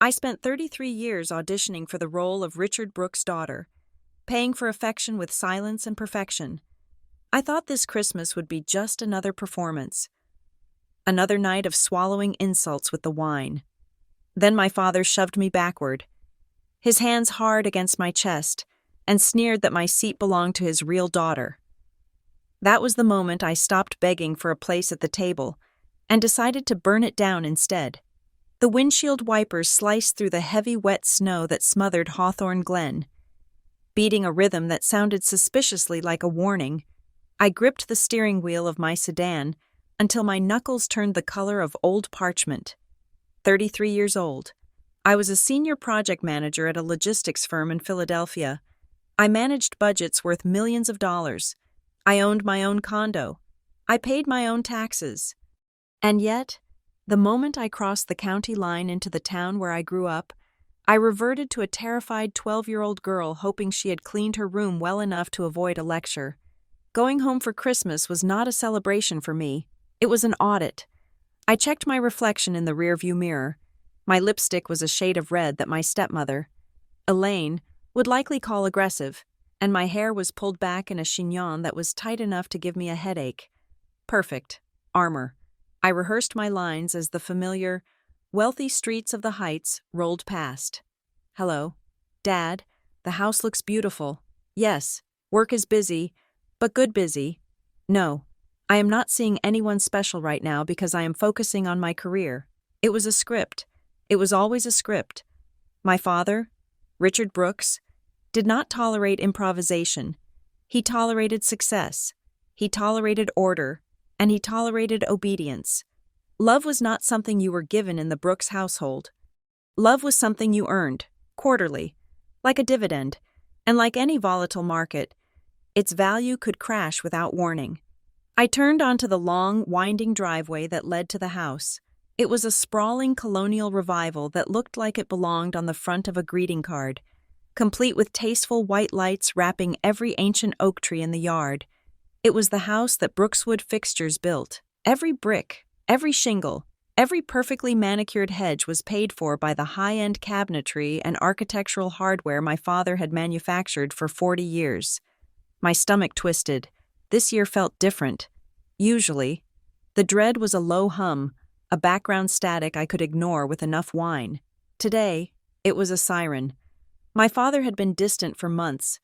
I spent 33 years auditioning for the role of Richard Brooks' daughter, paying for affection with silence and perfection. I thought this Christmas would be just another performance, another night of swallowing insults with the wine. Then my father shoved me backward, his hands hard against my chest, and sneered that my seat belonged to his real daughter. That was the moment I stopped begging for a place at the table and decided to burn it down instead. The windshield wipers sliced through the heavy wet snow that smothered Hawthorne Glen. Beating a rhythm that sounded suspiciously like a warning, I gripped the steering wheel of my sedan until my knuckles turned the color of old parchment. 33 years old. I was a senior project manager at a logistics firm in Philadelphia. I managed budgets worth millions of dollars. I owned my own condo. I paid my own taxes. And yet, the moment I crossed the county line into the town where I grew up, I reverted to a terrified 12-year-old girl hoping she had cleaned her room well enough to avoid a lecture. Going home for Christmas was not a celebration for me. It was an audit. I checked my reflection in the rearview mirror. My lipstick was a shade of red that my stepmother, Elaine, would likely call aggressive, and my hair was pulled back in a chignon that was tight enough to give me a headache. Perfect. Armor. I rehearsed my lines as the familiar, wealthy streets of the Heights rolled past. Hello. Dad, the house looks beautiful. Yes, work is busy, but good busy. No, I am not seeing anyone special right now because I am focusing on my career. It was a script. It was always a script. My father, Richard Brooks, did not tolerate improvisation. He tolerated success. He tolerated order. And he tolerated obedience. Love was not something you were given in the Brooks household. Love was something you earned, quarterly, like a dividend, and like any volatile market, its value could crash without warning. I turned onto the long, winding driveway that led to the house. It was a sprawling colonial revival that looked like it belonged on the front of a greeting card, complete with tasteful white lights wrapping every ancient oak tree in the yard. It was the house that Brookswood Fixtures built. Every brick, every shingle, every perfectly manicured hedge was paid for by the high-end cabinetry and architectural hardware my father had manufactured for 40 years. My stomach twisted. This year felt different. Usually, the dread was a low hum, a background static I could ignore with enough wine. Today, it was a siren. My father had been distant for months,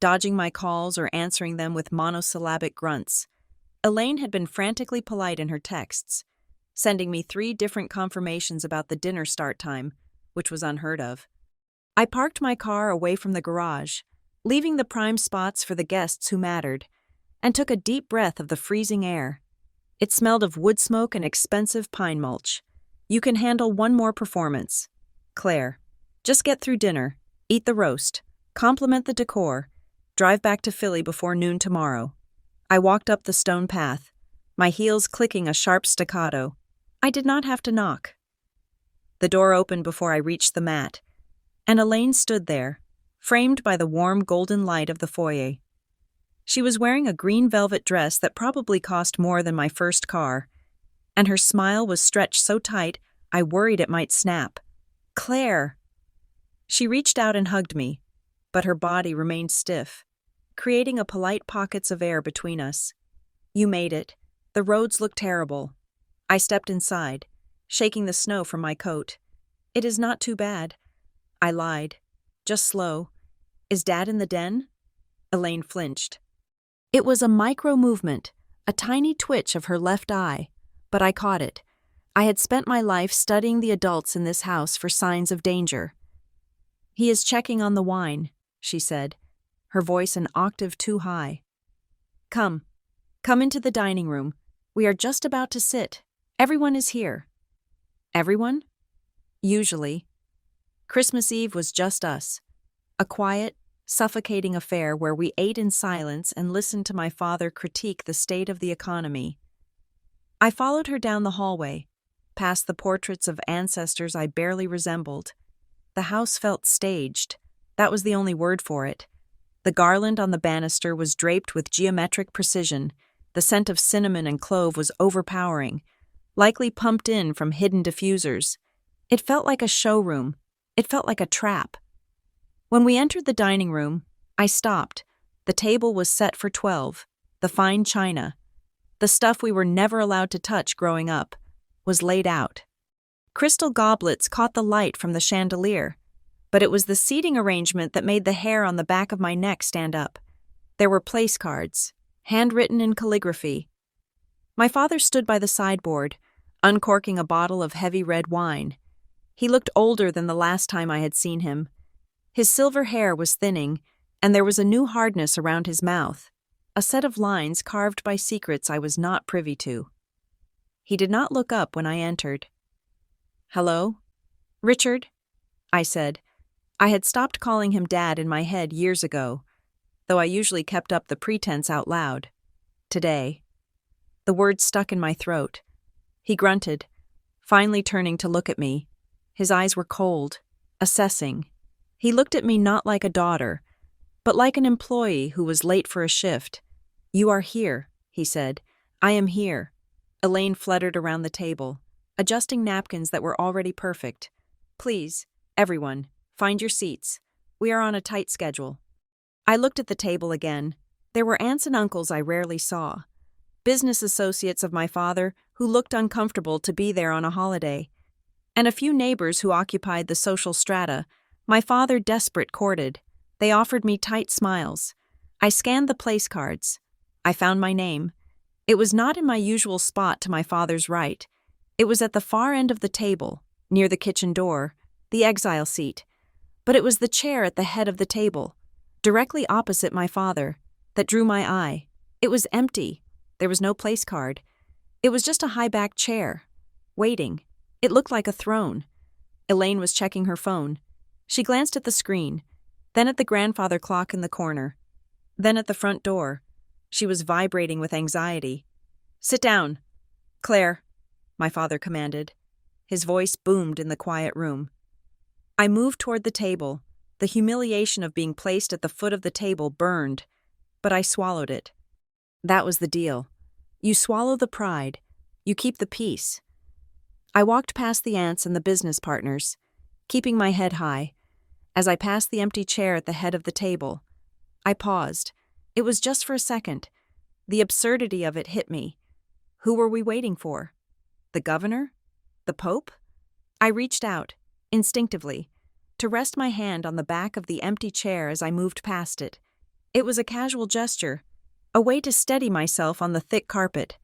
dodging my calls or answering them with monosyllabic grunts. Elaine had been frantically polite in her texts, sending me 3 different confirmations about the dinner start time, which was unheard of. I parked my car away from the garage, leaving the prime spots for the guests who mattered, and took a deep breath of the freezing air. It smelled of wood smoke and expensive pine mulch. You can handle one more performance. Claire. Just get through dinner, eat the roast, compliment the decor, drive back to Philly before noon tomorrow. I walked up the stone path, my heels clicking a sharp staccato. I did not have to knock. The door opened before I reached the mat, and Elaine stood there, framed by the warm golden light of the foyer. She was wearing a green velvet dress that probably cost more than my first car, and her smile was stretched so tight I worried it might snap. Claire! She reached out and hugged me, but her body remained stiff, creating a polite pockets of air between us. You made it. The roads look terrible. I stepped inside, shaking the snow from my coat. It is not too bad. I lied. Just slow. Is Dad in the den? Elaine flinched. It was a micro movement, a tiny twitch of her left eye, but I caught it. I had spent my life studying the adults in this house for signs of danger. He is checking on the wine, she said, her voice an octave too high. Come into the dining room. We are just about to sit. Everyone is here. Everyone? Usually. Christmas Eve was just us. A quiet, suffocating affair where we ate in silence and listened to my father critique the state of the economy. I followed her down the hallway, past the portraits of ancestors I barely resembled. The house felt staged. That was the only word for it. The garland on the banister was draped with geometric precision. The scent of cinnamon and clove was overpowering, likely pumped in from hidden diffusers. It felt like a showroom. It felt like a trap. When we entered the dining room, I stopped. The table was set for 12. The fine china, the stuff we were never allowed to touch growing up, was laid out. Crystal goblets caught the light from the chandelier, but it was the seating arrangement that made the hair on the back of my neck stand up. There were place cards, handwritten in calligraphy. My father stood by the sideboard, uncorking a bottle of heavy red wine. He looked older than the last time I had seen him. His silver hair was thinning, and there was a new hardness around his mouth, a set of lines carved by secrets I was not privy to. He did not look up when I entered. "Hello? Richard?" I said. I had stopped calling him Dad in my head years ago, though I usually kept up the pretense out loud. Today. The word stuck in my throat. He grunted, finally turning to look at me. His eyes were cold, assessing. He looked at me not like a daughter, but like an employee who was late for a shift. "You are here," he said. "I am here." Elaine fluttered around the table, adjusting napkins that were already perfect. "Please, everyone, find your seats. We are on a tight schedule." I looked at the table again. There were aunts and uncles I rarely saw. Business associates of my father who looked uncomfortable to be there on a holiday, and a few neighbors who occupied the social strata my father desperate courted. They offered me tight smiles. I scanned the place cards. I found my name. It was not in my usual spot to my father's right. It was at the far end of the table, near the kitchen door, the exile seat. But it was the chair at the head of the table, directly opposite my father, that drew my eye. It was empty. There was no place card. It was just a high-backed chair, waiting. It looked like a throne. Elaine was checking her phone. She glanced at the screen, then at the grandfather clock in the corner, then at the front door. She was vibrating with anxiety. "Sit down, Claire," my father commanded. His voice boomed in the quiet room. I moved toward the table. The humiliation of being placed at the foot of the table burned, but I swallowed it. That was the deal. You swallow the pride. You keep the peace. I walked past the aunts and the business partners, keeping my head high. As I passed the empty chair at the head of the table, I paused. It was just for a second. The absurdity of it hit me. Who were we waiting for? The governor? The Pope? I reached out, instinctively, to rest my hand on the back of the empty chair as I moved past it. It was a casual gesture, a way to steady myself on the thick carpet.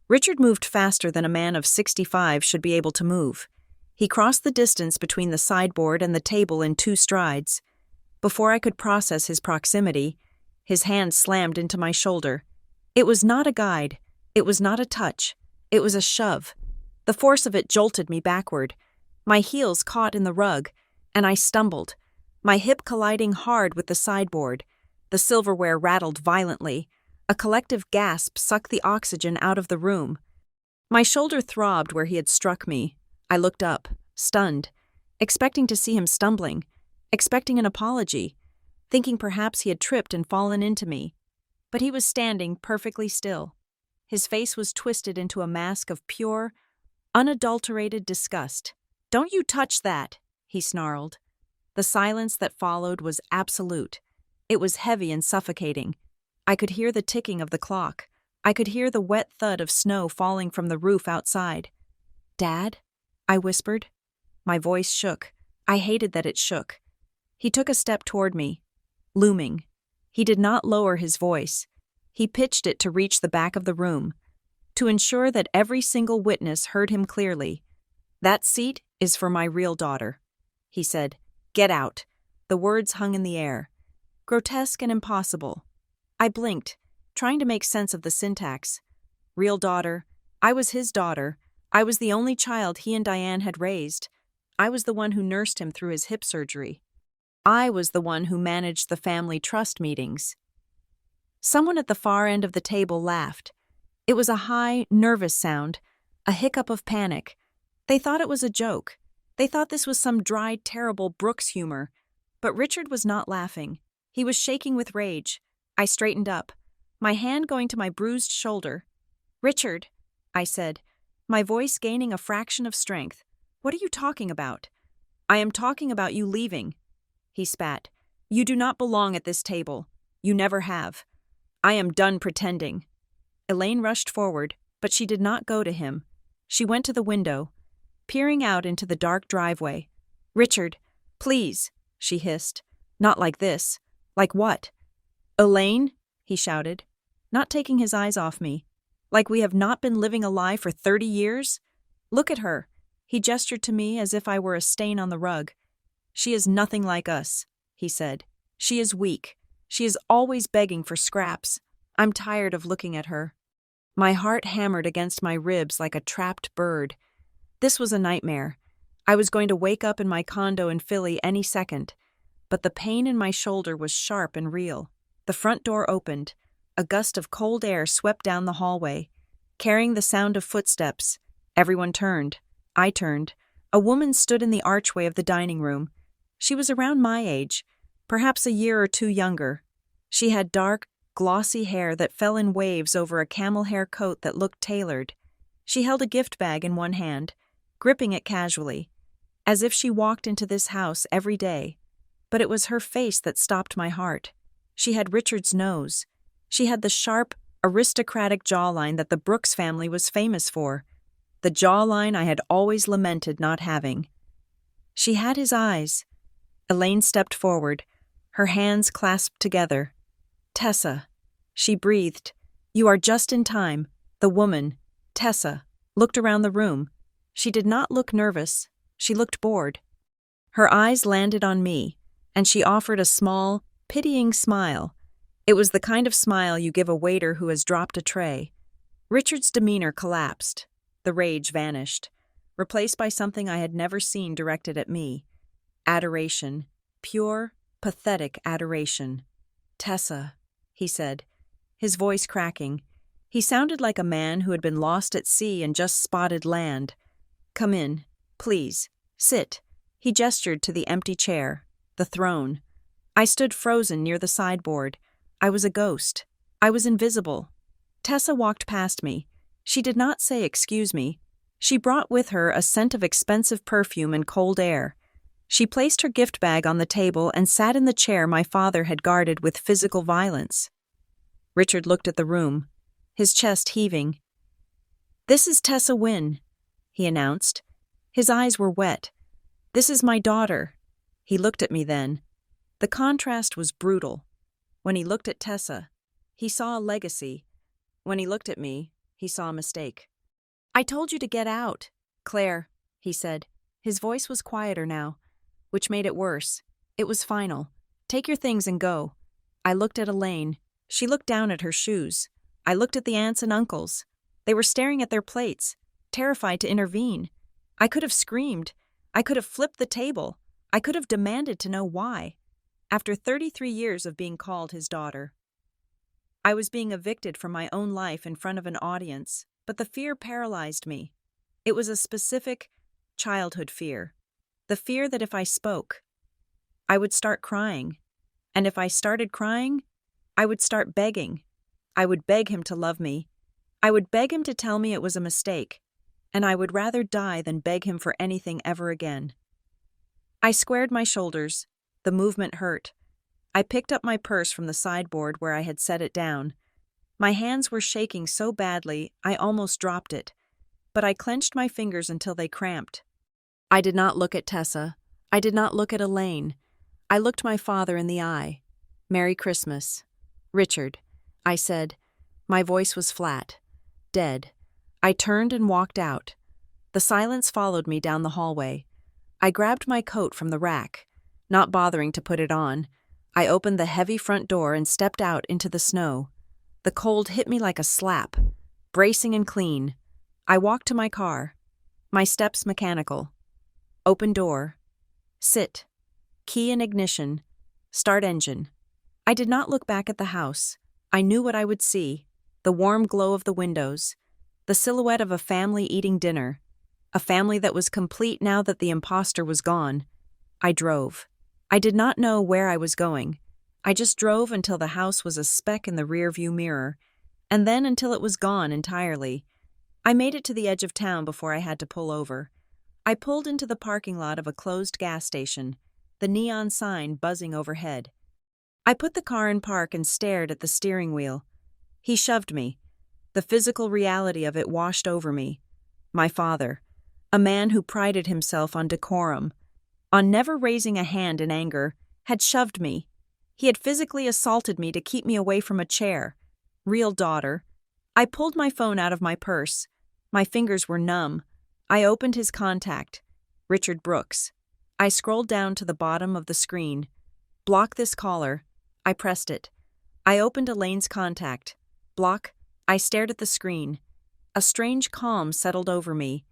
Richard moved faster than a man of 65 should be able to move. He crossed the distance between the sideboard and the table in 2 strides. Before I could process his proximity, his hand slammed into my shoulder. It was not a guide. It was not a touch. It was a shove. The force of it jolted me backward. My heels caught in the rug, and I stumbled, my hip colliding hard with the sideboard. The silverware rattled violently. A collective gasp sucked the oxygen out of the room. My shoulder throbbed where he had struck me. I looked up, stunned, expecting to see him stumbling, expecting an apology, thinking perhaps he had tripped and fallen into me. But he was standing perfectly still. His face was twisted into a mask of pure, unadulterated disgust. "Don't you touch that," he snarled. The silence that followed was absolute. It was heavy and suffocating. I could hear the ticking of the clock. I could hear the wet thud of snow falling from the roof outside. "Dad?" I whispered. My voice shook. I hated that it shook. He took a step toward me, looming. He did not lower his voice. He pitched it to reach the back of the room, to ensure that every single witness heard him clearly. "That seat is for my real daughter," he said. "Get out." The words hung in the air, grotesque and impossible. I blinked, trying to make sense of the syntax. Real daughter. I was his daughter. I was the only child he and Diane had raised. I was the one who nursed him through his hip surgery. I was the one who managed the family trust meetings. Someone at the far end of the table laughed. It was a high, nervous sound, a hiccup of panic. They thought it was a joke. They thought this was some dry, terrible Brooks humor. But Richard was not laughing. He was shaking with rage. I straightened up, my hand going to my bruised shoulder. "Richard," I said, my voice gaining a fraction of strength. What are you talking about? I am talking about you leaving. He spat. You do not belong at this table. You never have. I am done pretending. Elaine rushed forward, but she did not go to him. She went to the window, peering out into the dark driveway. Richard, please, she hissed. Not like this. Like what? Elaine, he shouted, not taking his eyes off me. Like we have not been living a lie for 30 years? Look at her. He gestured to me as if I were a stain on the rug. She is nothing like us, he said. She is weak. She is always begging for scraps. I'm tired of looking at her. My heart hammered against my ribs like a trapped bird. This was a nightmare. I was going to wake up in my condo in Philly any second. But the pain in my shoulder was sharp and real. The front door opened. A gust of cold air swept down the hallway, carrying the sound of footsteps. Everyone turned. I turned. A woman stood in the archway of the dining room. She was around my age, perhaps a year or two younger. She had dark, glossy hair that fell in waves over a camel hair coat that looked tailored. She held a gift bag in one hand, gripping it casually, as if she walked into this house every day. But it was her face that stopped my heart. She had Richard's nose. She had the sharp, aristocratic jawline that the Brooks family was famous for, the jawline I had always lamented not having. She had his eyes. Elaine stepped forward, her hands clasped together. Tessa, she breathed. You are just in time. The woman, Tessa, looked around the room. She did not look nervous. She looked bored. Her eyes landed on me, and she offered a small, pitying smile. It was the kind of smile you give a waiter who has dropped a tray. Richard's demeanor collapsed. The rage vanished, replaced by something I had never seen directed at me. Adoration. Pure, pathetic adoration. Tessa, he said, his voice cracking. He sounded like a man who had been lost at sea and just spotted land. Come in, please. Sit. He gestured to the empty chair, the throne. I stood frozen near the sideboard. I was a ghost. I was invisible. Tessa walked past me. She did not say excuse me. She brought with her a scent of expensive perfume and cold air. She placed her gift bag on the table and sat in the chair my father had guarded with physical violence. Richard looked at the room, his chest heaving. This is Tessa Wynne, he announced. His eyes were wet. This is my daughter. He looked at me then. The contrast was brutal. When he looked at Tessa, he saw a legacy. When he looked at me, he saw a mistake. I told you to get out, Claire, he said. His voice was quieter now, which made it worse. It was final. Take your things and go. I looked at Elaine. She looked down at her shoes. I looked at the aunts and uncles. They were staring at their plates, terrified to intervene. I could have screamed. I could have flipped the table. I could have demanded to know why. After 33 years of being called his daughter, I was being evicted from my own life in front of an audience, but the fear paralyzed me. It was a specific childhood fear. The fear that if I spoke, I would start crying. And if I started crying, I would start begging. I would beg him to love me. I would beg him to tell me it was a mistake. And I would rather die than beg him for anything ever again. I squared my shoulders. The movement hurt. I picked up my purse from the sideboard where I had set it down. My hands were shaking so badly I almost dropped it, but I clenched my fingers until they cramped. I did not look at Tessa. I did not look at Elaine. I looked my father in the eye. Merry Christmas. Richard, I said. My voice was flat, dead. I turned and walked out. The silence followed me down the hallway. I grabbed my coat from the rack, not bothering to put it on. I opened the heavy front door and stepped out into the snow. The cold hit me like a slap, bracing and clean. I walked to my car, my steps mechanical. Open door. Sit. Key in ignition. Start engine. I did not look back at the house. I knew what I would see. The warm glow of the windows. The silhouette of a family eating dinner. A family that was complete now that the imposter was gone. I drove. I did not know where I was going. I just drove until the house was a speck in the rearview mirror, and then until it was gone entirely. I made it to the edge of town before I had to pull over. I pulled into the parking lot of a closed gas station, the neon sign buzzing overhead. I put the car in park and stared at the steering wheel. He shoved me. The physical reality of it washed over me. My father, a man who prided himself on decorum, on never raising a hand in anger, had shoved me. He had physically assaulted me to keep me away from a chair. Real daughter. I pulled my phone out of my purse. My fingers were numb. I opened his contact. Richard Brooks. I scrolled down to the bottom of the screen. Block this caller. I pressed it. I opened Elaine's contact. Block. I stared at the screen. A strange calm settled over me.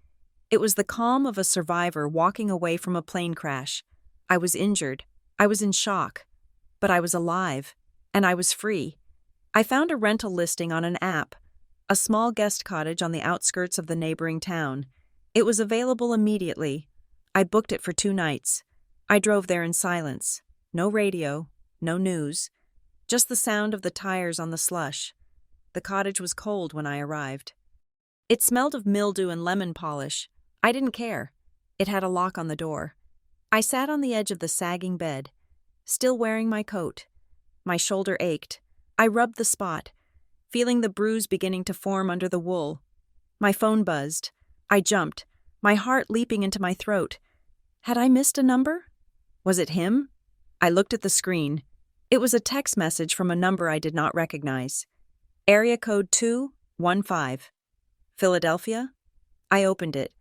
It was the calm of a survivor walking away from a plane crash. I was injured. I was in shock. But I was alive. And I was free. I found a rental listing on an app. A small guest cottage on the outskirts of the neighboring town. It was available immediately. I booked it for 2 nights. I drove there in silence. No radio, no news. Just the sound of the tires on the slush. The cottage was cold when I arrived. It smelled of mildew and lemon polish. I didn't care. It had a lock on the door. I sat on the edge of the sagging bed, still wearing my coat. My shoulder ached. I rubbed the spot, feeling the bruise beginning to form under the wool. My phone buzzed. I jumped, my heart leaping into my throat. Had I missed a number? Was it him? I looked at the screen. It was a text message from a number I did not recognize. Area code 215. Philadelphia? I opened it.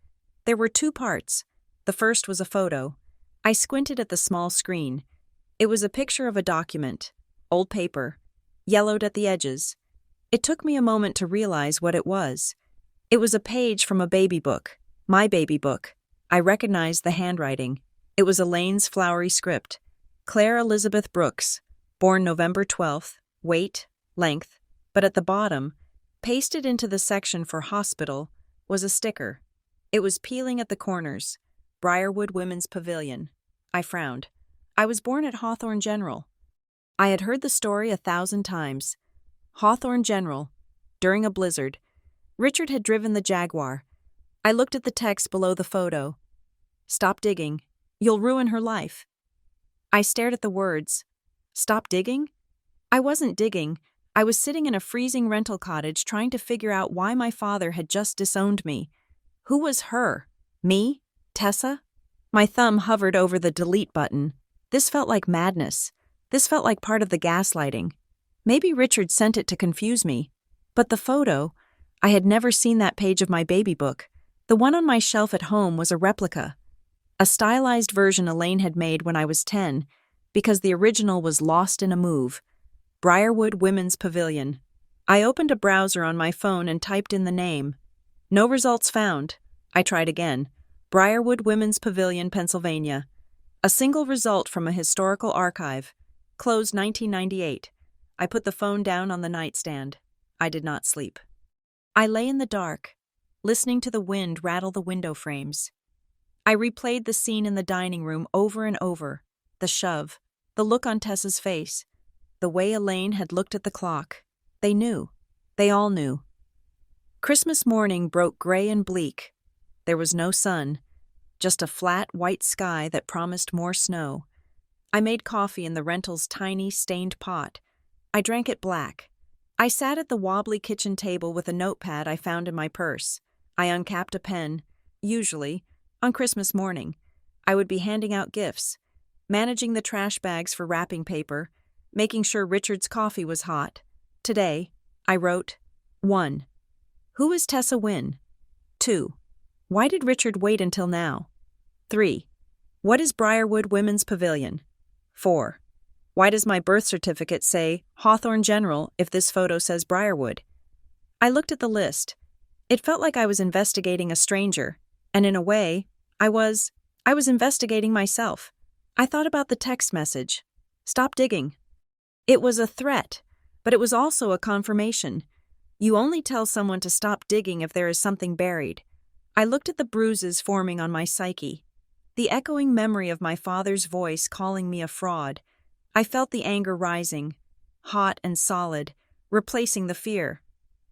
There were 2 parts. The first was a photo. I squinted at the small screen. It was a picture of a document, old paper, yellowed at the edges. It took me a moment to realize what it was. It was a page from a baby book, my baby book. I recognized the handwriting. It was Elaine's flowery script. Claire Elizabeth Brooks, born November 12th, weight, length, but at the bottom, pasted into the section for hospital, was a sticker. It was peeling at the corners. Briarwood Women's Pavilion. I frowned. I was born at Hawthorne General. I had heard the story 1,000 times. Hawthorne General. During a blizzard. Richard had driven the Jaguar. I looked at the text below the photo. Stop digging. You'll ruin her life. I stared at the words. Stop digging? I wasn't digging. I was sitting in a freezing rental cottage trying to figure out why my father had just disowned me. Who was her? Me? Tessa? My thumb hovered over the delete button. This felt like madness. This felt like part of the gaslighting. Maybe Richard sent it to confuse me. But the photo, I had never seen that page of my baby book. The one on my shelf at home was a replica. A stylized version Elaine had made when I was 10, because the original was lost in a move. Briarwood Women's Pavilion. I opened a browser on my phone and typed in the name. No results found. I tried again. Briarwood Women's Pavilion, Pennsylvania. A single result from a historical archive. Closed 1998. I put the phone down on the nightstand. I did not sleep. I lay in the dark, listening to the wind rattle the window frames. I replayed the scene in the dining room over and over. The shove, the look on Tessa's face, the way Elaine had looked at the clock. They knew. They all knew. Christmas morning broke gray and bleak. There was no sun, just a flat white sky that promised more snow. I made coffee in the rental's tiny, stained pot. I drank it black. I sat at the wobbly kitchen table with a notepad I found in my purse. I uncapped a pen. Usually, on Christmas morning, I would be handing out gifts, managing the trash bags for wrapping paper, making sure Richard's coffee was hot. Today, I wrote, 1. Who is Tessa Wynne? 2. Why did Richard wait until now? 3. What is Briarwood Women's Pavilion? 4. Why does my birth certificate say Hawthorne General if this photo says Briarwood? I looked at the list. It felt like I was investigating a stranger, and in a way, I was investigating myself. I thought about the text message. Stop digging. It was a threat, but it was also a confirmation. You only tell someone to stop digging if there is something buried. I looked at the bruises forming on my psyche, the echoing memory of my father's voice calling me a fraud. I felt the anger rising, hot and solid, replacing the fear.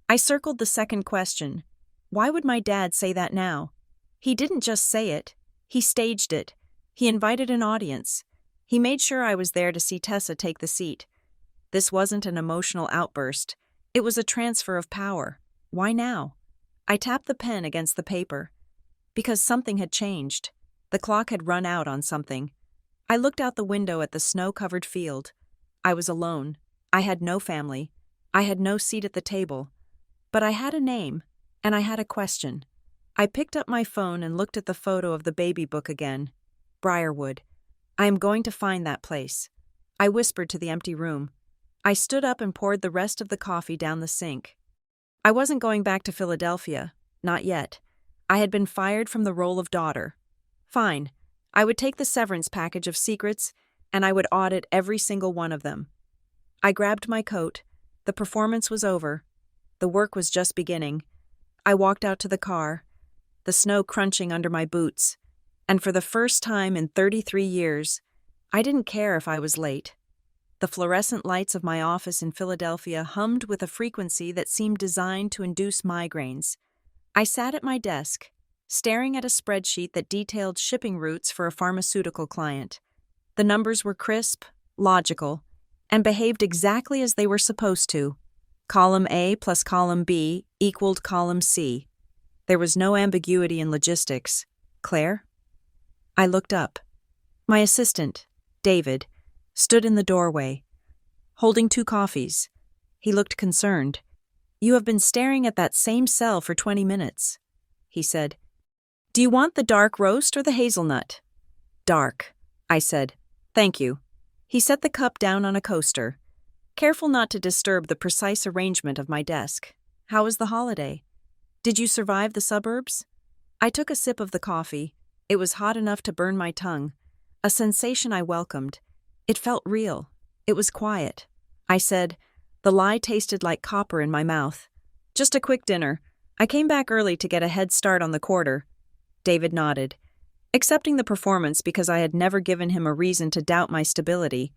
I circled the second question. Why would my dad say that now? He didn't just say it, he staged it. He invited an audience. He made sure I was there to see Tessa take the seat. This wasn't an emotional outburst. It was a transfer of power. Why now? I tapped the pen against the paper. Because something had changed. The clock had run out on something. I looked out the window at the snow-covered field. I was alone. I had no family. I had no seat at the table. But I had a name, and I had a question. I picked up my phone and looked at the photo of the baby book again. Briarwood. I am going to find that place. I whispered to the empty room. I stood up and poured the rest of the coffee down the sink. I wasn't going back to Philadelphia. Not yet. I had been fired from the role of daughter. Fine. I would take the severance package of secrets, and I would audit every single one of them. I grabbed my coat. The performance was over. The work was just beginning. I walked out to the car, the snow crunching under my boots, and for the first time in 33 years, I didn't care if I was late. The fluorescent lights of my office in Philadelphia hummed with a frequency that seemed designed to induce migraines. I sat at my desk, staring at a spreadsheet that detailed shipping routes for a pharmaceutical client. The numbers were crisp, logical, and behaved exactly as they were supposed to. Column A plus column B equaled column C. There was no ambiguity in logistics. Claire? I looked up. My assistant, David, stood in the doorway, holding 2 coffees. He looked concerned. "You have been staring at that same cell for 20 minutes," he said. "Do you want the dark roast or the hazelnut?" "Dark," I said. "Thank you." He set the cup down on a coaster, careful not to disturb the precise arrangement of my desk. "How was the holiday? Did you survive the suburbs?" I took a sip of the coffee. It was hot enough to burn my tongue, a sensation I welcomed. It felt real. It was quiet. I said, the lie tasted like copper in my mouth. "Just a quick dinner. I came back early to get a head start on the quarter." David nodded, accepting the performance because I had never given him a reason to doubt my stability.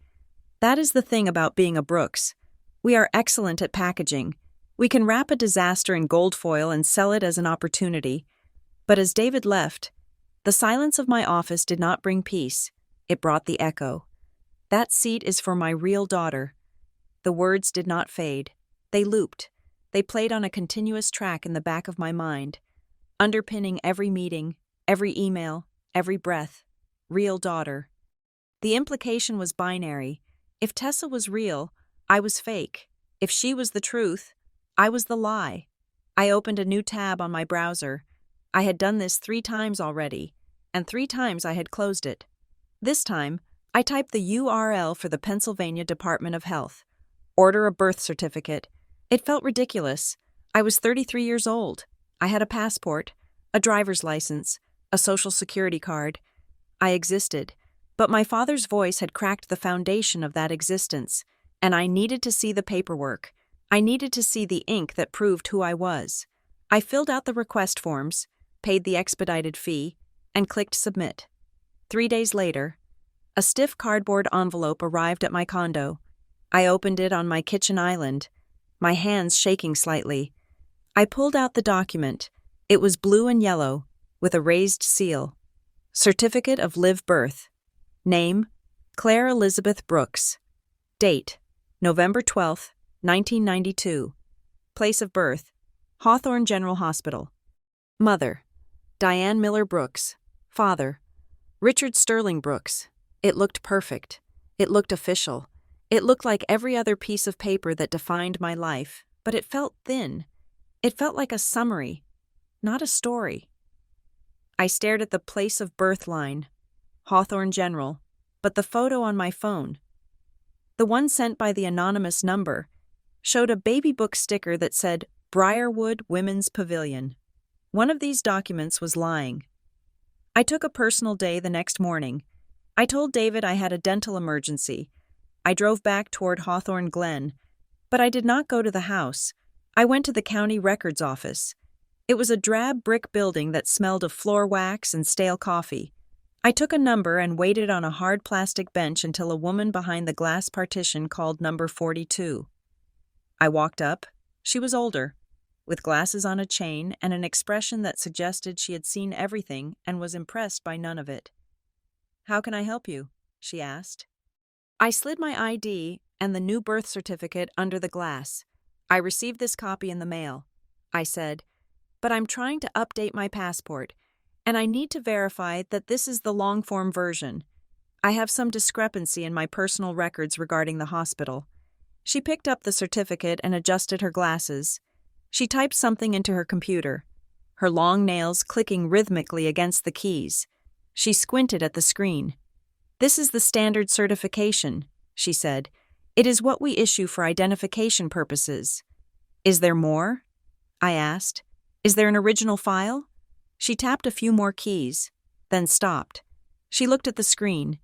That is the thing about being a Brooks. We are excellent at packaging. We can wrap a disaster in gold foil and sell it as an opportunity. But as David left, the silence of my office did not bring peace. It brought the echo. "That seat is for my real daughter." The words did not fade. They looped. They played on a continuous track in the back of my mind, underpinning every meeting, every email, every breath. Real daughter. The implication was binary. If Tessa was real, I was fake. If she was the truth, I was the lie. I opened a new tab on my browser. I had done this 3 times already, and 3 times I had closed it. This time, I typed the URL for the Pennsylvania Department of Health. Order a birth certificate. It felt ridiculous. I was 33 years old. I had a passport, a driver's license, a social security card. I existed, but my father's voice had cracked the foundation of that existence, and I needed to see the paperwork. I needed to see the ink that proved who I was. I filled out the request forms, paid the expedited fee, and clicked submit. 3 days later, a stiff cardboard envelope arrived at my condo. I opened it on my kitchen island, my hands shaking slightly. I pulled out the document. It was blue and yellow, with a raised seal. Certificate of live birth. Name, Claire Elizabeth Brooks. Date, November 12, 1992. Place of birth, Hawthorne General Hospital. Mother, Diane Miller Brooks. Father, Richard Sterling Brooks. It looked perfect. It looked official. It looked like every other piece of paper that defined my life, but it felt thin. It felt like a summary, not a story. I stared at the place of birth line, Hawthorne General, but the photo on my phone, the one sent by the anonymous number, showed a baby book sticker that said Briarwood Women's Pavilion. One of these documents was lying. I took a personal day the next morning. I told David I had a dental emergency. I drove back toward Hawthorne Glen, but I did not go to the house. I went to the county records office. It was a drab brick building that smelled of floor wax and stale coffee. I took a number and waited on a hard plastic bench until a woman behind the glass partition called number 42. I walked up. She was older, with glasses on a chain and an expression that suggested she had seen everything and was impressed by none of it. "How can I help you?" she asked. I slid my ID and the new birth certificate under the glass. "I received this copy in the mail," I said, "but I'm trying to update my passport, and I need to verify that this is the long-form version. I have some discrepancy in my personal records regarding the hospital." She picked up the certificate and adjusted her glasses. She typed something into her computer, her long nails clicking rhythmically against the keys. She squinted at the screen. "This is the standard certification," she said. "It is what we issue for identification purposes." "Is there more?" I asked. "Is there an original file?" She tapped a few more keys, then stopped. She looked at the screen,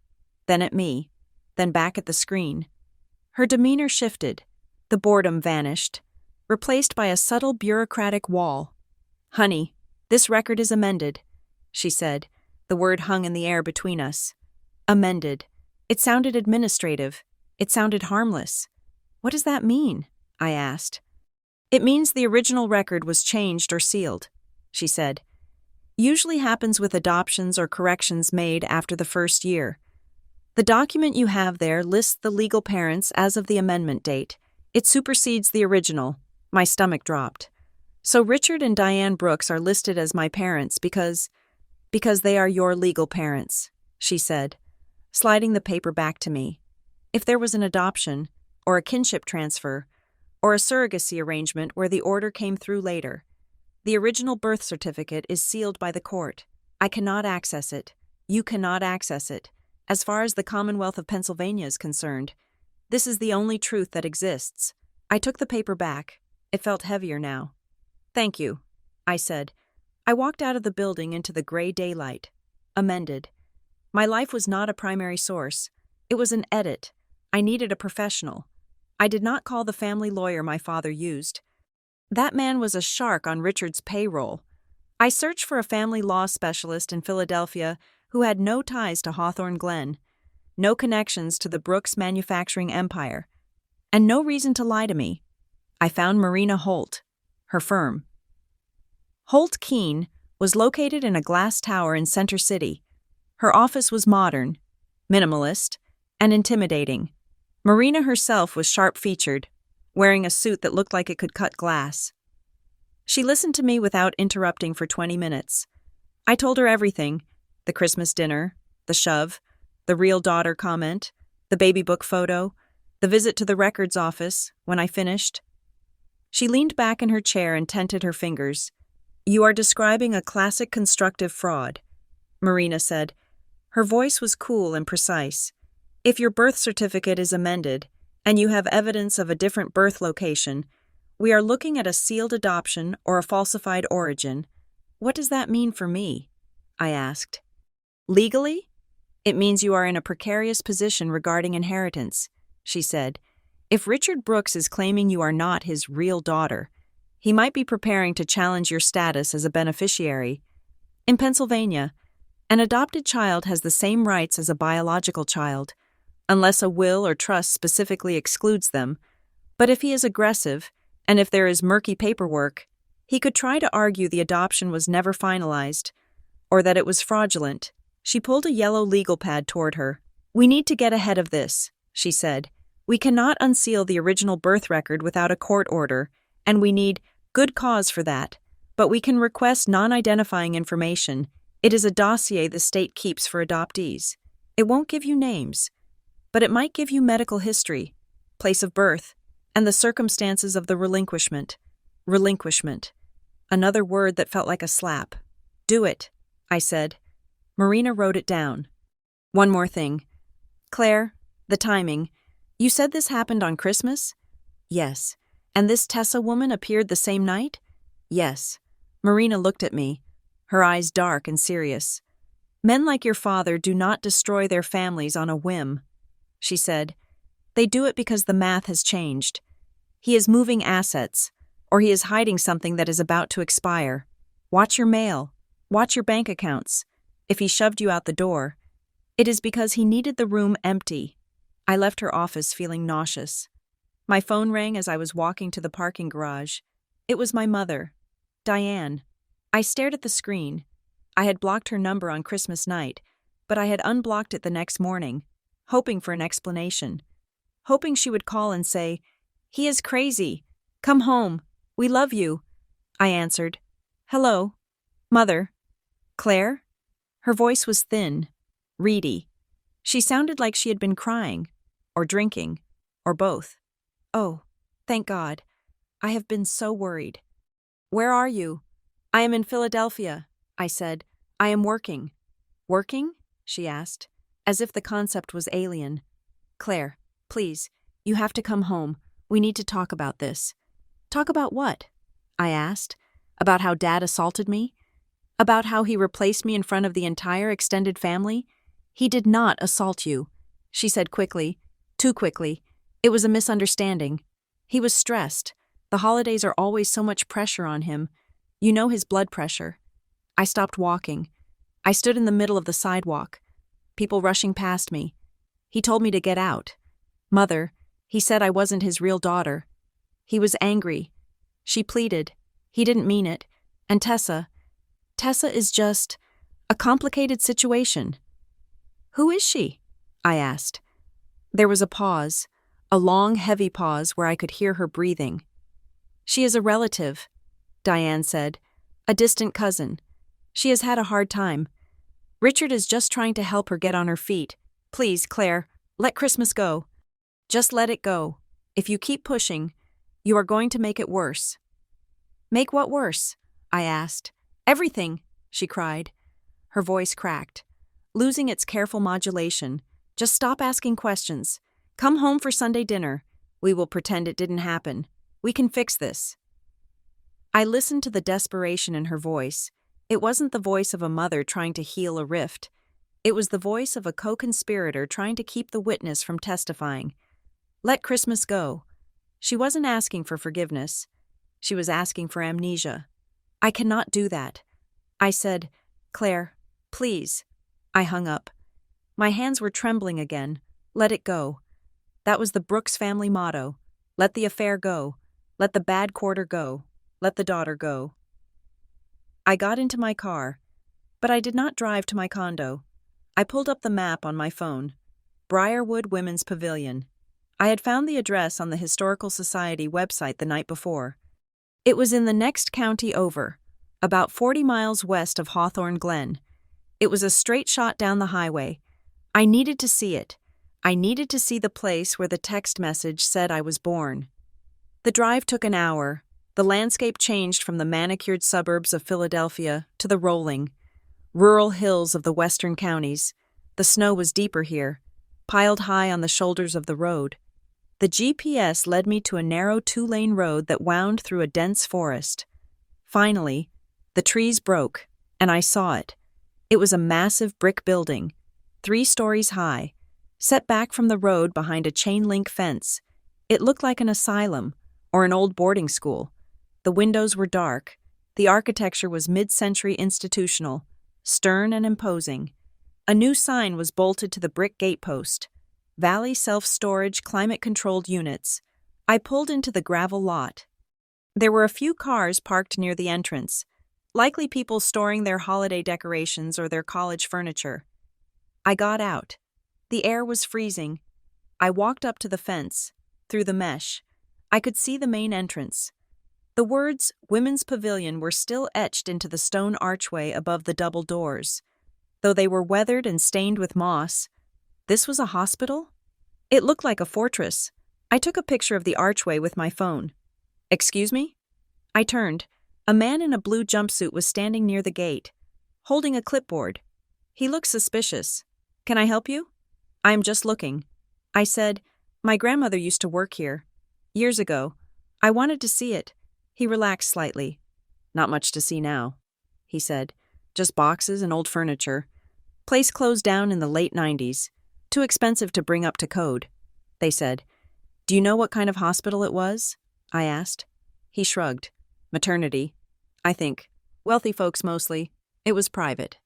then at me, then back at the screen. Her demeanor shifted. The boredom vanished, replaced by a subtle bureaucratic wall. "Honey, this record is amended," she said. The word hung in the air between us. Amended. It sounded administrative. It sounded harmless. "What does that mean?" I asked. "It means the original record was changed or sealed," she said. "Usually happens with adoptions or corrections made after the first year. The document you have there lists the legal parents as of the amendment date. It supersedes the original." My stomach dropped. "So Richard and Diane Brooks are listed as my parents because they are your legal parents," she said, sliding the paper back to me. "If there was an adoption, or a kinship transfer, or a surrogacy arrangement where the order came through later, the original birth certificate is sealed by the court. I cannot access it. You cannot access it. As far as the Commonwealth of Pennsylvania is concerned, this is the only truth that exists." I took the paper back. It felt heavier now. "Thank you," I said. I walked out of the building into the gray daylight. Amended. My life was not a primary source. It was an edit. I needed a professional. I did not call the family lawyer my father used. That man was a shark on Richard's payroll. I searched for a family law specialist in Philadelphia who had no ties to Hawthorne Glen, no connections to the Brooks manufacturing empire, and no reason to lie to me. I found Marina Holt, her firm. Holt Keene was located in a glass tower in Center City. Her office was modern, minimalist, and intimidating. Marina herself was sharp-featured, wearing a suit that looked like it could cut glass. She listened to me without interrupting for 20 minutes. I told her everything: the Christmas dinner, the shove, the real daughter comment, the baby book photo, the visit to the records office. When I finished, she leaned back in her chair and tented her fingers. "You are describing a classic constructive fraud," Marina said. Her voice was cool and precise. "If your birth certificate is amended, and you have evidence of a different birth location, we are looking at a sealed adoption or a falsified origin. What does that mean for me?" I asked. "Legally? It means you are in a precarious position regarding inheritance," she said. "If Richard Brooks is claiming you are not his real daughter, he might be preparing to challenge your status as a beneficiary. In Pennsylvania, an adopted child has the same rights as a biological child, unless a will or trust specifically excludes them. But if he is aggressive, and if there is murky paperwork, he could try to argue the adoption was never finalized, or that it was fraudulent." She pulled a yellow legal pad toward her. "We need to get ahead of this," she said. "We cannot unseal the original birth record without a court order, and we need good cause for that. But we can request non-identifying information. It is a dossier the state keeps for adoptees. It won't give you names, but it might give you medical history, place of birth, and the circumstances of the relinquishment." Relinquishment. Another word that felt like a slap. "Do it," I said. Marina wrote it down. "One more thing. Claire, the timing. You said this happened on Christmas?" "Yes." "And this Tessa woman appeared the same night?" "Yes." Marina looked at me, her eyes dark and serious. "Men like your father do not destroy their families on a whim," she said. "They do it because the math has changed. He is moving assets, or he is hiding something that is about to expire. Watch your mail. Watch your bank accounts. If he shoved you out the door, it is because he needed the room empty." I left her office feeling nauseous. My phone rang as I was walking to the parking garage. It was my mother, Diane. I stared at the screen. I had blocked her number on Christmas night, but I had unblocked it the next morning, hoping for an explanation. Hoping she would call and say, "He is crazy. Come home. We love you." I answered, "Hello, Mother. Claire?" Her voice was thin, reedy. She sounded like she had been crying, or drinking, or both. "Oh, thank God. I have been so worried." "Where are you?" "I am in Philadelphia," I said. "I am working." "Working?" she asked, as if the concept was alien. "Claire, please, you have to come home. We need to talk about this." "Talk about what?" I asked. "About how Dad assaulted me? About how he replaced me in front of the entire extended family?" "He did not assault you," she said quickly, too quickly. "It was a misunderstanding. He was stressed. The holidays are always so much pressure on him. You know his blood pressure." I stopped walking. I stood in the middle of the sidewalk. People rushing past me. He told me to get out. "Mother," he said I wasn't his real daughter. He was angry. She pleaded. He didn't mean it. And Tessa is just a complicated situation. "Who is she?" I asked. There was a pause, a long, heavy pause where I could hear her breathing. "She is a relative," Diane said, "a distant cousin. She has had a hard time. Richard is just trying to help her get on her feet. Please, Claire, let Christmas go. Just let it go. If you keep pushing, you are going to make it worse." "Make what worse?" I asked. "Everything," she cried. Her voice cracked, losing its careful modulation. "Just stop asking questions. Come home for Sunday dinner. We will pretend it didn't happen. We can fix this." I listened to the desperation in her voice. It wasn't the voice of a mother trying to heal a rift. It was the voice of a co-conspirator trying to keep the witness from testifying. Let Christmas go. She wasn't asking for forgiveness. She was asking for amnesia. "I cannot do that." I said, "Claire, please." I hung up. My hands were trembling again. Let it go. That was the Brooks family motto. Let the affair go. Let the bad quarter go. Let the daughter go. I got into my car, but I did not drive to my condo. I pulled up the map on my phone. Briarwood Women's Pavilion. I had found the address on the Historical Society website the night before. It was in the next county over, about 40 miles west of Hawthorne Glen. It was a straight shot down the highway. I needed to see it. I needed to see the place where the text message said I was born. The drive took an hour. The landscape changed from the manicured suburbs of Philadelphia to the rolling, rural hills of the western counties. The snow was deeper here, piled high on the shoulders of the road. The GPS led me to a narrow 2-lane road that wound through a dense forest. Finally, the trees broke, and I saw it. It was a massive brick building, 3 stories high, set back from the road behind a chain-link fence. It looked like an asylum or an old boarding school. The windows were dark. The architecture was mid-century institutional, stern and imposing. A new sign was bolted to the brick gatepost. Valley Self-Storage Climate-Controlled Units. I pulled into the gravel lot. There were a few cars parked near the entrance, likely people storing their holiday decorations or their college furniture. I got out. The air was freezing. I walked up to the fence, through the mesh. I could see the main entrance. The words Women's Pavilion were still etched into the stone archway above the double doors. Though they were weathered and stained with moss, this was a hospital? It looked like a fortress. I took a picture of the archway with my phone. "Excuse me?" I turned. A man in a blue jumpsuit was standing near the gate, holding a clipboard. He looked suspicious. "Can I help you?" "I am just looking." I said, "My grandmother used to work here. Years ago. I wanted to see it." He relaxed slightly. "Not much to see now," he said. "Just boxes and old furniture. Place closed down in the late 90s. Too expensive to bring up to code," they said. "Do you know what kind of hospital it was?" I asked. He shrugged. "Maternity, I think. Wealthy folks mostly. It was private."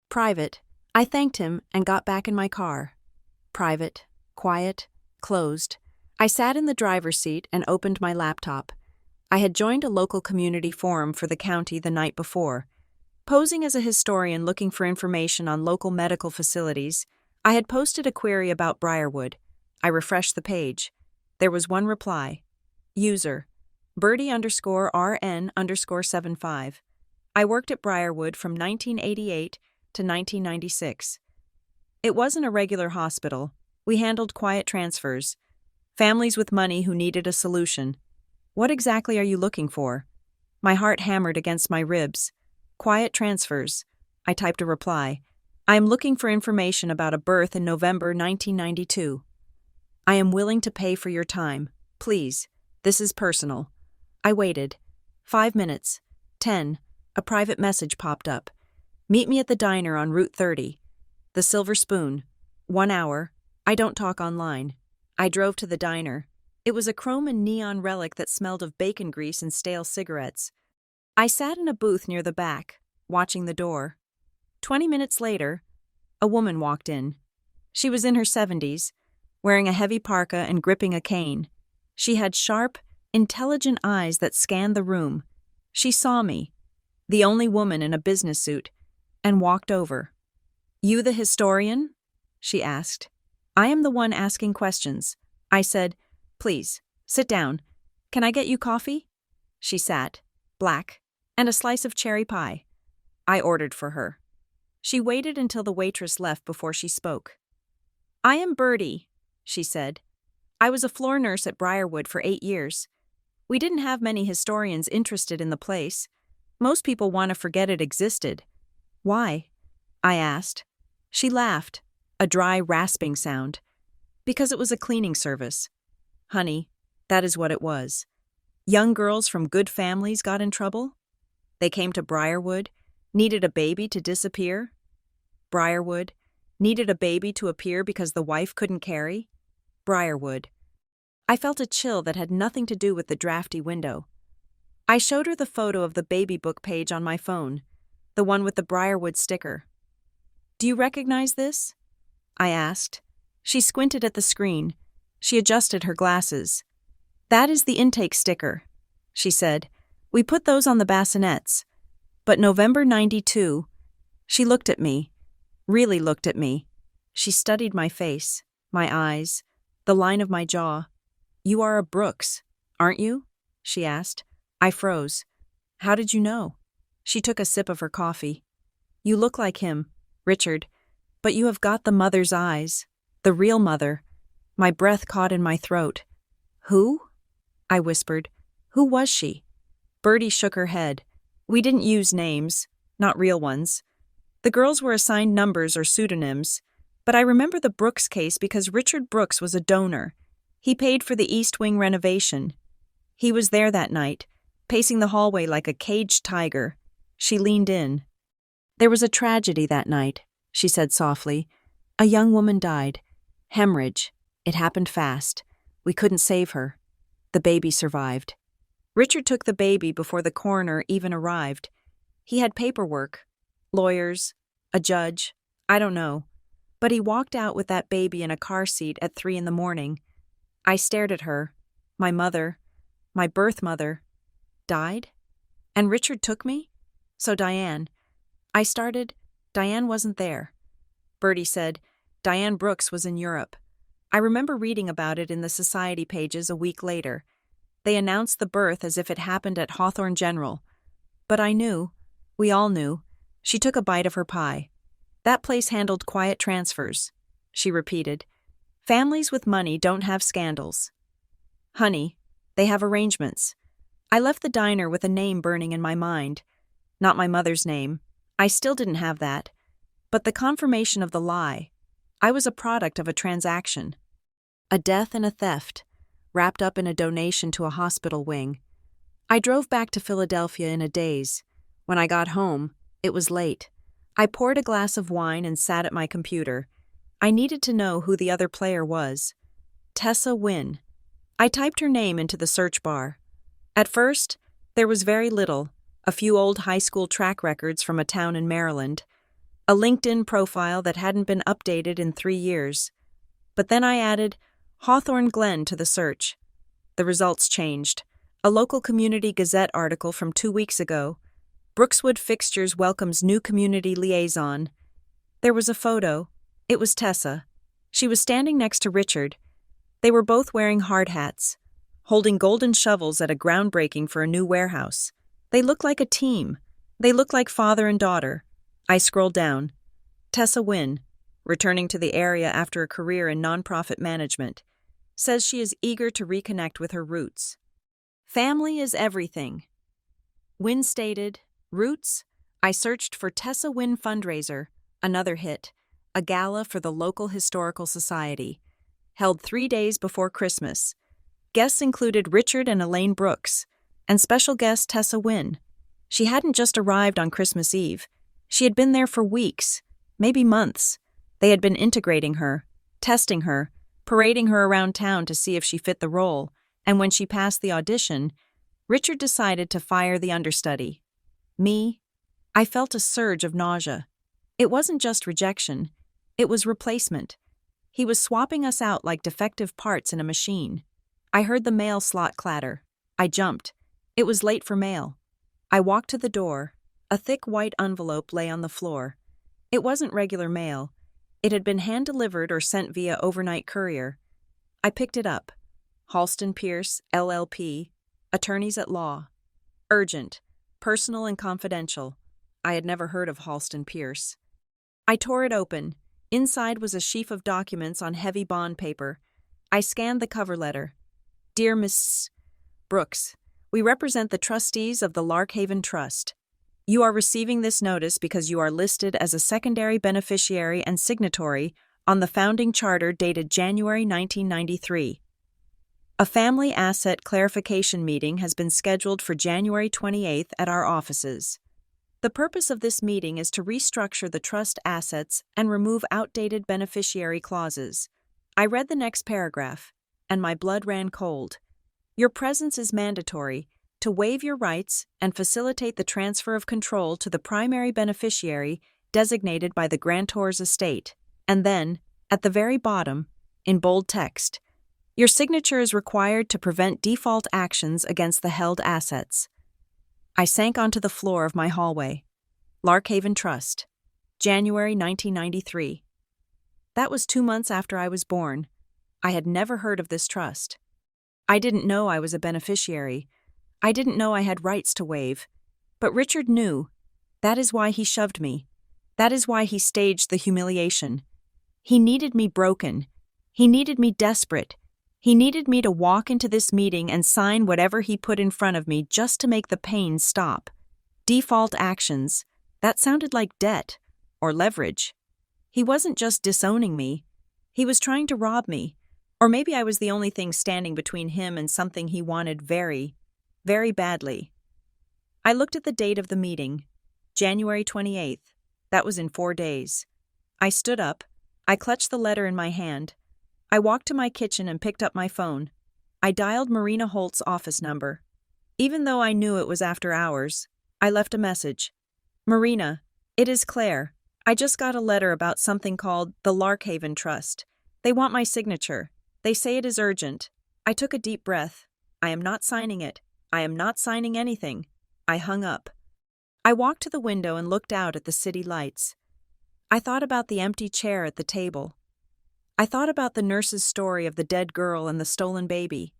Private. I thanked him and got back in my car. Private, quiet, closed. I sat in the driver's seat and opened my laptop. I had joined a local community forum for the county the night before. Posing as a historian looking for information on local medical facilities, I had posted a query about Briarwood. I refreshed the page. There was one reply. User, Birdie_RN_75. I worked at Briarwood from 1988 to 1996. It wasn't a regular hospital. We handled quiet transfers. Families with money who needed a solution. What exactly are you looking for? My heart hammered against my ribs. Quiet transfers. I typed a reply. I am looking for information about a birth in November 1992. I am willing to pay for your time. Please. This is personal. I waited. 5 minutes. 10. A private message popped up. Meet me at the diner on Route 30. The Silver Spoon. 1 hour. I don't talk online. I drove to the diner. It was a chrome and neon relic that smelled of bacon grease and stale cigarettes. I sat in a booth near the back, watching the door. 20 minutes later, a woman walked in. She was in her 70s, wearing a heavy parka and gripping a cane. She had sharp, intelligent eyes that scanned the room. She saw me, the only woman in a business suit, and walked over. You the historian? She asked. I am the one asking questions. I said, please, sit down. Can I get you coffee? She sat, black, and a slice of cherry pie. I ordered for her. She waited until the waitress left before she spoke. I am Birdie, she said. I was a floor nurse at Briarwood for 8 years. We didn't have many historians interested in the place. Most people want to forget it existed. Why? I asked. She laughed, a dry, rasping sound. Because it was a cleaning service. Honey, that is what it was. Young girls from good families got in trouble. They came to Briarwood, needed a baby to disappear. Briarwood, needed a baby to appear because the wife couldn't carry. Briarwood. I felt a chill that had nothing to do with the drafty window. I showed her the photo of the baby book page on my phone, the one with the Briarwood sticker. Do you recognize this? I asked. She squinted at the screen. She adjusted her glasses. That is the intake sticker, she said. We put those on the bassinets. But November 92, she looked at me, really looked at me. She studied my face, my eyes, the line of my jaw. You are a Brooks, aren't you? She asked. I froze. How did you know? She took a sip of her coffee. You look like him, Richard, but you have got the mother's eyes, the real mother. My breath caught in my throat. Who? I whispered. Who was she? Birdie shook her head. We didn't use names, not real ones. The girls were assigned numbers or pseudonyms, but I remember the Brooks case because Richard Brooks was a donor. He paid for the East Wing renovation. He was there that night, pacing the hallway like a caged tiger. She leaned in. There was a tragedy that night, she said softly. A young woman died. Hemorrhage. It happened fast. We couldn't save her. The baby survived. Richard took the baby before the coroner even arrived. He had paperwork, lawyers, a judge, I don't know. But he walked out with that baby in a car seat at 3 a.m. I stared at her. My mother, my birth mother, died? And Richard took me? So Diane. Diane wasn't there. Birdie said, Diane Brooks was in Europe. I remember reading about it in the society pages a week later. They announced the birth as if it happened at Hawthorne General. But I knew, we all knew. She took a bite of her pie. That place handled quiet transfers, she repeated. Families with money don't have scandals. Honey, they have arrangements. I left the diner with a name burning in my mind. Not my mother's name. I still didn't have that. But the confirmation of the lie. I was a product of a transaction. A death and a theft, wrapped up in a donation to a hospital wing. I drove back to Philadelphia in a daze. When I got home, it was late. I poured a glass of wine and sat at my computer. I needed to know who the other player was. Tessa Wynne. I typed her name into the search bar. At first, there was very little, a few old high school track records from a town in Maryland, a LinkedIn profile that hadn't been updated in 3 years. But then I added Hawthorne Glen to the search. The results changed. A local Community Gazette article from 2 weeks ago. Brookswood Fixtures welcomes new community liaison. There was a photo. It was Tessa. She was standing next to Richard. They were both wearing hard hats, holding golden shovels at a groundbreaking for a new warehouse. They looked like a team. They looked like father and daughter. I scrolled down. Tessa Wynn, returning to the area after a career in nonprofit management, says she is eager to reconnect with her roots. Family is everything. Wynn stated, Roots? I searched for Tessa Wynn Fundraiser, another hit, a gala for the local historical society, held 3 days before Christmas. Guests included Richard and Elaine Brooks, and special guest Tessa Wynn. She hadn't just arrived on Christmas Eve. She had been there for weeks, maybe months. They had been integrating her, testing her, parading her around town to see if she fit the role, and when she passed the audition, Richard decided to fire the understudy. Me? I felt a surge of nausea. It wasn't just rejection. It was replacement. He was swapping us out like defective parts in a machine. I heard the mail slot clatter. I jumped. It was late for mail. I walked to the door. A thick white envelope lay on the floor. It wasn't regular mail. It had been hand-delivered or sent via overnight courier. I picked it up. Halston Pierce, LLP, Attorneys at Law. Urgent. Personal and confidential. I had never heard of Halston Pierce. I tore it open. Inside was a sheaf of documents on heavy bond paper. I scanned the cover letter. Dear Miss Brooks, we represent the trustees of the Larkhaven Trust. You are receiving this notice because you are listed as a secondary beneficiary and signatory on the founding charter dated January 1993. A family asset clarification meeting has been scheduled for January 28th at our offices. The purpose of this meeting is to restructure the trust assets and remove outdated beneficiary clauses. I read the next paragraph, and my blood ran cold. Your presence is mandatory to waive your rights and facilitate the transfer of control to the primary beneficiary designated by the grantor's estate. And then, at the very bottom, in bold text, your signature is required to prevent default actions against the held assets. I sank onto the floor of my hallway. Larkhaven Trust, January 1993. That was 2 months after I was born. I had never heard of this trust. I didn't know I was a beneficiary. I didn't know I had rights to waive. But Richard knew. That is why he shoved me. That is why he staged the humiliation. He needed me broken. He needed me desperate. He needed me to walk into this meeting and sign whatever he put in front of me just to make the pain stop. Default actions. That sounded like debt or leverage. He wasn't just disowning me. He was trying to rob me. Or maybe I was the only thing standing between him and something he wanted very, very badly. I looked at the date of the meeting, January 28th. That was in 4 days. I stood up. I clutched the letter in my hand. I walked to my kitchen and picked up my phone. I dialed Marina Holt's office number. Even though I knew it was after hours, I left a message. Marina, it is Claire. I just got a letter about something called the Larkhaven Trust. They want my signature. They say it is urgent. I took a deep breath. I am not signing it. I am not signing anything. I hung up. I walked to the window and looked out at the city lights. I thought about the empty chair at the table. I thought about the nurse's story of the dead girl and the stolen baby.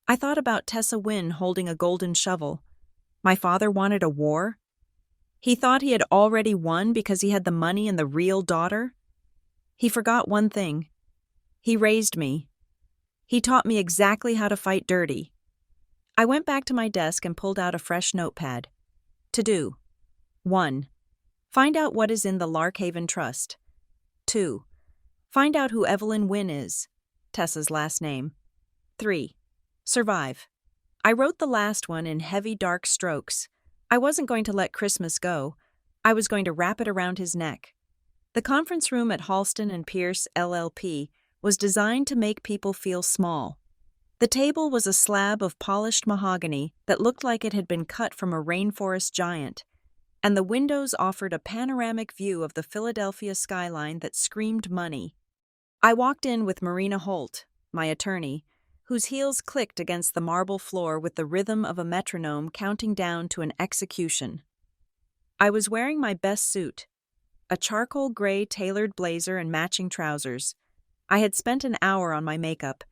I thought about Tessa Wynn holding a golden shovel. My father wanted a war? He thought he had already won because he had the money and the real daughter? He forgot one thing. He raised me. He taught me exactly how to fight dirty. I went back to my desk and pulled out a fresh notepad. To do. 1. Find out what is in the Larkhaven Trust. 2. Find out who Evelyn Wynn is, Tessa's last name. 3. Survive. I wrote the last one in heavy, dark strokes. I wasn't going to let Christmas go. I was going to wrap it around his neck. The conference room at Halston and Pierce, LLP, was designed to make people feel small. The table was a slab of polished mahogany that looked like it had been cut from a rainforest giant, and the windows offered a panoramic view of the Philadelphia skyline that screamed money. I walked in with Marina Holt, my attorney, whose heels clicked against the marble floor with the rhythm of a metronome counting down to an execution. I was wearing my best suit, a charcoal gray tailored blazer and matching trousers. I had spent an hour on my makeup,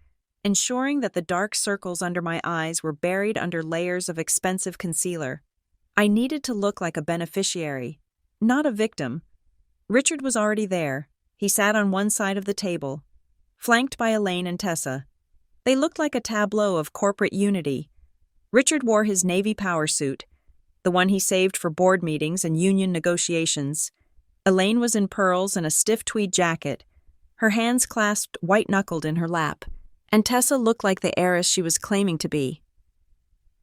ensuring that the dark circles under my eyes were buried under layers of expensive concealer. I needed to look like a beneficiary, not a victim. Richard was already there. He sat on one side of the table, flanked by Elaine and Tessa. They looked like a tableau of corporate unity. Richard wore his Navy power suit, the one he saved for board meetings and union negotiations. Elaine was in pearls and a stiff tweed jacket, her hands clasped white-knuckled in her lap, and Tessa looked like the heiress she was claiming to be.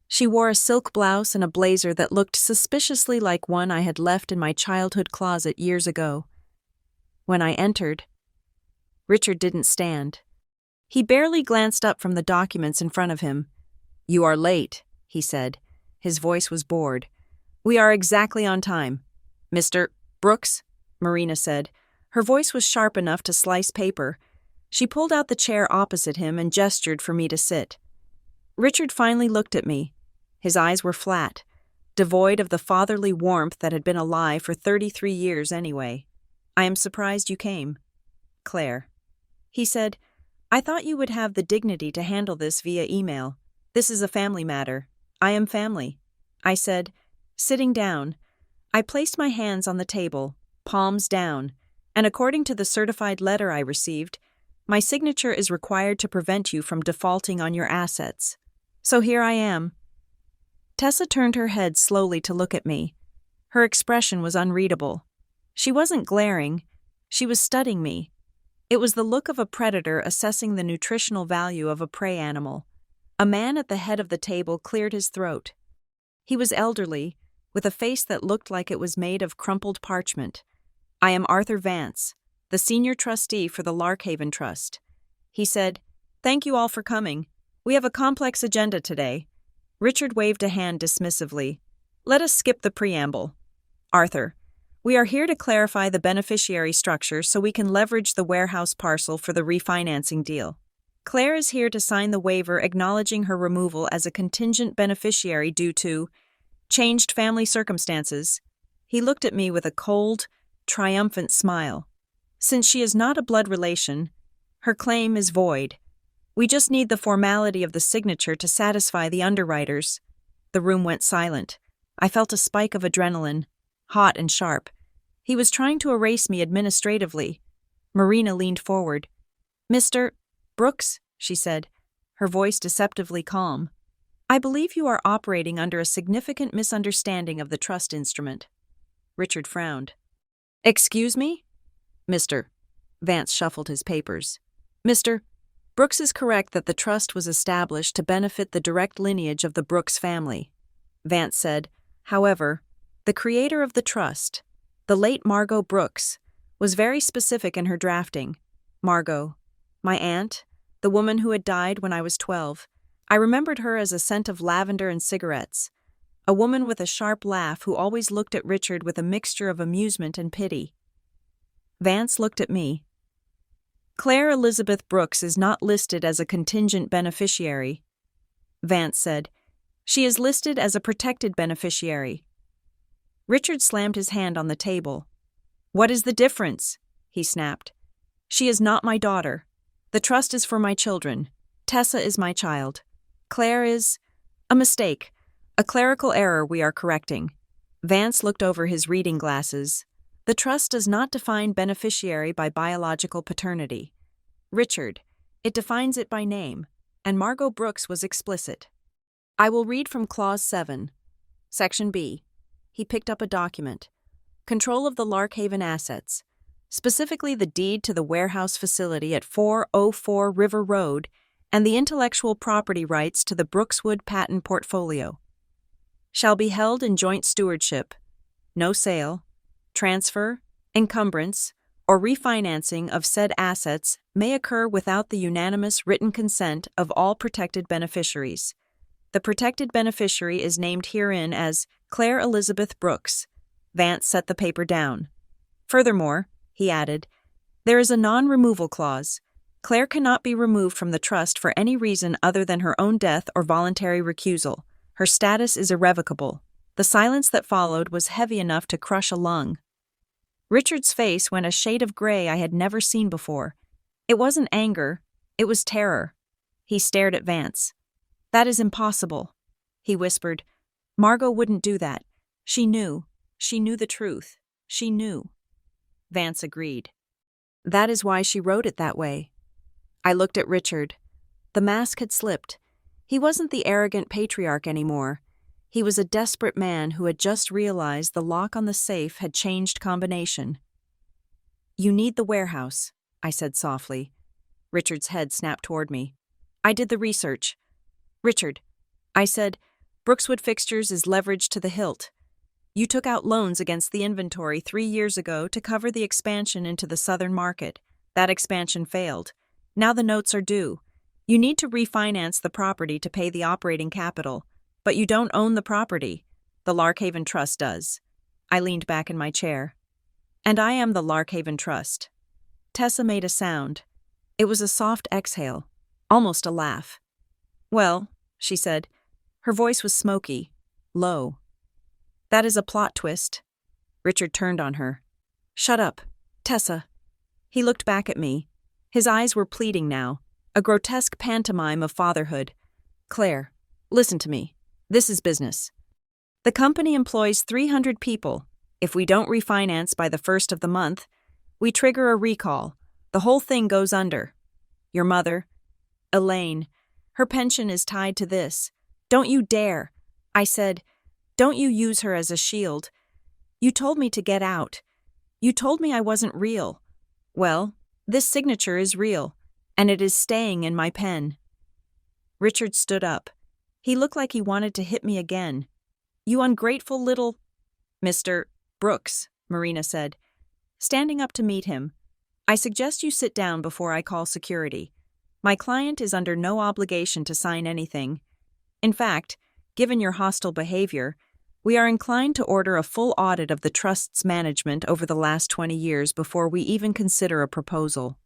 She wore a silk blouse and a blazer that looked suspiciously like one I had left in my childhood closet years ago. When I entered, Richard didn't stand. He barely glanced up from the documents in front of him. "You are late," he said. His voice was bored. "We are exactly on time. Mr. Brooks," Marina said. Her voice was sharp enough to slice paper. She pulled out the chair opposite him and gestured for me to sit. Richard finally looked at me. His eyes were flat, devoid of the fatherly warmth that had been a lie for 33 years anyway. "I am surprised you came, Claire," he said. "I thought you would have the dignity to handle this via email. This is a family matter. I am family," I said, sitting down. I placed my hands on the table, palms down, and according to the certified letter I received, my signature is required to prevent you from defaulting on your assets. So here I am. Tessa turned her head slowly to look at me. Her expression was unreadable. She wasn't glaring. She was studying me. It was the look of a predator assessing the nutritional value of a prey animal. A man at the head of the table cleared his throat. He was elderly, with a face that looked like it was made of crumpled parchment. "I am Arthur Vance, the senior trustee for the Larkhaven Trust," he said. "Thank you all for coming. We have a complex agenda today." Richard waved a hand dismissively. "Let us skip the preamble. Arthur, we are here to clarify the beneficiary structure so we can leverage the warehouse parcel for the refinancing deal. Claire is here to sign the waiver acknowledging her removal as a contingent beneficiary due to changed family circumstances." He looked at me with a cold, triumphant smile. "Since she is not a blood relation, her claim is void. We just need the formality of the signature to satisfy the underwriters." The room went silent. I felt a spike of adrenaline, hot and sharp. He was trying to erase me administratively. Marina leaned forward. "Mr. Brooks," she said, her voice deceptively calm, "I believe you are operating under a significant misunderstanding of the trust instrument." Richard frowned. "Excuse me?" "Mr." Vance shuffled his papers. "Mr. Brooks is correct that the trust was established to benefit the direct lineage of the Brooks family," Vance said. "However, the creator of the trust, the late Margot Brooks, was very specific in her drafting. Margot, my aunt, the woman who had died when I was 12. I remembered her as a scent of lavender and cigarettes. A woman with a sharp laugh who always looked at Richard with a mixture of amusement and pity." Vance looked at me. "Claire Elizabeth Brooks is not listed as a contingent beneficiary," Vance said. "She is listed as a protected beneficiary." Richard slammed his hand on the table. "What is the difference?" he snapped. "She is not my daughter. The trust is for my children. Tessa is my child. Claire is a mistake, a clerical error we are correcting." Vance looked over his reading glasses. "The trust does not define beneficiary by biological paternity. Richard, it defines it by name, and Margot Brooks was explicit. I will read from Clause 7, Section B." He picked up a document. "Control of the Larkhaven assets, specifically the deed to the warehouse facility at 404 River Road and the intellectual property rights to the Brookswood patent portfolio, shall be held in joint stewardship. No sale, transfer, encumbrance, or refinancing of said assets may occur without the unanimous written consent of all protected beneficiaries. The protected beneficiary is named herein as Claire Elizabeth Brooks." Vance set the paper down. "Furthermore," he added, "there is a non-removal clause. Claire cannot be removed from the trust for any reason other than her own death or voluntary recusal. Her status is irrevocable. The silence that followed was heavy enough to crush a lung. Richard's face went a shade of gray I had never seen before. It wasn't anger, it was terror. He stared at Vance. "That is impossible," he whispered. "Margot wouldn't do that. She knew. She knew the truth. She knew." Vance agreed. "That is why she wrote it that way." I looked at Richard. The mask had slipped. He wasn't the arrogant patriarch anymore. He was a desperate man who had just realized the lock on the safe had changed combination. "You need the warehouse," I said softly. Richard's head snapped toward me. "I did the research." "Richard," I said, "Brookswood Fixtures is leveraged to the hilt. You took out loans against the inventory 3 years ago to cover the expansion into the southern market. That expansion failed. Now the notes are due. You need to refinance the property to pay the operating capital, but you don't own the property. The Larkhaven Trust does." I leaned back in my chair. "And I am the Larkhaven Trust." Tessa made a sound. It was a soft exhale, almost a laugh. "Well," she said. Her voice was smoky, low. "That is a plot twist." Richard turned on her. "Shut up, Tessa." He looked back at me. His eyes were pleading now, a grotesque pantomime of fatherhood. "Claire, listen to me. This is business. The company employs 300 people. If we don't refinance by the 1st of the month, we trigger a recall. The whole thing goes under. Your mother, Elaine, her pension is tied to this. Don't you dare." I said, "Don't you use her as a shield. You told me to get out. You told me I wasn't real. Well, this signature is real, and it is staying in my pen." Richard stood up. He looked like he wanted to hit me again. "You ungrateful little—" "Mr. Brooks," Marina said, standing up to meet him. "I suggest you sit down before I call security. My client is under no obligation to sign anything. In fact, given your hostile behavior, we are inclined to order a full audit of the trust's management over the last 20 years before we even consider a proposal."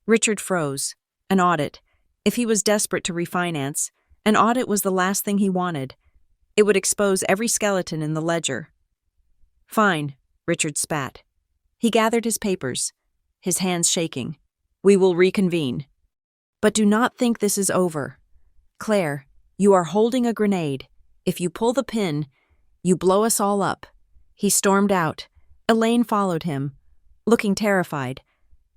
Richard froze. An audit. If he was desperate to refinance, an audit was the last thing he wanted. It would expose every skeleton in the ledger. "Fine," Richard spat. He gathered his papers, his hands shaking. "We will reconvene. But do not think this is over. Claire, you are holding a grenade. If you pull the pin, you blow us all up." He stormed out. Elaine followed him, looking terrified.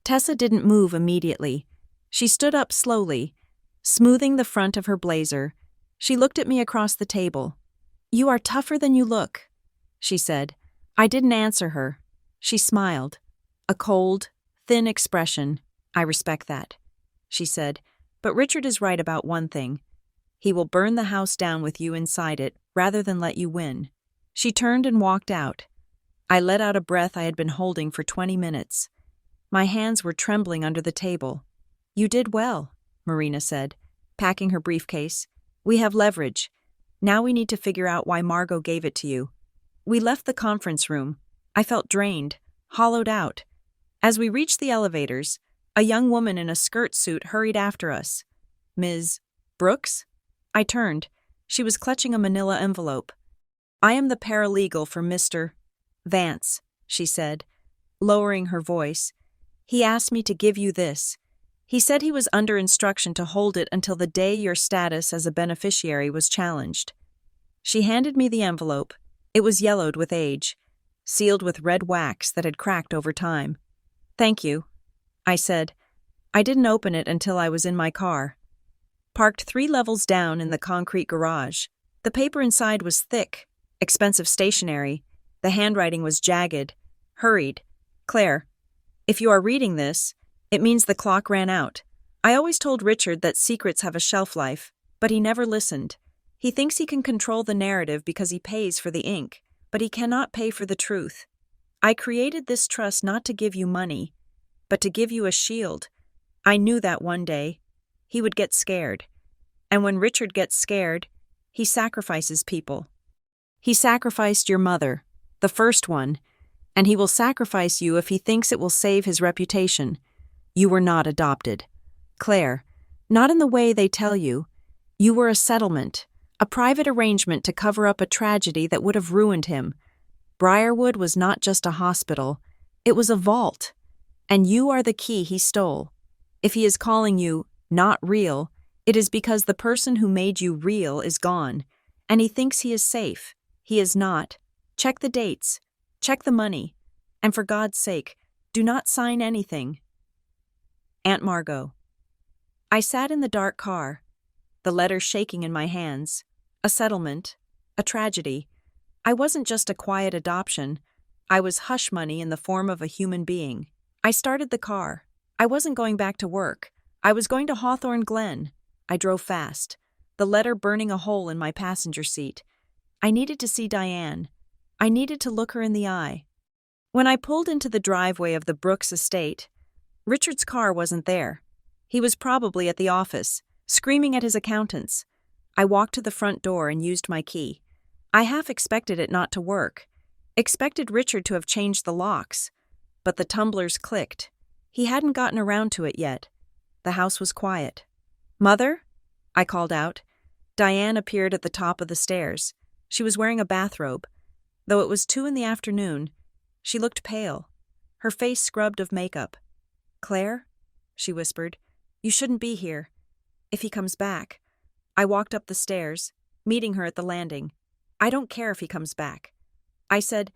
Tessa didn't move immediately. She stood up slowly, smoothing the front of her blazer. She looked at me across the table. "You are tougher than you look," she said. I didn't answer her. She smiled. A cold, thin expression. "I respect that," she said. "But Richard is right about one thing. He will burn the house down with you inside it rather than let you win." She turned and walked out. I let out a breath I had been holding for 20 minutes. My hands were trembling under the table. "You did well," Marina said, packing her briefcase. "We have leverage. Now we need to figure out why Margot gave it to you." We left the conference room. I felt drained, hollowed out. As we reached the elevators, a young woman in a skirt suit hurried after us. "Ms. Brooks?" I turned. She was clutching a manila envelope. "I am the paralegal for Mr. Vance," she said, lowering her voice. "He asked me to give you this. He said he was under instruction to hold it until the day your status as a beneficiary was challenged." She handed me the envelope. It was yellowed with age, sealed with red wax that had cracked over time. "Thank you," I said. I didn't open it until I was in my car. Parked 3 levels down in the concrete garage. The paper inside was thick, expensive stationery. The handwriting was jagged, hurried. "Claire, if you are reading this, it means the clock ran out. I always told Richard that secrets have a shelf life, but he never listened. He thinks he can control the narrative because he pays for the ink, but he cannot pay for the truth. I created this trust not to give you money, but to give you a shield. I knew that one day he would get scared. And when Richard gets scared, he sacrifices people. He sacrificed your mother, the first one, and he will sacrifice you if he thinks it will save his reputation. You were not adopted. Claire, not in the way they tell you. You were a settlement, a private arrangement to cover up a tragedy that would have ruined him. Briarwood was not just a hospital, it was a vault. And you are the key he stole. If he is calling you not real, it is because the person who made you real is gone, and he thinks he is safe. He is not. Check the dates. Check the money. And for God's sake, do not sign anything. Aunt Margot. I sat in the dark car, the letter shaking in my hands. A settlement. A tragedy. I wasn't just a quiet adoption. I was hush money in the form of a human being. I started the car. I wasn't going back to work. I was going to Hawthorne Glen. I drove fast, the letter burning a hole in my passenger seat. I needed to see Diane. I needed to look her in the eye. When I pulled into the driveway of the Brooks estate, Richard's car wasn't there. He was probably at the office, screaming at his accountants. I walked to the front door and used my key. I half expected it not to work, expected Richard to have changed the locks. But the tumblers clicked. He hadn't gotten around to it yet. The house was quiet. "Mother?" I called out. Diane appeared at the top of the stairs. She was wearing a bathrobe. Though it was 2 p.m, she looked pale, her face scrubbed of makeup. "Claire?" she whispered. "You shouldn't be here. If he comes back." I walked up the stairs, meeting her at the landing. "I don't care if he comes back." I said,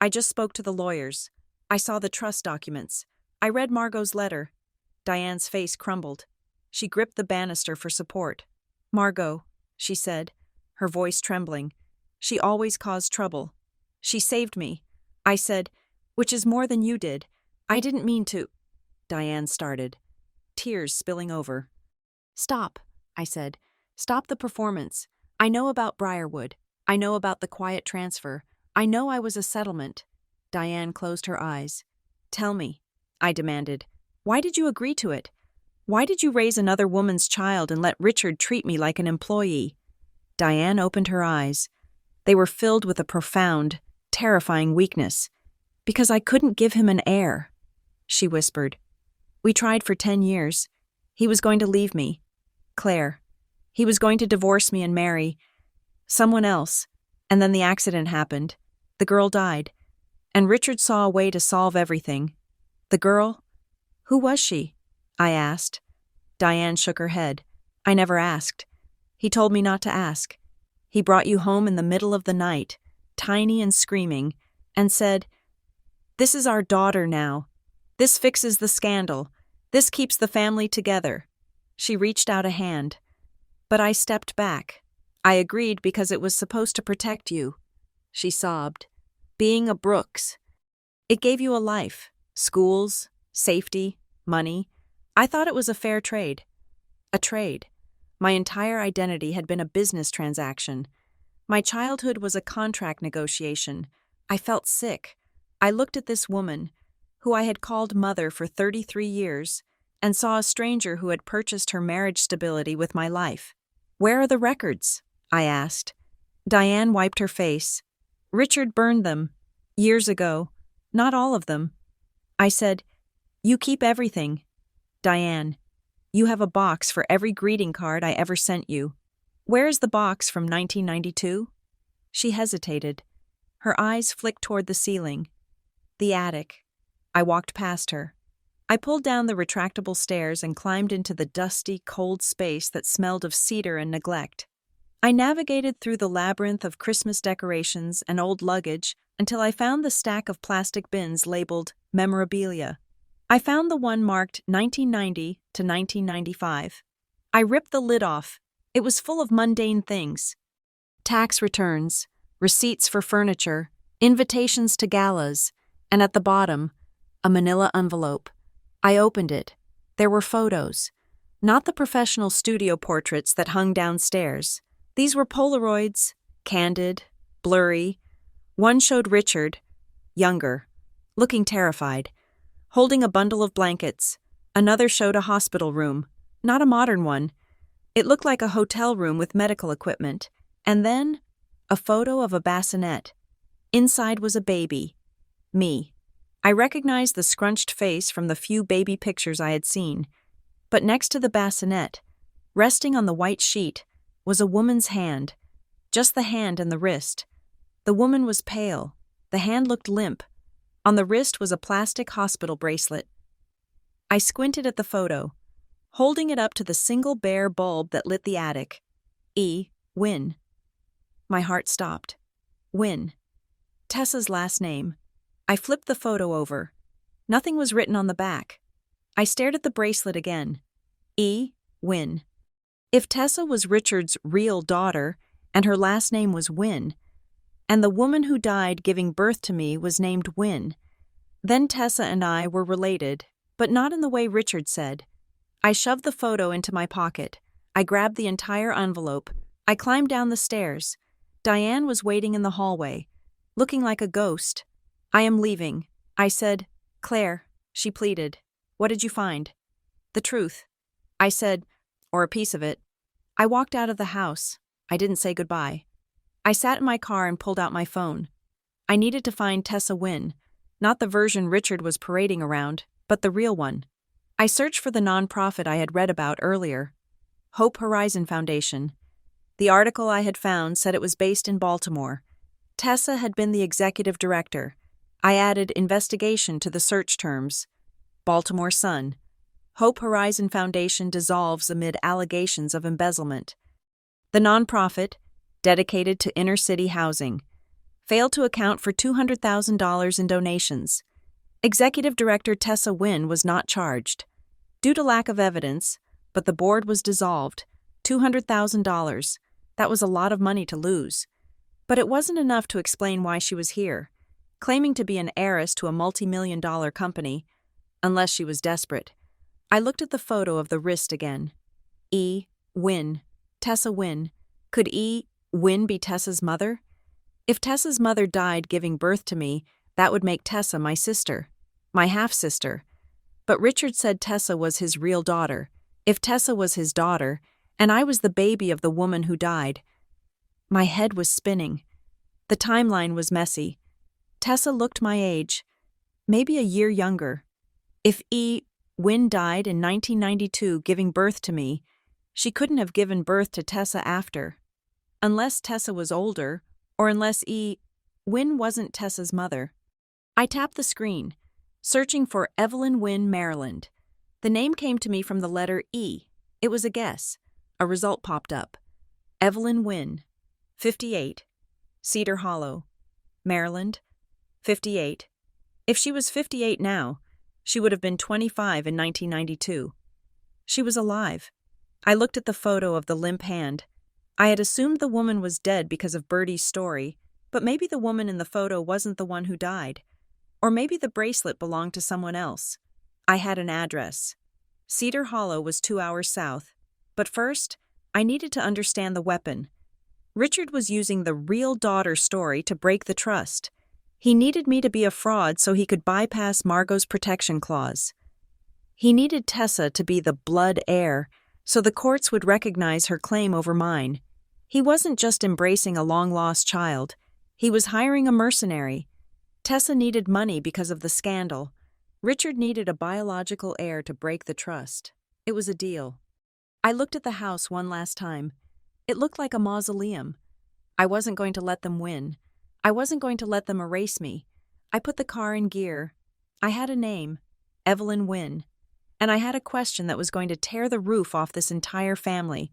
"I just spoke to the lawyers. I saw the trust documents. I read Margot's letter." Diane's face crumbled. She gripped the banister for support. "Margot," she said, her voice trembling. "She always caused trouble. She saved me." I said, "Which is more than you did. I didn't mean to." Diane started, tears spilling over. "Stop," I said. "Stop the performance. I know about Briarwood. I know about the quiet transfer. I know I was a settlement." Diane closed her eyes. "Tell me," I demanded. "Why did you agree to it? Why did you raise another woman's child and let Richard treat me like an employee?" Diane opened her eyes. They were filled with a profound, terrifying weakness. "Because I couldn't give him an heir," she whispered. "We tried for 10 years. He was going to leave me. Claire. He was going to divorce me and marry someone else. And then the accident happened. The girl died. And Richard saw a way to solve everything." "The girl? Who was she?" I asked. Diane shook her head. "I never asked. He told me not to ask. He brought you home in the middle of the night, tiny and screaming, and said, 'This is our daughter now. This fixes the scandal. This keeps the family together.'" She reached out a hand. "But I stepped back. I agreed because it was supposed to protect you." She sobbed. "Being a Brooks. It gave you a life, schools, safety, money. I thought it was a fair trade." A trade. My entire identity had been a business transaction. My childhood was a contract negotiation. I felt sick. I looked at this woman, who I had called mother for 33 years, and saw a stranger who had purchased her marriage stability with my life. "Where are the records?" I asked. Diane wiped her face. "Richard burned them. Years ago. Not all of them." I said, "You keep everything." "Diane, you have a box for every greeting card I ever sent you. Where is the box from 1992? She hesitated. Her eyes flicked toward the ceiling. "The attic." I walked past her. I pulled down the retractable stairs and climbed into the dusty, cold space that smelled of cedar and neglect. I navigated through the labyrinth of Christmas decorations and old luggage until I found the stack of plastic bins labeled memorabilia. I found the one marked 1990 to 1995. I ripped the lid off. It was full of mundane things. Tax returns, receipts for furniture, invitations to galas, and at the bottom, a manila envelope. I opened it. There were photos. Not the professional studio portraits that hung downstairs. These were Polaroids, candid, blurry. One showed Richard, younger, looking terrified, holding a bundle of blankets. Another showed a hospital room, not a modern one. It looked like a hotel room with medical equipment. And then, a photo of a bassinet. Inside was a baby. Me. I recognized the scrunched face from the few baby pictures I had seen, but next to the bassinet, resting on the white sheet, was a woman's hand, just the hand and the wrist. The woman was pale, the hand looked limp. On the wrist was a plastic hospital bracelet. I squinted at the photo, holding it up to the single bare bulb that lit the attic. Wynn. My heart stopped. Wynn. Tessa's last name. I flipped the photo over. Nothing was written on the back. I stared at the bracelet again. Wynn. If Tessa was Richard's real daughter, and her last name was Wynn, and the woman who died giving birth to me was named Wynn, then Tessa and I were related, but not in the way Richard said. I shoved the photo into my pocket. I grabbed the entire envelope. I climbed down the stairs. Diane was waiting in the hallway, looking like a ghost. "I am leaving," I said. "Claire," she pleaded. "What did you find?" "The truth," I said, "or a piece of it." I walked out of the house. I didn't say goodbye. I sat in my car and pulled out my phone. I needed to find Tessa Wynn, not the version Richard was parading around, but the real one. I searched for the nonprofit I had read about earlier, Hope Horizon Foundation. The article I had found said it was based in Baltimore. Tessa had been the executive director. I added investigation to the search terms. Baltimore Sun. Hope Horizon Foundation dissolves amid allegations of embezzlement. The nonprofit, dedicated to inner-city housing, failed to account for $200,000 in donations. Executive Director Tessa Wynn was not charged, due to lack of evidence, but the board was dissolved. $200,000. That was a lot of money to lose. But it wasn't enough to explain why she was here, claiming to be an heiress to a multi-million-dollar company, unless she was desperate. I looked at the photo of the wrist again. Wynn. Tessa Wynn. Could Wynn be Tessa's mother? If Tessa's mother died giving birth to me, that would make Tessa my sister, my half-sister. But Richard said Tessa was his real daughter. If Tessa was his daughter, and I was the baby of the woman who died. My head was spinning. The timeline was messy. Tessa looked my age, maybe a year younger. If Wynn died in 1992 giving birth to me, she couldn't have given birth to Tessa after. Unless Tessa was older, or unless Wynn wasn't Tessa's mother. I tapped the screen, searching for Evelyn Wynn, Maryland. The name came to me from the letter E. It was a guess. A result popped up. Evelyn Wynn, 58, Cedar Hollow, Maryland, 58. If she was 58 now, she would have been 25 in 1992. She was alive. I looked at the photo of the limp hand. I had assumed the woman was dead because of Bertie's story, but maybe the woman in the photo wasn't the one who died. Or maybe the bracelet belonged to someone else. I had an address. Cedar Hollow was 2 hours south. But first, I needed to understand the weapon. Richard was using the real daughter story to break the trust. He needed me to be a fraud so he could bypass Margot's protection clause. He needed Tessa to be the blood heir, so the courts would recognize her claim over mine. He wasn't just embracing a long-lost child. He was hiring a mercenary. Tessa needed money because of the scandal. Richard needed a biological heir to break the trust. It was a deal. I looked at the house one last time. It looked like a mausoleum. I wasn't going to let them win. I wasn't going to let them erase me. I put the car in gear. I had a name, Evelyn Wynn, and I had a question that was going to tear the roof off this entire family.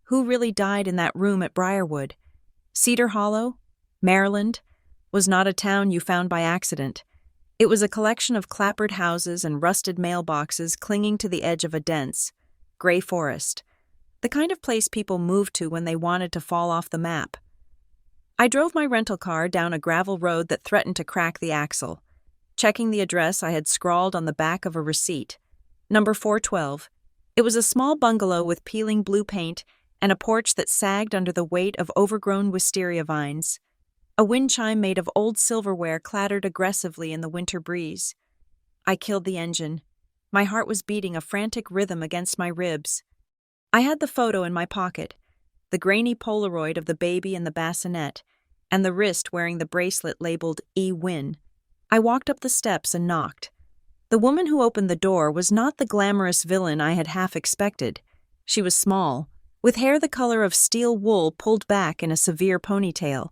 Who really died in that room at Briarwood? Cedar Hollow, Maryland, was not a town you found by accident. It was a collection of clapboard houses and rusted mailboxes clinging to the edge of a dense, gray forest, the kind of place people moved to when they wanted to fall off the map. I drove my rental car down a gravel road that threatened to crack the axle, checking the address I had scrawled on the back of a receipt. Number 412. It was a small bungalow with peeling blue paint and a porch that sagged under the weight of overgrown wisteria vines. A wind chime made of old silverware clattered aggressively in the winter breeze. I killed the engine. My heart was beating a frantic rhythm against my ribs. I had the photo in my pocket, the grainy Polaroid of the baby in the bassinet, and the wrist wearing the bracelet labeled E. Wynn. I walked up the steps and knocked. The woman who opened the door was not the glamorous villain I had half expected. She was small, with hair the color of steel wool pulled back in a severe ponytail.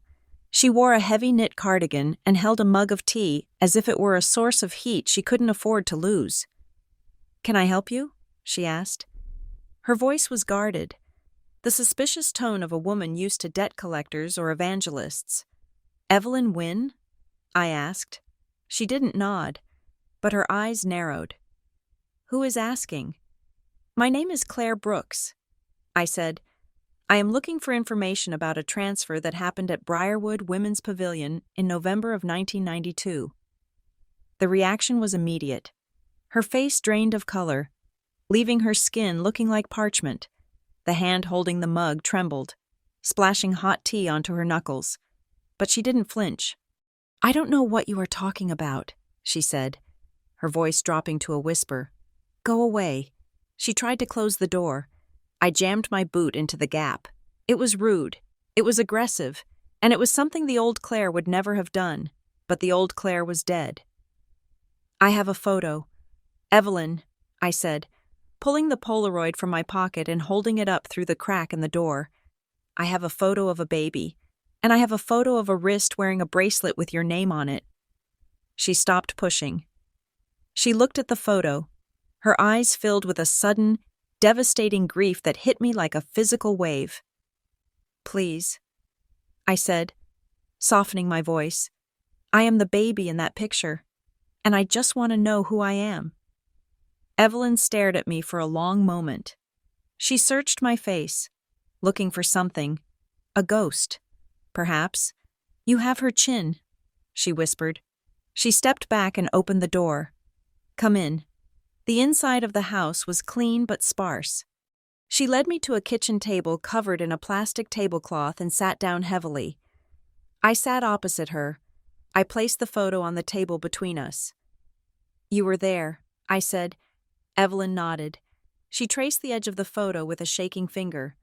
She wore a heavy knit cardigan and held a mug of tea as if it were a source of heat she couldn't afford to lose. "Can I help you?" she asked. Her voice was guarded, the suspicious tone of a woman used to debt collectors or evangelists. "Evelyn Wynne?" I asked. She didn't nod, but her eyes narrowed. "Who is asking?" "My name is Claire Brooks," I said. "I am looking for information about a transfer that happened at Briarwood Women's Pavilion in November of 1992. The reaction was immediate. Her face drained of color, leaving her skin looking like parchment. The hand holding the mug trembled, splashing hot tea onto her knuckles. But she didn't flinch. "I don't know what you are talking about," she said, her voice dropping to a whisper. "Go away." She tried to close the door. I jammed my boot into the gap. It was rude, it was aggressive, and it was something the old Claire would never have done, but the old Claire was dead. "I have a photo. Evelyn," I said, pulling the Polaroid from my pocket and holding it up through the crack in the door. "I have a photo of a baby, and I have a photo of a wrist wearing a bracelet with your name on it." She stopped pushing. She looked at the photo, her eyes filled with a sudden, devastating grief that hit me like a physical wave. "Please," I said, softening my voice. "I am the baby in that picture, and I just want to know who I am." Evelyn stared at me for a long moment. She searched my face, looking for something. A ghost, perhaps. "You have her chin," she whispered. She stepped back and opened the door. "Come in." The inside of the house was clean but sparse. She led me to a kitchen table covered in a plastic tablecloth and sat down heavily. I sat opposite her. I placed the photo on the table between us. "You were there," I said. Evelyn nodded. She traced the edge of the photo with a shaking finger.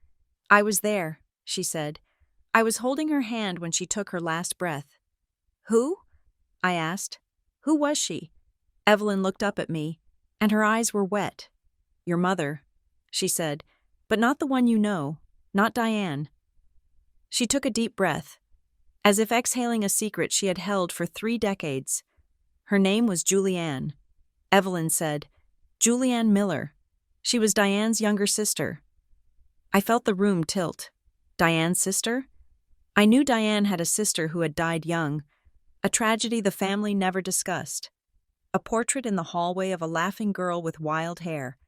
"I was there," she said. I was holding her hand when she took her last breath. "Who?" I asked. "Who was she?" Evelyn looked up at me, and her eyes were wet. "Your mother," she said, "but not the one you know, not Diane." She took a deep breath, as if exhaling a secret she had held for 3 decades. "Her name was Julianne," Evelyn said. "Julianne Miller. She was Diane's younger sister." I felt the room tilt. Diane's sister? I knew Diane had a sister who had died young, a tragedy the family never discussed. A portrait in the hallway of a laughing girl with wild hair.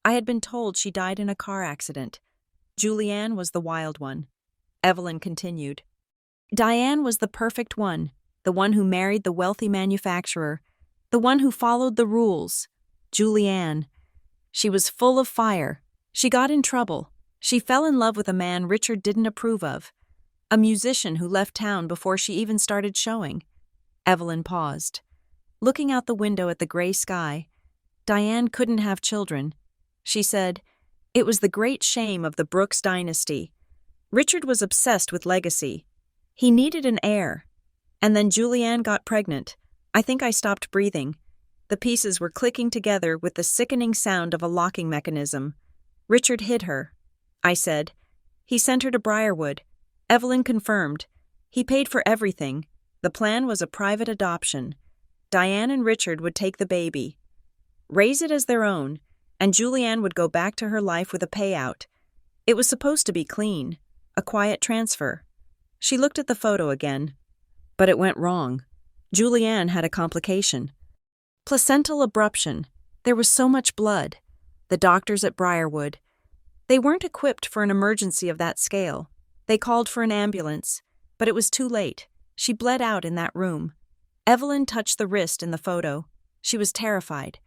I had been told she died in a car accident. Julianne was the wild one. Evelyn continued. "Diane was the perfect one, the one who married the wealthy manufacturer, the one who followed the rules. Julianne. She was full of fire. She got in trouble. She fell in love with a man Richard didn't approve of, a musician who left town before she even started showing." Evelyn paused, looking out the window at the gray sky. "Diane couldn't have children," she said. "It was the great shame of the Brooks dynasty. Richard was obsessed with legacy. He needed an heir. And then Julianne got pregnant. I think I stopped breathing. The pieces were clicking together with the sickening sound of a locking mechanism. Richard hid her," I said. "He sent her to Briarwood." Evelyn confirmed. "He paid for everything. The plan was a private adoption. Diane and Richard would take the baby, raise it as their own, and Julianne would go back to her life with a payout. It was supposed to be clean, a quiet transfer." She looked at the photo again. "But it went wrong. Julianne had a complication. Placental abruption. There was so much blood. The doctors at Briarwood. They weren't equipped for an emergency of that scale. They called for an ambulance, but it was too late. She bled out in that room." Evelyn touched the wrist in the photo. She was terrified.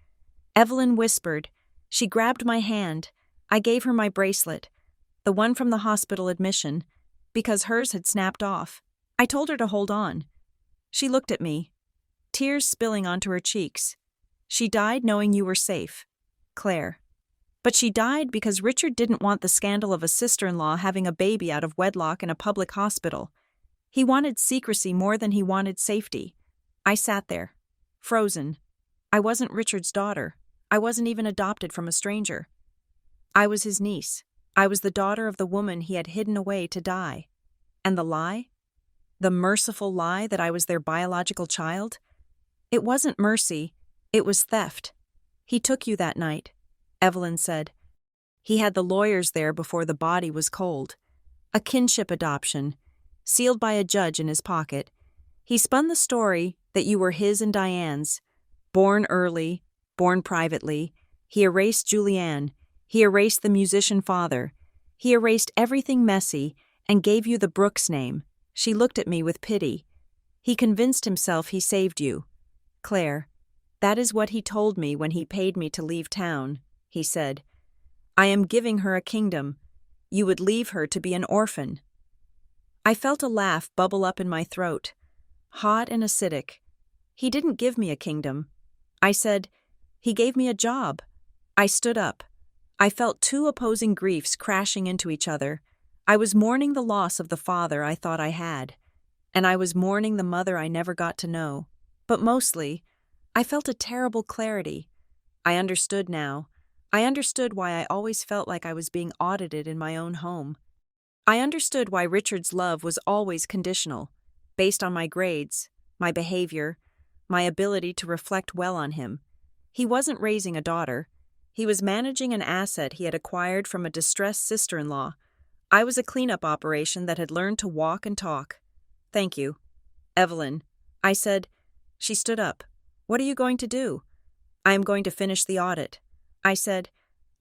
Evelyn whispered. She grabbed my hand. I gave her my bracelet, the one from the hospital admission, because hers had snapped off. I told her to hold on. She looked at me, tears spilling onto her cheeks. "She died knowing you were safe, Claire. But she died because Richard didn't want the scandal of a sister-in-law having a baby out of wedlock in a public hospital. He wanted secrecy more than he wanted safety." I sat there, Frozen. I wasn't Richard's daughter. I wasn't even adopted from a stranger. I was his niece. I was the daughter of the woman he had hidden away to die. And the lie? The merciful lie that I was their biological child? It wasn't mercy, it was theft. He took you that night, Evelyn said. He had the lawyers there before the body was cold. A kinship adoption, sealed by a judge in his pocket. He spun the story that you were his and Diane's. Born early, born privately. He erased Julianne. He erased the musician father. He erased everything messy and gave you the Brooks name. She looked at me with pity. He convinced himself he saved you. Claire, that is what he told me when he paid me to leave town, he said. I am giving her a kingdom. You would leave her to be an orphan. I felt a laugh bubble up in my throat, hot and acidic. He didn't give me a kingdom. I said, he gave me a job. I stood up. I felt two opposing griefs crashing into each other. I was mourning the loss of the father I thought I had, and I was mourning the mother I never got to know. But mostly, I felt a terrible clarity. I understood now. I understood why I always felt like I was being audited in my own home. I understood why Richard's love was always conditional, based on my grades, my behavior, my ability to reflect well on him. He wasn't raising a daughter. He was managing an asset he had acquired from a distressed sister-in-law. I was a cleanup operation that had learned to walk and talk. Thank you, Evelyn, I said. She stood up. What are you going to do? I am going to finish the audit, I said.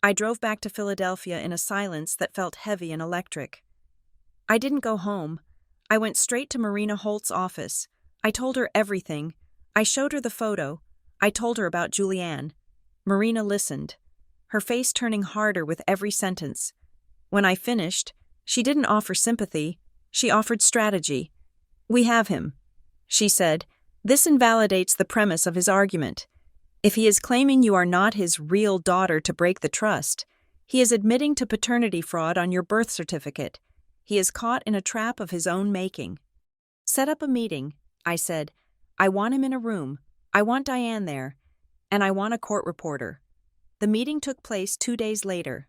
I drove back to Philadelphia in a silence that felt heavy and electric. I didn't go home. I went straight to Marina Holt's office. I told her everything. I showed her the photo. I told her about Julianne. Marina listened, her face turning harder with every sentence. When I finished, she didn't offer sympathy. She offered strategy. We have him, she said. This invalidates the premise of his argument. If he is claiming you are not his real daughter to break the trust, he is admitting to paternity fraud on your birth certificate. He is caught in a trap of his own making. Set up a meeting, I said. I want him in a room. I want Diane there. And I want a court reporter. The meeting took place 2 days later.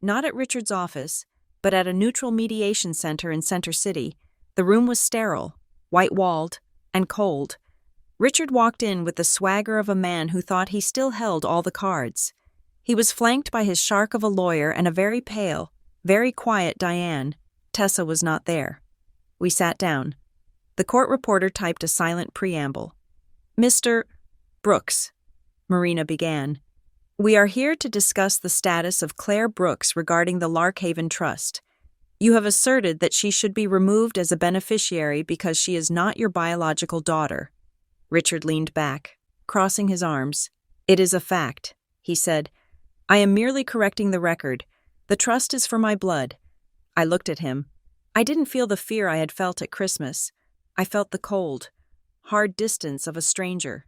Not at Richard's office, but at a neutral mediation center in Center City. The room was sterile, white-walled, and cold. Richard walked in with the swagger of a man who thought he still held all the cards. He was flanked by his shark of a lawyer and a very pale, very quiet Diane. Tessa was not there. We sat down. The court reporter typed a silent preamble. Mr. Brooks, Marina began. We are here to discuss the status of Claire Brooks regarding the Larkhaven Trust. You have asserted that she should be removed as a beneficiary because she is not your biological daughter. Richard leaned back, crossing his arms. It is a fact, he said. I am merely correcting the record. The trust is for my blood. I looked at him. I didn't feel the fear I had felt at Christmas. I felt the cold, hard distance of a stranger.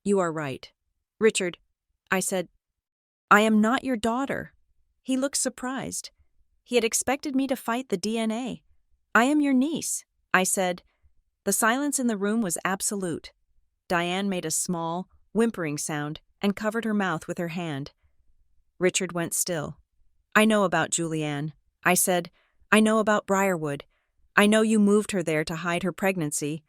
You are right. Richard, I said, I am not your daughter. He looked surprised. He had expected me to fight the DNA. I am your niece, I said. The silence in the room was absolute. Diane made a small, whimpering sound and covered her mouth with her hand. Richard went still. I know about Julianne, I said. I know about Briarwood. I know you moved her there to hide her pregnancy.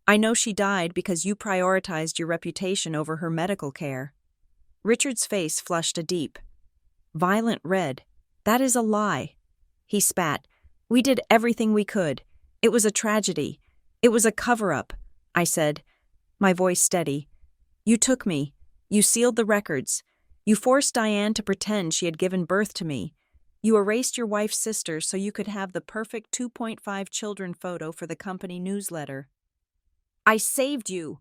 I know she died because you prioritized your reputation over her medical care. Richard's face flushed a deep, violent red. That is a lie. He spat. We did everything we could. It was a tragedy. It was a cover-up, I said, my voice steady. You took me. You sealed the records. You forced Diane to pretend she had given birth to me. You erased your wife's sister so you could have the perfect 2.5 children photo for the company newsletter. I saved you,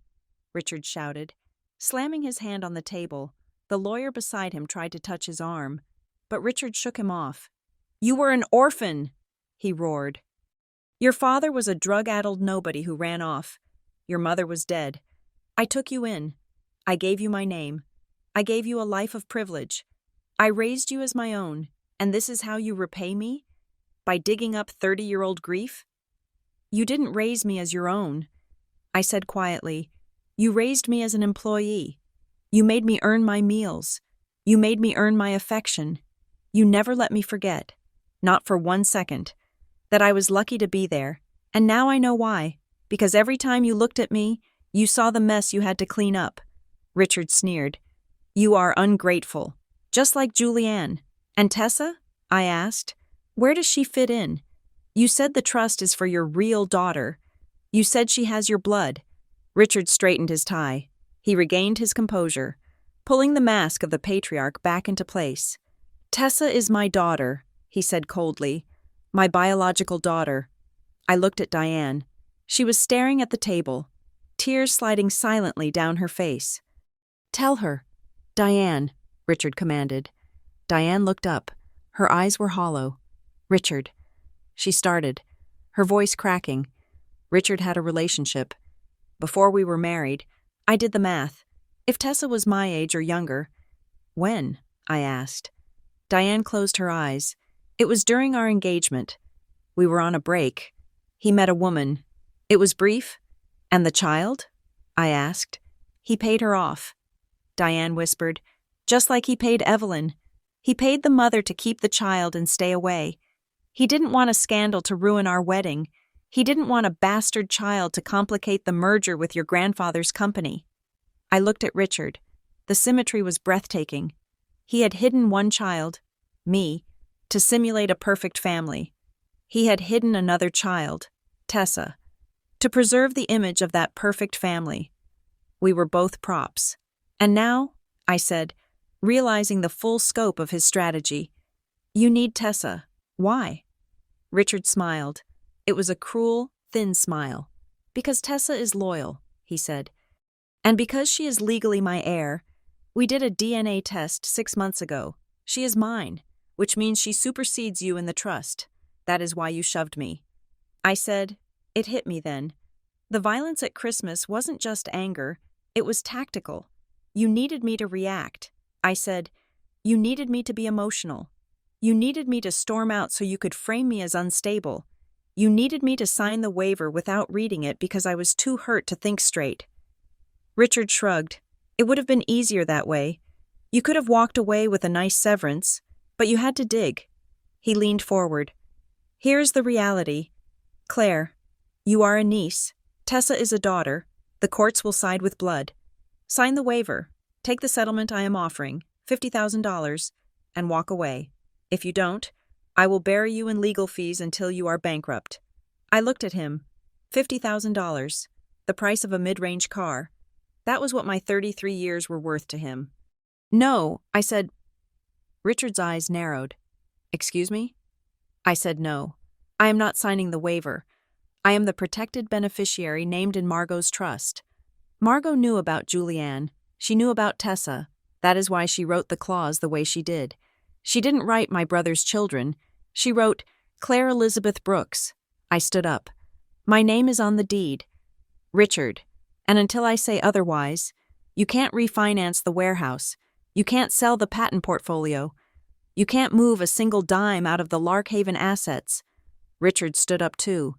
Richard shouted. Slamming his hand on the table, the lawyer beside him tried to touch his arm, but Richard shook him off. You were an orphan, he roared. Your father was a drug-addled nobody who ran off. Your mother was dead. I took you in. I gave you my name. I gave you a life of privilege. I raised you as my own, and this is how you repay me? By digging up 30-year-old grief? You didn't raise me as your own. I said quietly, You raised me as an employee. You made me earn my meals. You made me earn my affection. You never let me forget, not for 1 second, that I was lucky to be there. And now I know why, because every time you looked at me, you saw the mess you had to clean up. Richard sneered. You are ungrateful, just like Julianne. And Tessa? I asked. Where does she fit in? You said the trust is for your real daughter. You said she has your blood. Richard straightened his tie. He regained his composure, pulling the mask of the patriarch back into place. Tessa is my daughter, he said coldly. My biological daughter. I looked at Diane. She was staring at the table, tears sliding silently down her face. Tell her. Diane, Richard commanded. Diane looked up. Her eyes were hollow. Richard. She started, her voice cracking. Richard had a relationship. Before we were married, I did the math. If Tessa was my age or younger. When? I asked. Diane closed her eyes. It was during our engagement. We were on a break. He met a woman. It was brief. And the child? I asked. He paid her off. Diane whispered. Just like he paid Evelyn. He paid the mother to keep the child and stay away. He didn't want a scandal to ruin our wedding. He didn't want a bastard child to complicate the merger with your grandfather's company. I looked at Richard. The symmetry was breathtaking. He had hidden one child, me, to simulate a perfect family. He had hidden another child, Tessa, to preserve the image of that perfect family. We were both props. And now, I said, realizing the full scope of his strategy, you need Tessa. Why? Richard smiled. It was a cruel, thin smile. Because Tessa is loyal, he said. And because she is legally my heir, we did a DNA test 6 months ago. She is mine, which means she supersedes you in the trust. That is why you shoved me. I said, it hit me then. The violence at Christmas wasn't just anger, it was tactical. You needed me to react. I said, you needed me to be emotional. You needed me to storm out so you could frame me as unstable. You needed me to sign the waiver without reading it because I was too hurt to think straight. Richard shrugged. It would have been easier that way. You could have walked away with a nice severance, but you had to dig. He leaned forward. Here's the reality. Claire, you are a niece. Tessa is a daughter. The courts will side with blood. Sign the waiver. Take the settlement I am offering, $50,000, and walk away. If you don't, I will bury you in legal fees until you are bankrupt. I looked at him. $50,000, the price of a mid-range car. That was what my 33 years were worth to him. No, I said. Richard's eyes narrowed. Excuse me? I said no. I am not signing the waiver. I am the protected beneficiary named in Margot's trust. Margot knew about Julianne. She knew about Tessa. That is why she wrote the clause the way she did. She didn't write my brother's children. She wrote, Claire Elizabeth Brooks. I stood up. My name is on the deed. Richard. And until I say otherwise, you can't refinance the warehouse. You can't sell the patent portfolio. You can't move a single dime out of the Larkhaven assets. Richard stood up too.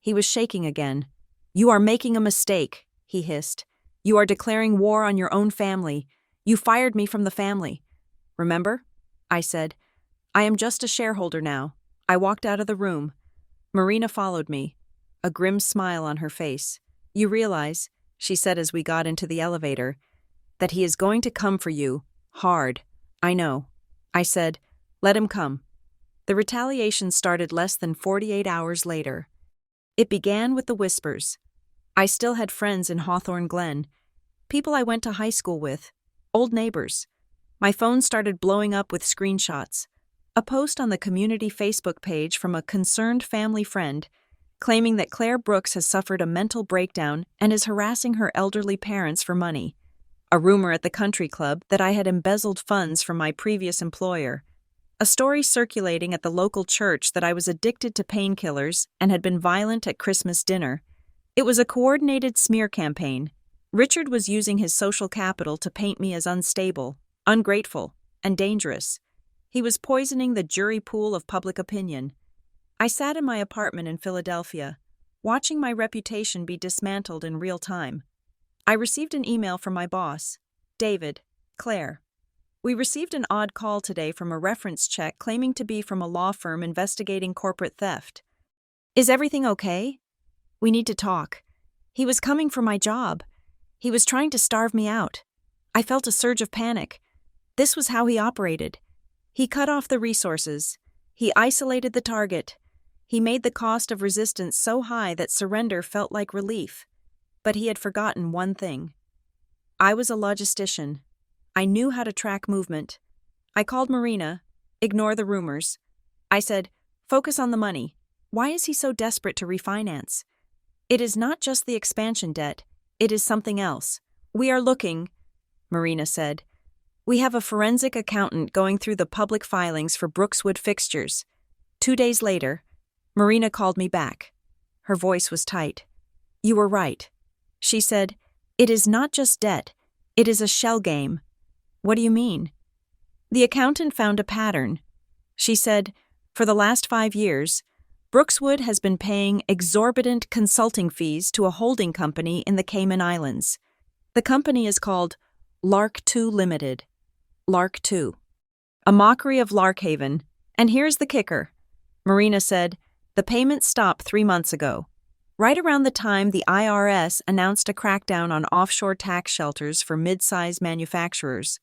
He was shaking again. You are making a mistake, he hissed. You are declaring war on your own family. You fired me from the family. Remember? I said. I am just a shareholder now. I walked out of the room. Marina followed me, a grim smile on her face. You realize, she said as we got into the elevator, that he is going to come for you, hard. I know. I said, let him come. The retaliation started less than 48 hours later. It began with the whispers. I still had friends in Hawthorne Glen, people I went to high school with, old neighbors. My phone started blowing up with screenshots. A post on the community Facebook page from a concerned family friend claiming that Claire Brooks has suffered a mental breakdown and is harassing her elderly parents for money. A rumor at the country club that I had embezzled funds from my previous employer. A story circulating at the local church that I was addicted to painkillers and had been violent at Christmas dinner. It was a coordinated smear campaign. Richard was using his social capital to paint me as unstable, ungrateful, and dangerous. He was poisoning the jury pool of public opinion. I sat in my apartment in Philadelphia, watching my reputation be dismantled in real time. I received an email from my boss, David, Claire. We received an odd call today from a reference check claiming to be from a law firm investigating corporate theft. Is everything okay? We need to talk. He was coming for my job. He was trying to starve me out. I felt a surge of panic. This was how he operated. He cut off the resources. He isolated the target. He made the cost of resistance so high that surrender felt like relief. But he had forgotten one thing. I was a logistician. I knew how to track movement. I called Marina. Ignore the rumors. I said, focus on the money. Why is he so desperate to refinance? It is not just the expansion debt. It is something else. We are looking, Marina said. We have a forensic accountant going through the public filings for Brookswood fixtures. 2 days later, Marina called me back. Her voice was tight. You were right. She said, it is not just debt. It is a shell game. What do you mean? The accountant found a pattern. She said, for the last 5 years, Brookswood has been paying exorbitant consulting fees to a holding company in the Cayman Islands. The company is called Lark 2 Limited. Lark 2. A mockery of Larkhaven. And here's the kicker. Marina said, the payments stopped 3 months ago, right around the time the IRS announced a crackdown on offshore tax shelters for mid-size manufacturers.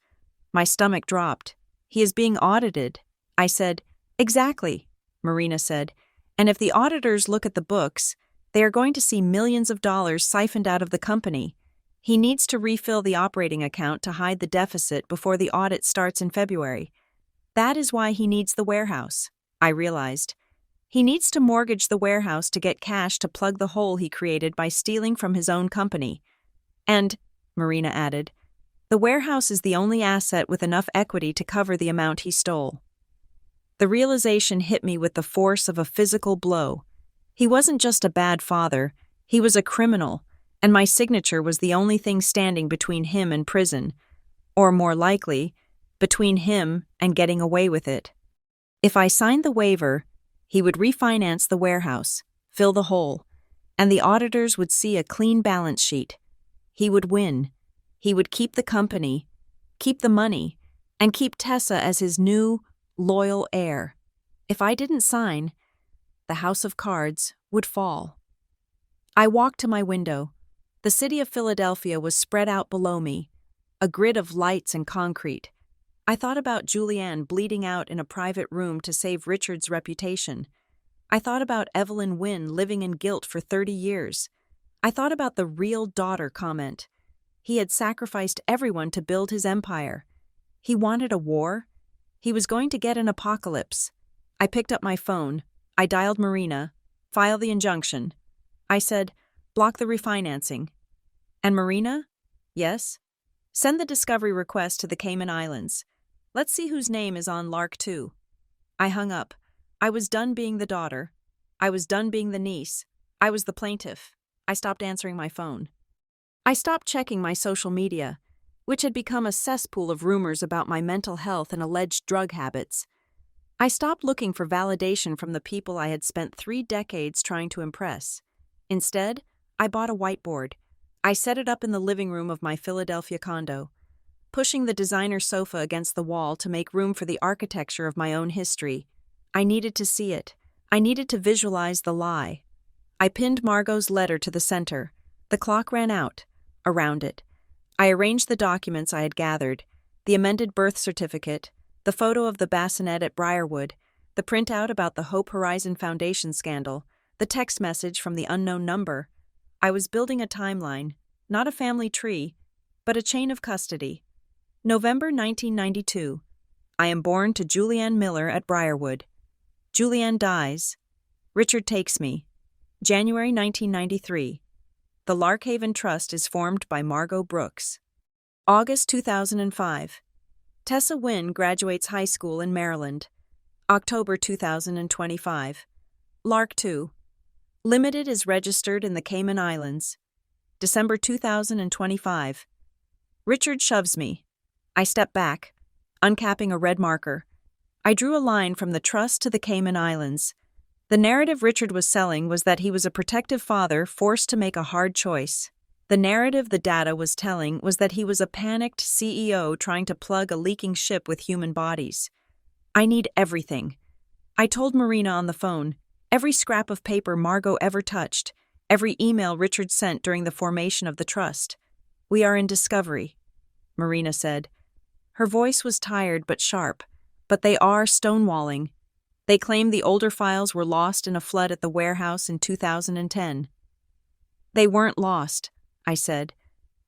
My stomach dropped. He is being audited. I said, exactly, Marina said. And if the auditors look at the books, they are going to see millions of dollars siphoned out of the company. He needs to refill the operating account to hide the deficit before the audit starts in February. That is why he needs the warehouse, I realized. He needs to mortgage the warehouse to get cash to plug the hole he created by stealing from his own company. And, Marina added, the warehouse is the only asset with enough equity to cover the amount he stole. The realization hit me with the force of a physical blow. He wasn't just a bad father, he was a criminal, and my signature was the only thing standing between him and prison, or more likely, between him and getting away with it. If I signed the waiver, he would refinance the warehouse, fill the hole, and the auditors would see a clean balance sheet. He would win. He would keep the company, keep the money, and keep Tessa as his new, loyal heir. If I didn't sign, the house of cards would fall. I walked to my window. The city of Philadelphia was spread out below me, a grid of lights and concrete. I thought about Julianne bleeding out in a private room to save Richard's reputation. I thought about Evelyn Wynne living in guilt for 30 years. I thought about the real daughter comment. He had sacrificed everyone to build his empire. He wanted a war. He was going to get an apocalypse. I picked up my phone. I dialed Marina. File the injunction. I said, block the refinancing. And Marina? Yes? Send the discovery request to the Cayman Islands. Let's see whose name is on Lark 2. I hung up. I was done being the daughter. I was done being the niece. I was the plaintiff. I stopped answering my phone. I stopped checking my social media, which had become a cesspool of rumors about my mental health and alleged drug habits. I stopped looking for validation from the people I had spent 3 decades trying to impress. Instead, I bought a whiteboard. I set it up in the living room of my Philadelphia condo, pushing the designer sofa against the wall to make room for the architecture of my own history. I needed to see it. I needed to visualize the lie. I pinned Margot's letter to the center. The clock ran out. Around it, I arranged the documents I had gathered, the amended birth certificate, the photo of the bassinet at Briarwood, the printout about the Hope Horizon Foundation scandal, the text message from the unknown number. I was building a timeline, not a family tree, but a chain of custody. November 1992. I am born to Julianne Miller at Briarwood. Julianne dies. Richard takes me. January 1993. The Larkhaven Trust is formed by Margot Brooks. August 2005. Tessa Wynne graduates high school in Maryland. October 2025. Lark 2. Limited is registered in the Cayman Islands. December 2025. Richard shoves me. I step back, uncapping a red marker. I drew a line from the trust to the Cayman Islands. The narrative Richard was selling was that he was a protective father forced to make a hard choice. The narrative the data was telling was that he was a panicked CEO trying to plug a leaking ship with human bodies. I need everything. I told Marina on the phone, every scrap of paper Margot ever touched, every email Richard sent during the formation of the trust. We are in discovery, Marina said. Her voice was tired but sharp, but they are stonewalling. They claim the older files were lost in a flood at the warehouse in 2010. They weren't lost, I said,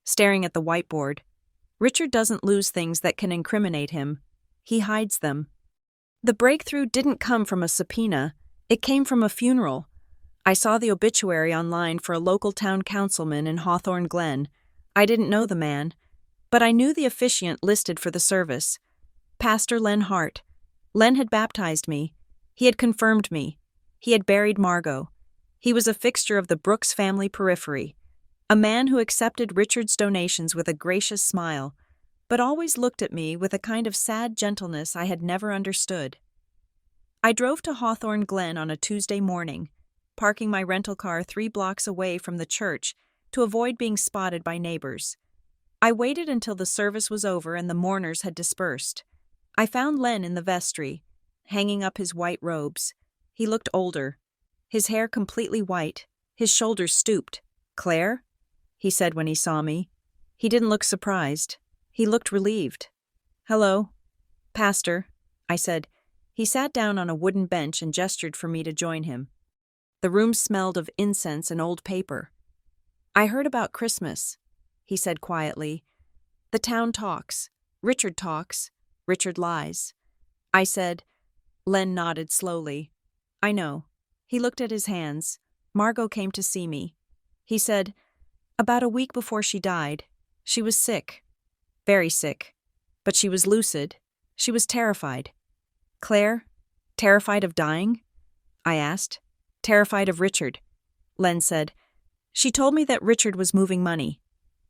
staring at the whiteboard. Richard doesn't lose things that can incriminate him. He hides them. The breakthrough didn't come from a subpoena. It came from a funeral. I saw the obituary online for a local town councilman in Hawthorne Glen. I didn't know the man, but I knew the officiant listed for the service. Pastor Len Hart. Len had baptized me. He had confirmed me. He had buried Margot. He was a fixture of the Brooks family periphery. A man who accepted Richard's donations with a gracious smile, but always looked at me with a kind of sad gentleness I had never understood. I drove to Hawthorne Glen on a Tuesday morning, parking my rental car 3 blocks away from the church to avoid being spotted by neighbors. I waited until the service was over and the mourners had dispersed. I found Len in the vestry, hanging up his white robes. He looked older, his hair completely white, his shoulders stooped. "Claire?" he said when he saw me. He didn't look surprised. He looked relieved. "Hello, Pastor," I said. He sat down on a wooden bench and gestured for me to join him. The room smelled of incense and old paper. "I heard about Christmas," he said quietly. "The town talks. Richard talks. Richard lies." I said. Len nodded slowly. "I know." He looked at his hands. "Margot came to see me." He said, "About a week before she died. She was sick. Very sick. But she was lucid. She was terrified." "Claire? Terrified of dying?" I asked. "Terrified of Richard." Len said. "She told me that Richard was moving money.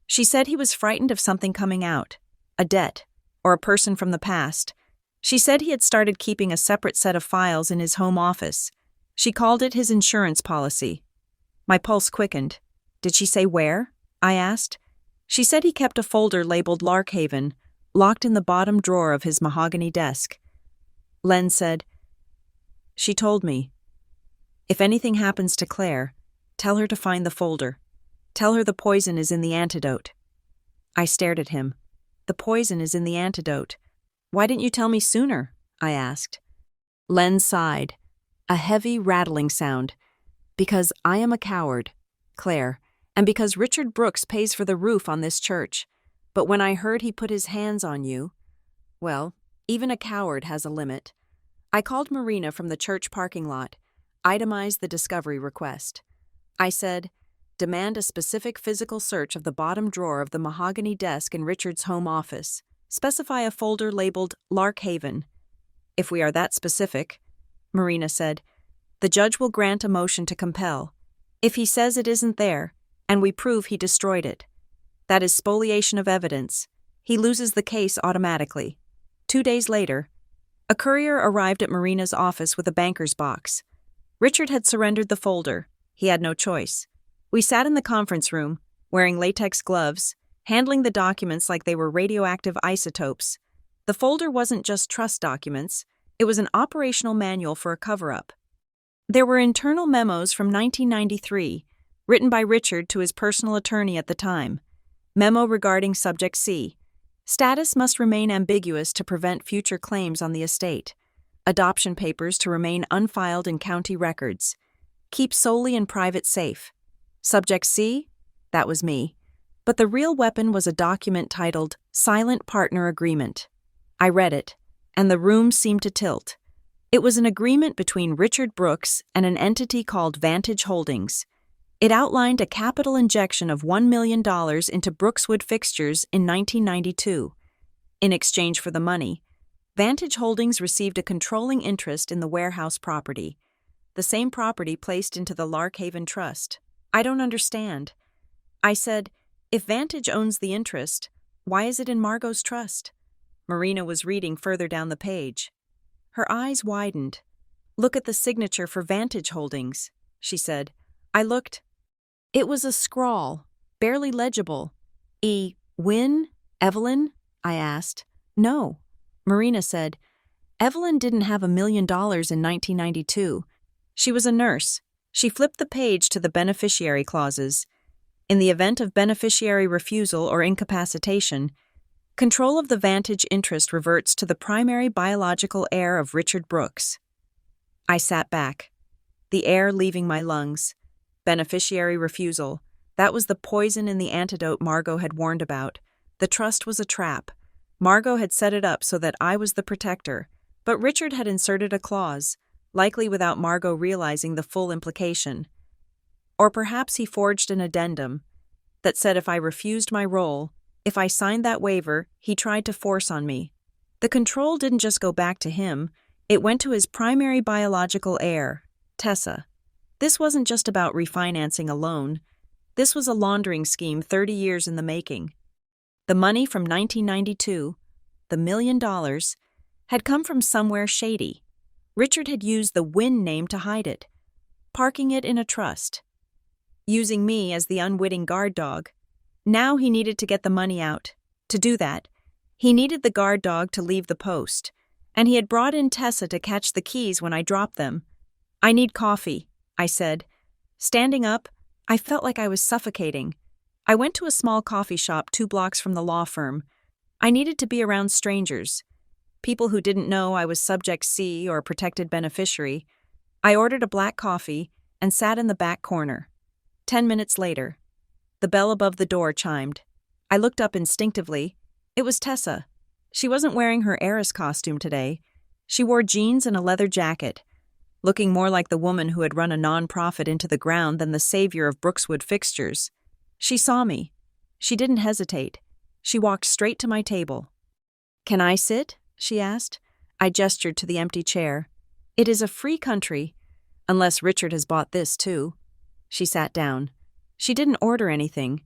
She said he was frightened of something coming out, a debt, or a person from the past. She said he had started keeping a separate set of files in his home office. She called it his insurance policy." My pulse quickened. "Did she say where?" I asked. "She said he kept a folder labeled Larkhaven, locked in the bottom drawer of his mahogany desk." Len said, "She told me. If anything happens to Claire, tell her to find the folder. Tell her the poison is in the antidote." I stared at him. "The poison is in the antidote. Why didn't you tell me sooner?" I asked. Len sighed, a heavy rattling sound. "Because I am a coward, Claire, and because Richard Brooks pays for the roof on this church. But when I heard he put his hands on you, well, even a coward has a limit." I called Marina from the church parking lot, itemized the discovery request. I said, "Demand a specific physical search of the bottom drawer of the mahogany desk in Richard's home office. Specify a folder labeled Larkhaven." "If we are that specific," Marina said, "the judge will grant a motion to compel. If he says it isn't there, and we prove he destroyed it, that is spoliation of evidence. He loses the case automatically." 2 days later, a courier arrived at Marina's office with a banker's box. Richard had surrendered the folder. He had no choice. We sat in the conference room, wearing latex gloves, handling the documents like they were radioactive isotopes. The folder wasn't just trust documents. It was an operational manual for a cover-up. There were internal memos from 1993, written by Richard to his personal attorney at the time. Memo regarding Subject C. Status must remain ambiguous to prevent future claims on the estate. Adoption papers to remain unfiled in county records. Keep solely in private safe. Subject C? That was me. But the real weapon was a document titled Silent Partner Agreement. I read it, and the room seemed to tilt. It was an agreement between Richard Brooks and an entity called Vantage Holdings. It outlined a capital injection of $1 million into Brookswood fixtures in 1992. In exchange for the money, Vantage Holdings received a controlling interest in the warehouse property, the same property placed into the Larkhaven Trust. "I don't understand." I said, "If Vantage owns the interest, why is it in Margot's trust?" Marina was reading further down the page. Her eyes widened. "Look at the signature for Vantage Holdings," she said. I looked. It was a scrawl, barely legible. Win? Evelyn? I asked. No. Marina said, Evelyn didn't have $1 million in 1992. She was a nurse. She flipped the page to the beneficiary clauses. In the event of beneficiary refusal or incapacitation, control of the vantage interest reverts to the primary biological heir of Richard Brooks. I sat back, the air leaving my lungs. Beneficiary refusal. That was the poison in the antidote Margot had warned about. The trust was a trap. Margot had set it up so that I was the protector, but Richard had inserted a clause, likely without Margot realizing the full implication. Or perhaps he forged an addendum that said if I refused my role, if I signed that waiver, he tried to force on me. The control didn't just go back to him, it went to his primary biological heir, Tessa. This wasn't just about refinancing a loan. This was a laundering scheme 30 years in the making. The money from 1992, the $1 million, had come from somewhere shady. Richard had used the Win name to hide it, parking it in a trust, using me as the unwitting guard dog. Now he needed to get the money out. To do that, he needed the guard dog to leave the post, and he had brought in Tessa to catch the keys when I dropped them. I need coffee, I said. Standing up, I felt like I was suffocating. I went to a small coffee shop 2 blocks from the law firm. I needed to be around strangers, people who didn't know I was Subject C or protected beneficiary. I ordered a black coffee and sat in the back corner. 10 minutes later, the bell above the door chimed. I looked up instinctively. It was Tessa. She wasn't wearing her heiress costume today. She wore jeans and a leather jacket, looking more like the woman who had run a non-profit into the ground than the savior of Brookswood fixtures. She saw me. She didn't hesitate. She walked straight to my table. Can I sit? She asked. I gestured to the empty chair. It is a free country, unless Richard has bought this too. She sat down. She didn't order anything.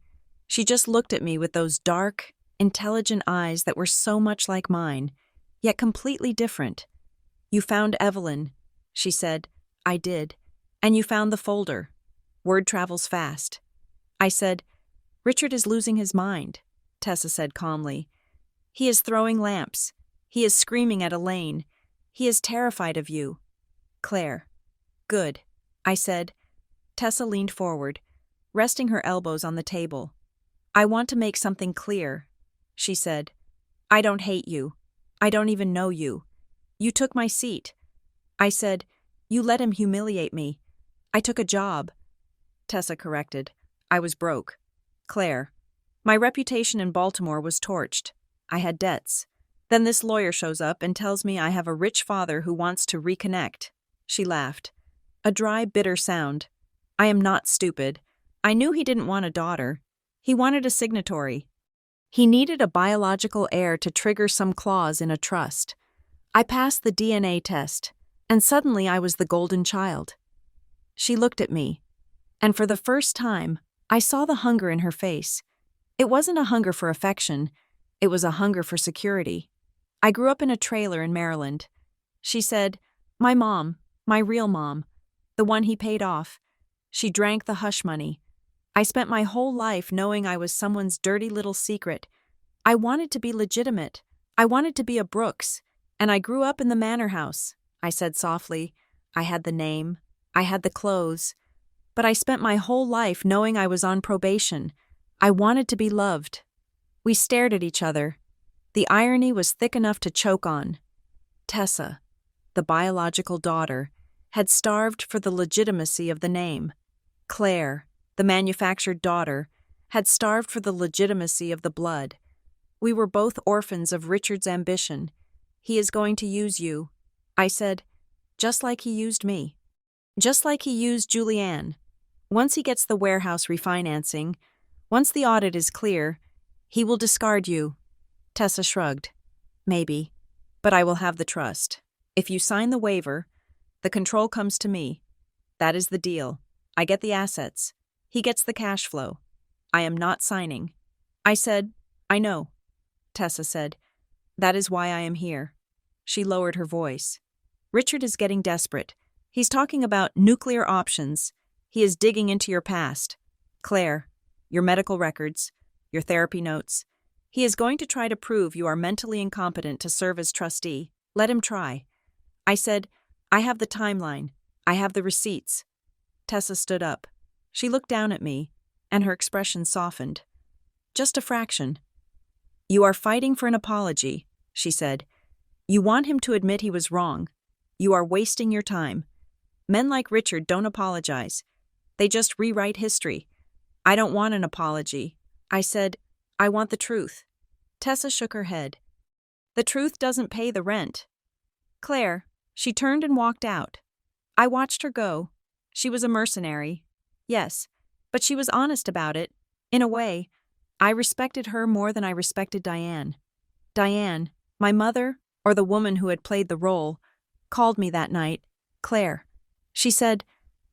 She just looked at me with those dark, intelligent eyes that were so much like mine, yet completely different. You found Evelyn, she said. I did. And you found the folder. Word travels fast. I said, Richard is losing his mind, Tessa said calmly. He is throwing lamps. He is screaming at Elaine. He is terrified of you. Claire. Good, I said. Tessa leaned forward, resting her elbows on the table. I want to make something clear, she said. I don't hate you. I don't even know you. You took my seat. I said, you let him humiliate me. I took a job. Tessa corrected. I was broke. Claire. My reputation in Baltimore was torched. I had debts. Then this lawyer shows up and tells me I have a rich father who wants to reconnect. She laughed. A dry, bitter sound. I am not stupid. I knew he didn't want a daughter. He wanted a signatory. He needed a biological heir to trigger some clause in a trust. I passed the DNA test, and suddenly I was the golden child. She looked at me, and for the first time, I saw the hunger in her face. It wasn't a hunger for affection. It was a hunger for security. I grew up in a trailer in Maryland. She said, my mom, my real mom, the one he paid off. She drank the hush money. I spent my whole life knowing I was someone's dirty little secret. I wanted to be legitimate. I wanted to be a Brooks, and I grew up in the manor house. I said softly. I had the name. I had the clothes. But I spent my whole life knowing I was on probation. I wanted to be loved. We stared at each other. The irony was thick enough to choke on. Tessa, the biological daughter, had starved for the legitimacy of the name. Claire, the manufactured daughter, had starved for the legitimacy of the blood. We were both orphans of Richard's ambition. He is going to use you, I said, just like he used me. Just like he used Julianne. Once he gets the warehouse refinancing, once the audit is clear, he will discard you. Tessa shrugged. Maybe. But I will have the trust. If you sign the waiver, the control comes to me. That is the deal. I get the assets. He gets the cash flow. I am not signing. I said, I know. Tessa said, that is why I am here. She lowered her voice. Richard is getting desperate. He's talking about nuclear options. He is digging into your past. Claire, your medical records, your therapy notes. He is going to try to prove you are mentally incompetent to serve as trustee. Let him try. I said, I have the timeline. I have the receipts. Tessa stood up. She looked down at me, and her expression softened. Just a fraction. You are fighting for an apology, she said. You want him to admit he was wrong. You are wasting your time. Men like Richard don't apologize. They just rewrite history. I don't want an apology. I said, I want the truth. Tessa shook her head. The truth doesn't pay the rent. Claire, she turned and walked out. I watched her go. She was a mercenary. Yes, but she was honest about it. In a way, I respected her more than I respected Diane. Diane, my mother, or the woman who had played the role, called me that night, Claire. She said,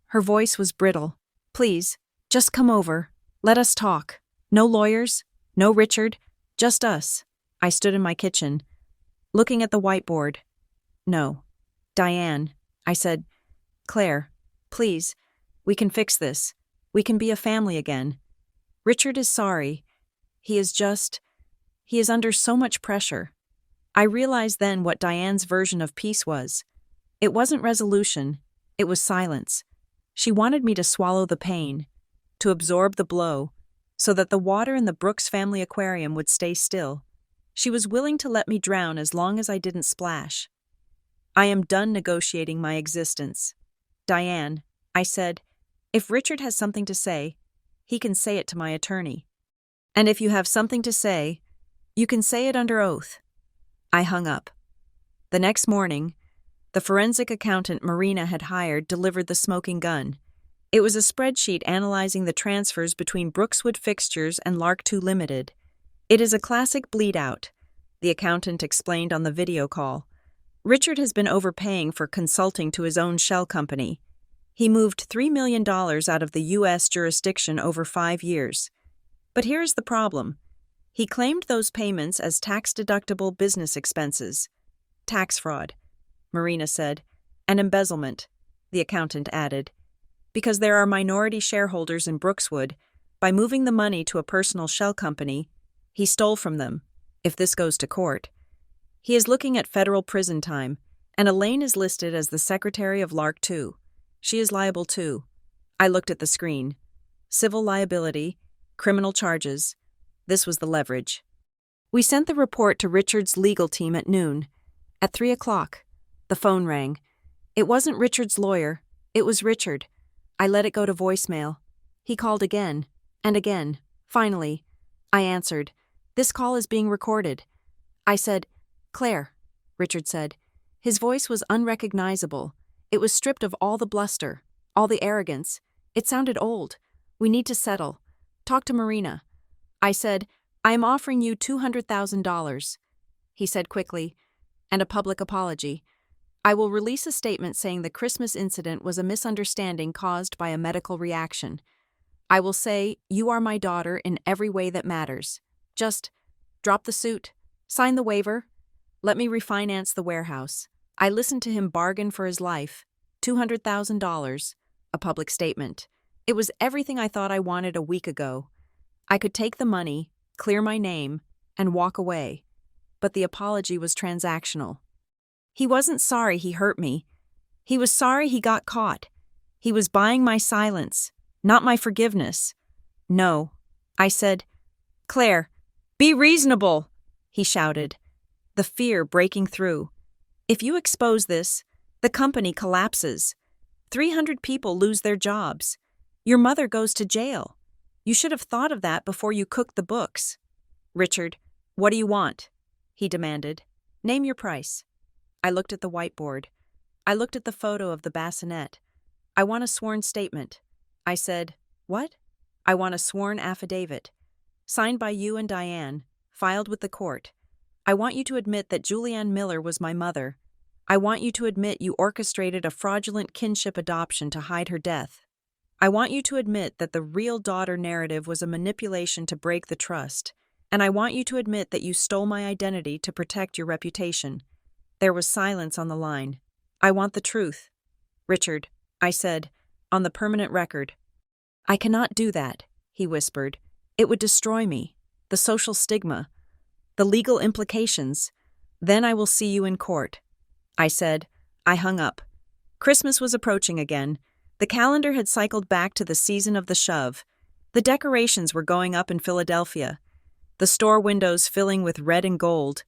her voice was brittle, please, just come over. Let us talk. No lawyers, no Richard, just us. I stood in my kitchen, looking at the whiteboard. No. Diane, I said, Claire, please, we can fix this. We can be a family again. Richard is sorry. He is under so much pressure. I realized then what Diane's version of peace was. It wasn't resolution, it was silence. She wanted me to swallow the pain, to absorb the blow, so that the water in the Brooks family aquarium would stay still. She was willing to let me drown as long as I didn't splash. I am done negotiating my existence. Diane, I said, if Richard has something to say, he can say it to my attorney. And if you have something to say, you can say it under oath. I hung up. The next morning, the forensic accountant Marina had hired delivered the smoking gun. It was a spreadsheet analyzing the transfers between Brookswood Fixtures and Lark 2 Limited. It is a classic bleed-out, the accountant explained on the video call. Richard has been overpaying for consulting to his own shell company. He moved $3 million out of the U.S. jurisdiction over 5 years. But here is the problem. He claimed those payments as tax-deductible business expenses. Tax fraud, Marina said, and embezzlement, the accountant added. Because there are minority shareholders in Brookswood, by moving the money to a personal shell company, he stole from them, if this goes to court. He is looking at federal prison time, and Elaine is listed as the secretary of Lark 2. She is liable too. I looked at the screen. Civil liability, criminal charges. This was the leverage. We sent the report to Richard's legal team at noon. At 3 o'clock, the phone rang. It wasn't Richard's lawyer. It was Richard. I let it go to voicemail. He called again, and again. Finally, I answered. This call is being recorded. I said, Claire, Richard said. His voice was unrecognizable. It was stripped of all the bluster, all the arrogance. It sounded old. We need to settle. Talk to Marina. I said, I am offering you $200,000. He said quickly, and a public apology. I will release a statement saying the Christmas incident was a misunderstanding caused by a medical reaction. I will say, you are my daughter in every way that matters. Just drop the suit, sign the waiver, let me refinance the warehouse. I listened to him bargain for his life. $200,000, a public statement. It was everything I thought I wanted a week ago. I could take the money, clear my name, and walk away. But the apology was transactional. He wasn't sorry he hurt me. He was sorry he got caught. He was buying my silence, not my forgiveness. No, I said. Claire, be reasonable, he shouted, the fear breaking through. If you expose this, the company collapses. 300 people lose their jobs. Your mother goes to jail. You should have thought of that before you cooked the books. Richard, what do you want? He demanded. Name your price. I looked at the whiteboard. I looked at the photo of the bassinet. I want a sworn statement. I said, what? I want a sworn affidavit. Signed by you and Diane, filed with the court. I want you to admit that Julianne Miller was my mother. I want you to admit you orchestrated a fraudulent kinship adoption to hide her death. I want you to admit that the real daughter narrative was a manipulation to break the trust, and I want you to admit that you stole my identity to protect your reputation. There was silence on the line. I want the truth. Richard, I said, on the permanent record. I cannot do that, he whispered. It would destroy me. The social stigma. The legal implications. Then I will see you in court. I said. I hung up. Christmas was approaching again. The calendar had cycled back to the season of the shove. The decorations were going up in Philadelphia, the store windows filling with red and gold.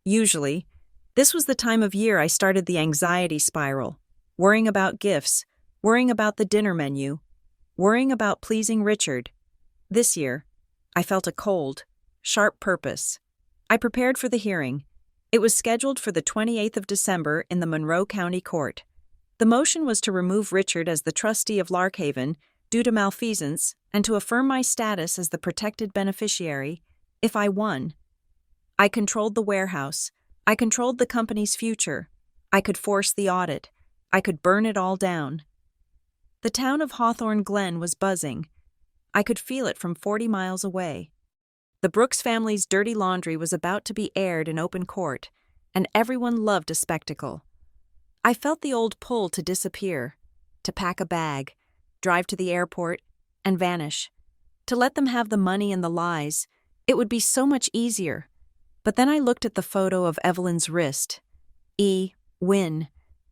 Usually, this was the time of year I started the anxiety spiral, worrying about gifts, worrying about the dinner menu, worrying about pleasing Richard. This year, I felt a cold, sharp purpose. I prepared for the hearing. It was scheduled for the 28th of December in the Monroe County Court. The motion was to remove Richard as the trustee of Larkhaven due to malfeasance and to affirm my status as the protected beneficiary if I won. I controlled the warehouse. I controlled the company's future. I could force the audit. I could burn it all down. The town of Hawthorne Glen was buzzing. I could feel it from 40 miles away. The Brooks family's dirty laundry was about to be aired in open court, and everyone loved a spectacle. I felt the old pull to disappear, to pack a bag, drive to the airport, and vanish. To let them have the money and the lies. It would be so much easier. But then I looked at the photo of Evelyn's wrist. Win.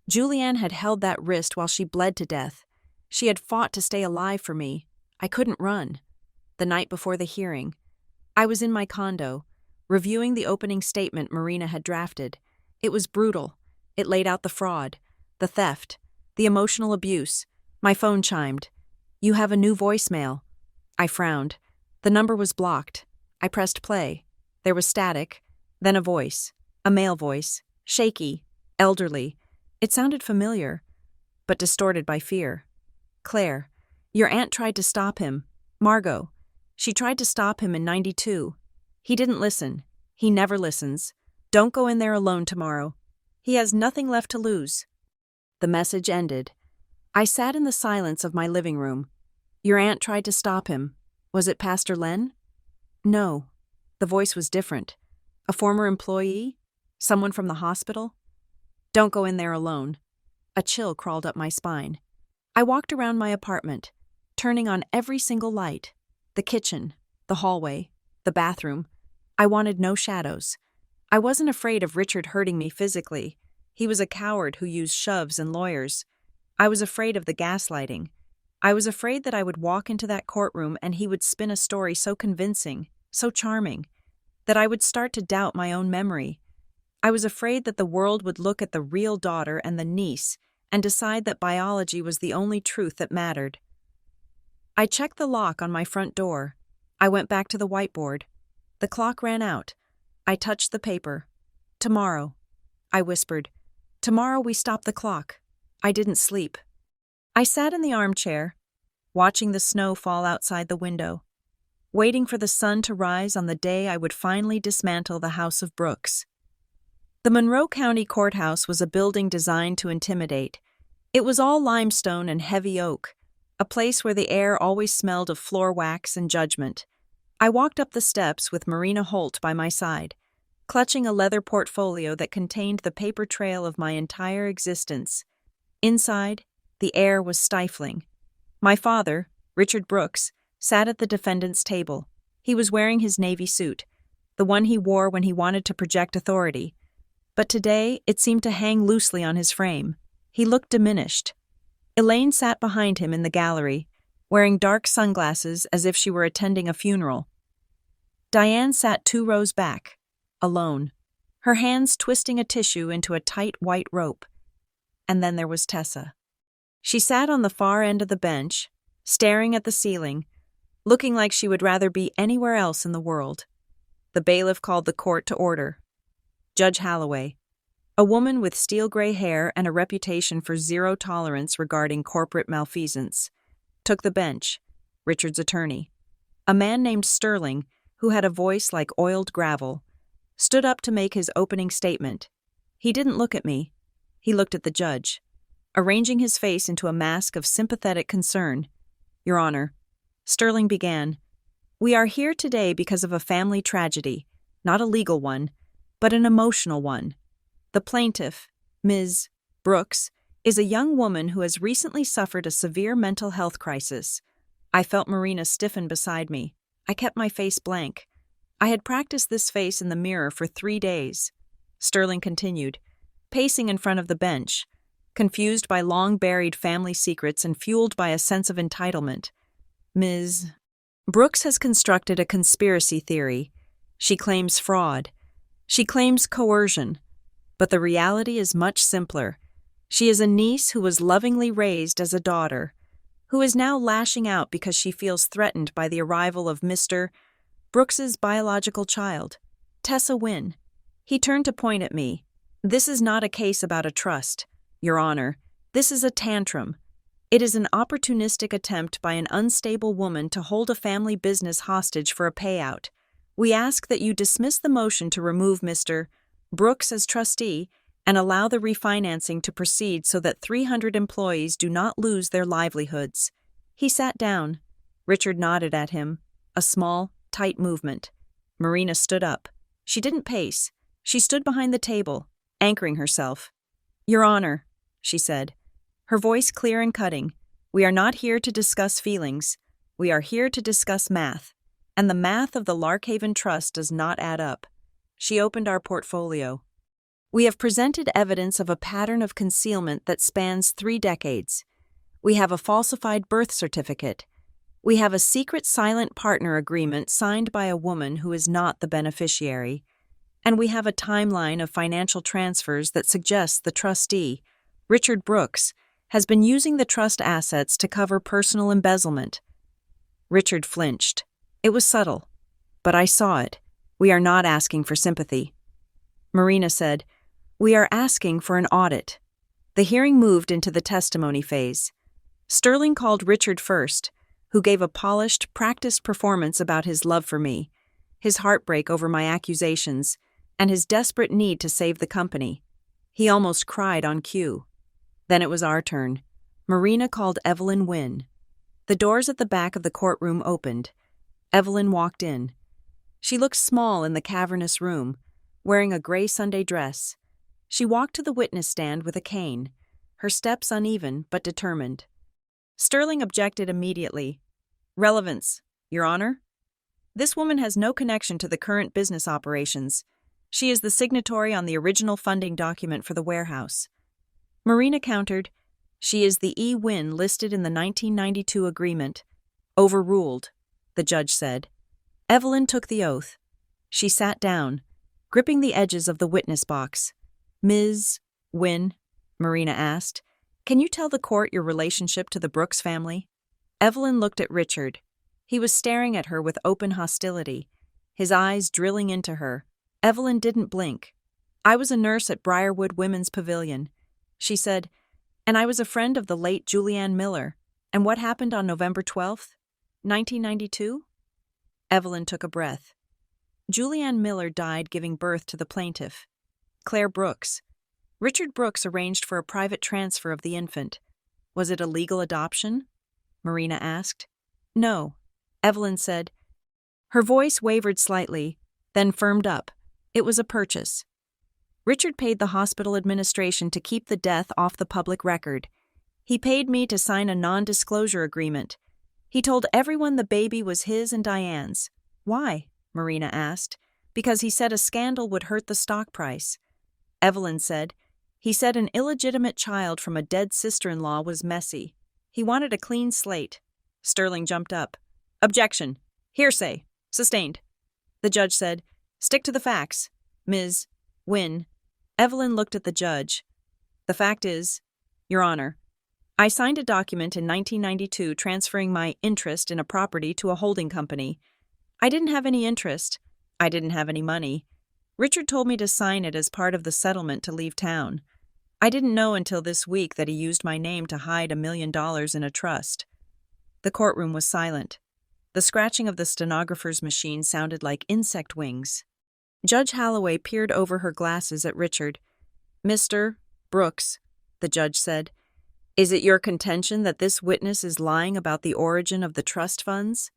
Julianne had held that wrist while she bled to death. She had fought to stay alive for me. I couldn't run. The night before the hearing, I was in my condo, reviewing the opening statement Marina had drafted. It was brutal. It laid out the fraud, the theft, the emotional abuse. My phone chimed. You have a new voicemail. I frowned. The number was blocked. I pressed play. There was static, then a voice, a male voice, shaky, elderly. It sounded familiar, but distorted by fear. Claire, your aunt tried to stop him. Margot. She tried to stop him in '92. He didn't listen. He never listens. Don't go in there alone tomorrow. He has nothing left to lose. The message ended. I sat in the silence of my living room. Your aunt tried to stop him. Was it Pastor Len? No. The voice was different. A former employee? Someone from the hospital? Don't go in there alone. A chill crawled up my spine. I walked around my apartment, turning on every single light. The kitchen, the hallway, the bathroom. I wanted no shadows. I wasn't afraid of Richard hurting me physically. He was a coward who used shoves and lawyers. I was afraid of the gaslighting. I was afraid that I would walk into that courtroom and he would spin a story so convincing, so charming, that I would start to doubt my own memory. I was afraid that the world would look at the real daughter and the niece and decide that biology was the only truth that mattered. I checked the lock on my front door. I went back to the whiteboard. The clock ran out. I touched the paper. Tomorrow. I whispered. Tomorrow we stop the clock. I didn't sleep. I sat in the armchair, watching the snow fall outside the window, waiting for the sun to rise on the day I would finally dismantle the House of Brooks. The Monroe County Courthouse was a building designed to intimidate. It was all limestone and heavy oak, a place where the air always smelled of floor wax and judgment. I walked up the steps with Marina Holt by my side, clutching a leather portfolio that contained the paper trail of my entire existence. Inside, the air was stifling. My father, Richard Brooks, sat at the defendant's table. He was wearing his navy suit, the one he wore when he wanted to project authority. But today, it seemed to hang loosely on his frame. He looked diminished. Elaine sat behind him in the gallery, wearing dark sunglasses as if she were attending a funeral. Diane sat 2 rows back, alone, her hands twisting a tissue into a tight white rope. And then there was Tessa. She sat on the far end of the bench, staring at the ceiling, looking like she would rather be anywhere else in the world. The bailiff called the court to order. Judge Holloway, a woman with steel-gray hair and a reputation for zero tolerance regarding corporate malfeasance, took the bench, Richard's attorney. A man named Sterling, who had a voice like oiled gravel, stood up to make his opening statement. He didn't look at me. He looked at the judge, arranging his face into a mask of sympathetic concern. Your Honor, Sterling began, we are here today because of a family tragedy, not a legal one, but an emotional one. The plaintiff, Ms. Brooks, is a young woman who has recently suffered a severe mental health crisis. I felt Marina stiffen beside me. I kept my face blank. I had practiced this face in the mirror for 3 days. Sterling continued, pacing in front of the bench, confused by long-buried family secrets and fueled by a sense of entitlement. Ms. Brooks has constructed a conspiracy theory. She claims fraud. She claims coercion. But the reality is much simpler. She is a niece who was lovingly raised as a daughter, who is now lashing out because she feels threatened by the arrival of Mr. Brooks's biological child, Tessa Wynne. He turned to point at me. This is not a case about a trust, Your Honor. This is a tantrum. It is an opportunistic attempt by an unstable woman to hold a family business hostage for a payout. We ask that you dismiss the motion to remove Mr. Brooks as trustee and allow the refinancing to proceed so that 300 employees do not lose their livelihoods. He sat down. Richard nodded at him, a small, tight movement. Marina stood up. She didn't pace. She stood behind the table, anchoring herself. Your Honor, she said, her voice clear and cutting, we are not here to discuss feelings. We are here to discuss math. And the math of the Larkhaven Trust does not add up. She opened our portfolio. We have presented evidence of a pattern of concealment that spans 3 decades. We have a falsified birth certificate. We have a secret silent partner agreement signed by a woman who is not the beneficiary. And we have a timeline of financial transfers that suggests the trustee, Richard Brooks, has been using the trust assets to cover personal embezzlement. Richard flinched. It was subtle, but I saw it. We are not asking for sympathy. Marina said, we are asking for an audit. The hearing moved into the testimony phase. Sterling called Richard first, who gave a polished, practiced performance about his love for me, his heartbreak over my accusations, and his desperate need to save the company. He almost cried on cue. Then it was our turn. Marina called Evelyn Wynne. The doors at the back of the courtroom opened. Evelyn walked in. She looked small in the cavernous room, wearing a gray Sunday dress. She walked to the witness stand with a cane, her steps uneven but determined. Sterling objected immediately. Relevance, Your Honor. This woman has no connection to the current business operations. She is the signatory on the original funding document for the warehouse. Marina countered, she is the E. Wynne listed in the 1992 agreement. Overruled, the judge said. Evelyn took the oath. She sat down, gripping the edges of the witness box. Ms. Wynne, Marina asked, can you tell the court your relationship to the Brooks family? Evelyn looked at Richard. He was staring at her with open hostility, his eyes drilling into her. Evelyn didn't blink. I was a nurse at Briarwood Women's Pavilion. She said, and I was a friend of the late Julianne Miller. And what happened on November 12th, 1992? Evelyn took a breath. Julianne Miller died giving birth to the plaintiff, Claire Brooks. Richard Brooks arranged for a private transfer of the infant. Was it a legal adoption? Marina asked. No, Evelyn said. Her voice wavered slightly, then firmed up. It was a purchase. Richard paid the hospital administration to keep the death off the public record. He paid me to sign a non-disclosure agreement. He told everyone the baby was his and Diane's. Why? Marina asked. Because he said a scandal would hurt the stock price. Evelyn said, he said an illegitimate child from a dead sister-in-law was messy. He wanted a clean slate. Sterling jumped up. Objection. Hearsay. Sustained. The judge said, stick to the facts. Ms. Wynne. Evelyn looked at the judge. The fact is, Your Honor, I signed a document in 1992 transferring my interest in a property to a holding company. I didn't have any interest. I didn't have any money. Richard told me to sign it as part of the settlement to leave town. I didn't know until this week that he used my name to hide $1 million in a trust. The courtroom was silent. The scratching of the stenographer's machine sounded like insect wings. Judge Holloway peered over her glasses at Richard. Mr. Brooks, the judge said, is it your contention that this witness is lying about the origin of the trust funds?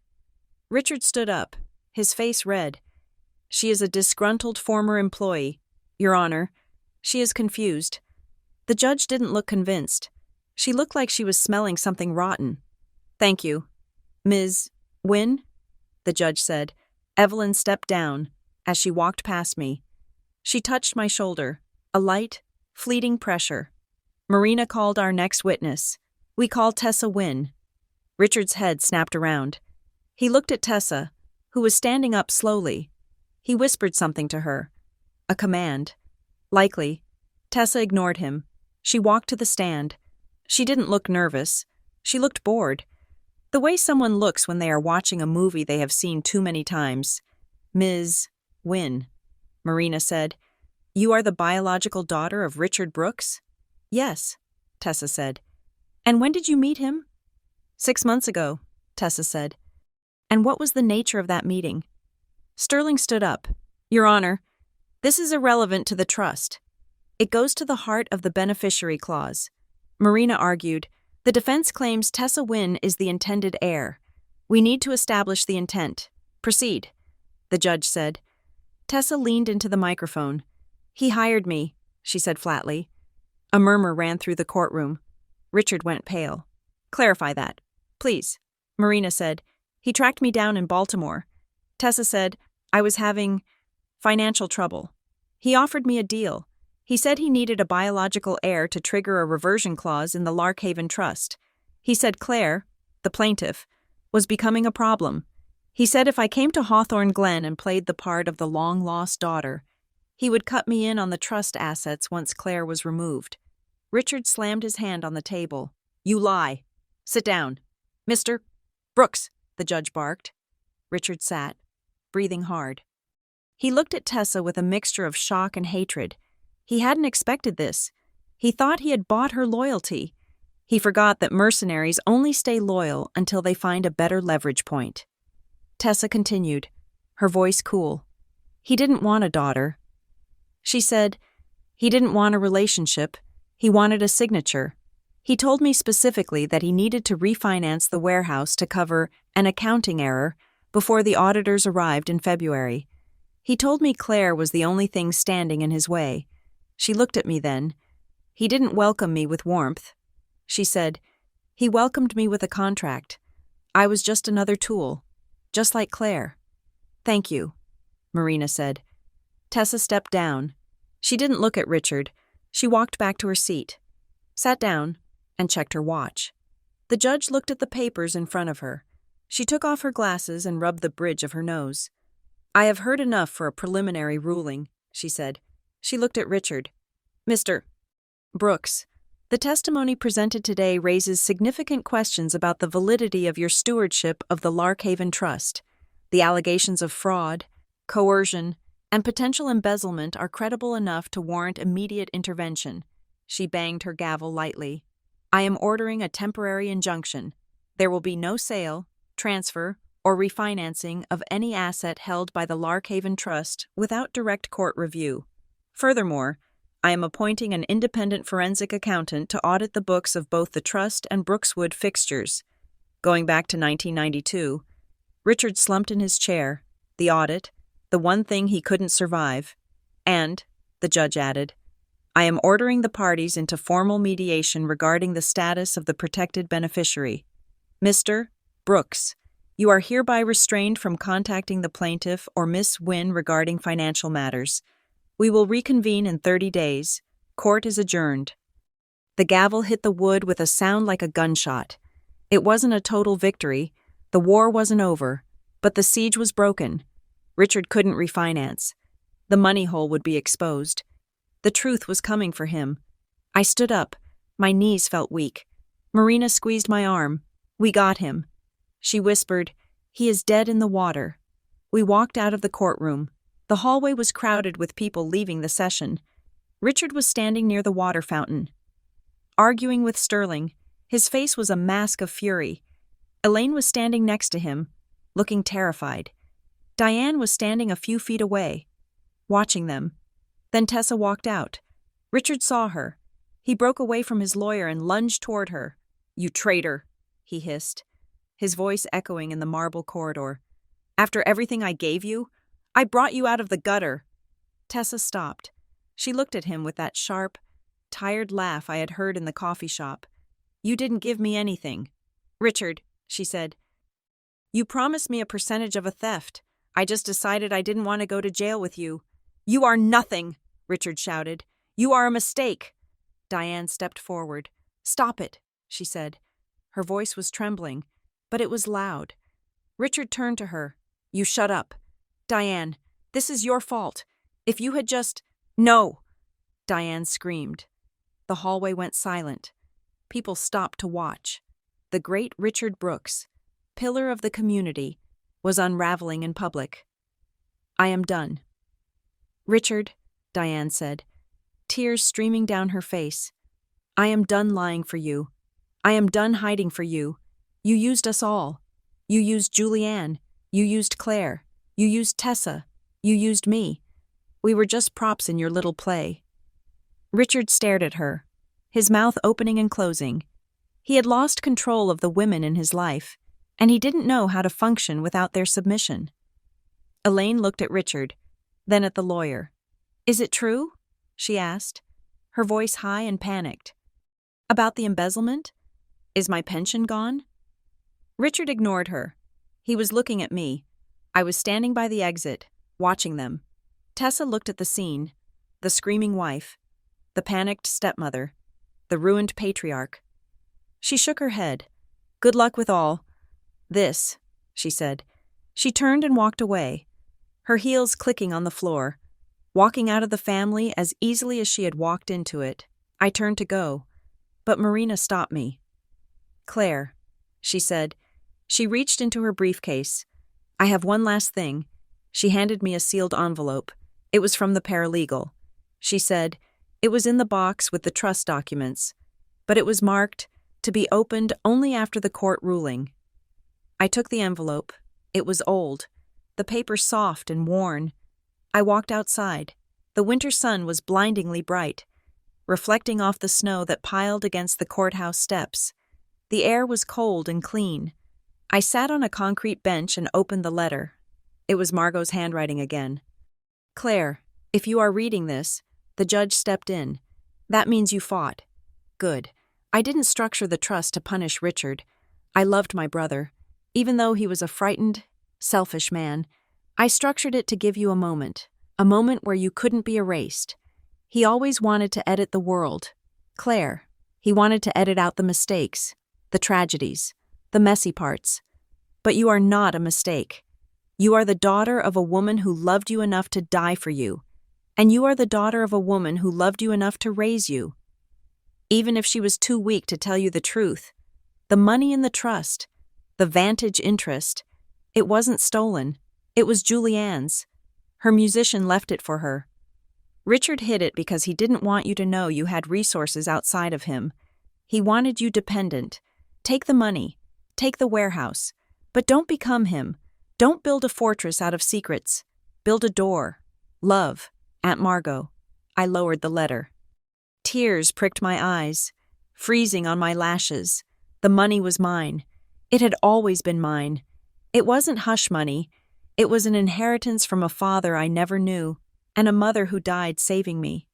Richard stood up, his face red. She is a disgruntled former employee, Your Honor. She is confused. The judge didn't look convinced. She looked like she was smelling something rotten. Thank you. Ms. Wynne? the judge said. Evelyn stepped down as she walked past me. She touched my shoulder, a light, fleeting pressure. Marina called our next witness. We call Tessa Wynne. Richard's head snapped around. He looked at Tessa, who was standing up slowly. He whispered something to her. A command. Likely. Tessa ignored him. She walked to the stand. She didn't look nervous. She looked bored. The way someone looks when they are watching a movie they have seen too many times. Ms. Wynne, Marina said, "You are the biological daughter of Richard Brooks?" "Yes," Tessa said. "And when did you meet him?" 6 months ago, Tessa said. "And what was the nature of that meeting?" Sterling stood up. "Your Honor, this is irrelevant to the trust. It goes to the heart of the beneficiary clause." Marina argued, "The defense claims Tessa Wynne is the intended heir. We need to establish the intent. Proceed," the judge said. Tessa leaned into the microphone. "He hired me," she said flatly. A murmur ran through the courtroom. Richard went pale. "Clarify that, please," Marina said. "He tracked me down in Baltimore." Tessa said, "I was having financial trouble. He offered me a deal. He said he needed a biological heir to trigger a reversion clause in the Larkhaven Trust. He said Claire, the plaintiff, was becoming a problem. He said if I came to Hawthorne Glen and played the part of the long-lost daughter, he would cut me in on the trust assets once Claire was removed." Richard slammed his hand on the table. "You lie. Sit down." "Mr. Brooks," the judge barked. Richard sat, breathing hard. He looked at Tessa with a mixture of shock and hatred. He hadn't expected this. He thought he had bought her loyalty. He forgot that mercenaries only stay loyal until they find a better leverage point. Tessa continued, her voice cool. "He didn't want a daughter." She said, "He didn't want a relationship. He wanted a signature. He told me specifically that he needed to refinance the warehouse to cover an accounting error before the auditors arrived in February. He told me Claire was the only thing standing in his way." She looked at me then. "He didn't welcome me with warmth." She said, "He welcomed me with a contract. I was just another tool, just like Claire." "Thank you," Marina said. Tessa stepped down. She didn't look at Richard. She walked back to her seat, sat down, and checked her watch. The judge looked at the papers in front of her. She took off her glasses and rubbed the bridge of her nose. "I have heard enough for a preliminary ruling," she said. She looked at Richard. "Mr. Brooks, the testimony presented today raises significant questions about the validity of your stewardship of the Larkhaven Trust. The allegations of fraud, coercion, and potential embezzlement are credible enough to warrant immediate intervention." She banged her gavel lightly. "I am ordering a temporary injunction. There will be no sale, transfer, or refinancing of any asset held by the Larkhaven Trust without direct court review. Furthermore, I am appointing an independent forensic accountant to audit the books of both the Trust and Brookswood fixtures." Going back to 1992, Richard slumped in his chair. The audit, the one thing he couldn't survive. "And," the judge added, "I am ordering the parties into formal mediation regarding the status of the protected beneficiary. Mr. Brooks, you are hereby restrained from contacting the plaintiff or Miss Wynne regarding financial matters. We will reconvene in 30 days. Court is adjourned." The gavel hit the wood with a sound like a gunshot. It wasn't a total victory. The war wasn't over, but the siege was broken. Richard couldn't refinance. The money hole would be exposed. The truth was coming for him. I stood up. My knees felt weak. Marina squeezed my arm. "We got him." She whispered, "He is dead in the water." We walked out of the courtroom. The hallway was crowded with people leaving the session. Richard was standing near the water fountain, arguing with Sterling. His face was a mask of fury. Elaine was standing next to him, looking terrified. Diane was standing a few feet away, watching them. Then Tessa walked out. Richard saw her. He broke away from his lawyer and lunged toward her. "You traitor," he hissed, his voice echoing in the marble corridor. "After everything I gave you? I brought you out of the gutter." Tessa stopped. She looked at him with that sharp, tired laugh I had heard in the coffee shop. "You didn't give me anything." "Richard," she said, You promised me a percentage of a theft. I just decided I didn't want to go to jail with you. You are nothing, Richard shouted. You are a mistake. Diane stepped forward. Stop it, she said. Her voice was trembling, but it was loud. Richard turned to her. You shut up. Diane, this is your fault. If you had just… No! Diane screamed. The hallway went silent. People stopped to watch. The great Richard Brooks, pillar of the community, was unraveling in public. I am done. Richard, Diane said, tears streaming down her face. I am done lying for you. I am done hiding for you. You used us all. You used Julianne. You used Claire. You used Tessa. You used me. We were just props in your little play. Richard stared at her, his mouth opening and closing. He had lost control of the women in his life, and he didn't know how to function without their submission. Elaine looked at Richard, then at the lawyer. Is it true? She asked, her voice high and panicked. About the embezzlement? Is my pension gone? Richard ignored her. He was looking at me. I was standing by the exit, watching them. Tessa looked at the scene, the screaming wife, the panicked stepmother, the ruined patriarch. She shook her head. Good luck with all. This, she said. She turned and walked away, her heels clicking on the floor, walking out of the family as easily as she had walked into it. I turned to go, but Marina stopped me. Claire, she said. She reached into her briefcase. I have one last thing. She handed me a sealed envelope. It was from the paralegal. She said, it was in the box with the trust documents, but it was marked to be opened only after the court ruling. I took the envelope. It was old, the paper soft and worn. I walked outside. The winter sun was blindingly bright, reflecting off the snow that piled against the courthouse steps. The air was cold and clean. I sat on a concrete bench and opened the letter. It was Margot's handwriting again. Claire, if you are reading this, the judge stepped in. That means you fought. Good. I didn't structure the trust to punish Richard. I loved my brother. Even though he was a frightened, selfish man, I structured it to give you a moment where you couldn't be erased. He always wanted to edit the world. Claire, he wanted to edit out the mistakes, the tragedies, the messy parts. But you are not a mistake. You are the daughter of a woman who loved you enough to die for you, and you are the daughter of a woman who loved you enough to raise you. Even if she was too weak to tell you the truth, the money in the trust, the vantage interest, it wasn't stolen. It was Julianne's. Her musician left it for her. Richard hid it because he didn't want you to know you had resources outside of him. He wanted you dependent. Take the money. Take the warehouse. But don't become him. Don't build a fortress out of secrets. Build a door. Love. Aunt Margot. I lowered the letter. Tears pricked my eyes, freezing on my lashes. The money was mine. It had always been mine. It wasn't hush money. It was an inheritance from a father I never knew, and a mother who died saving me.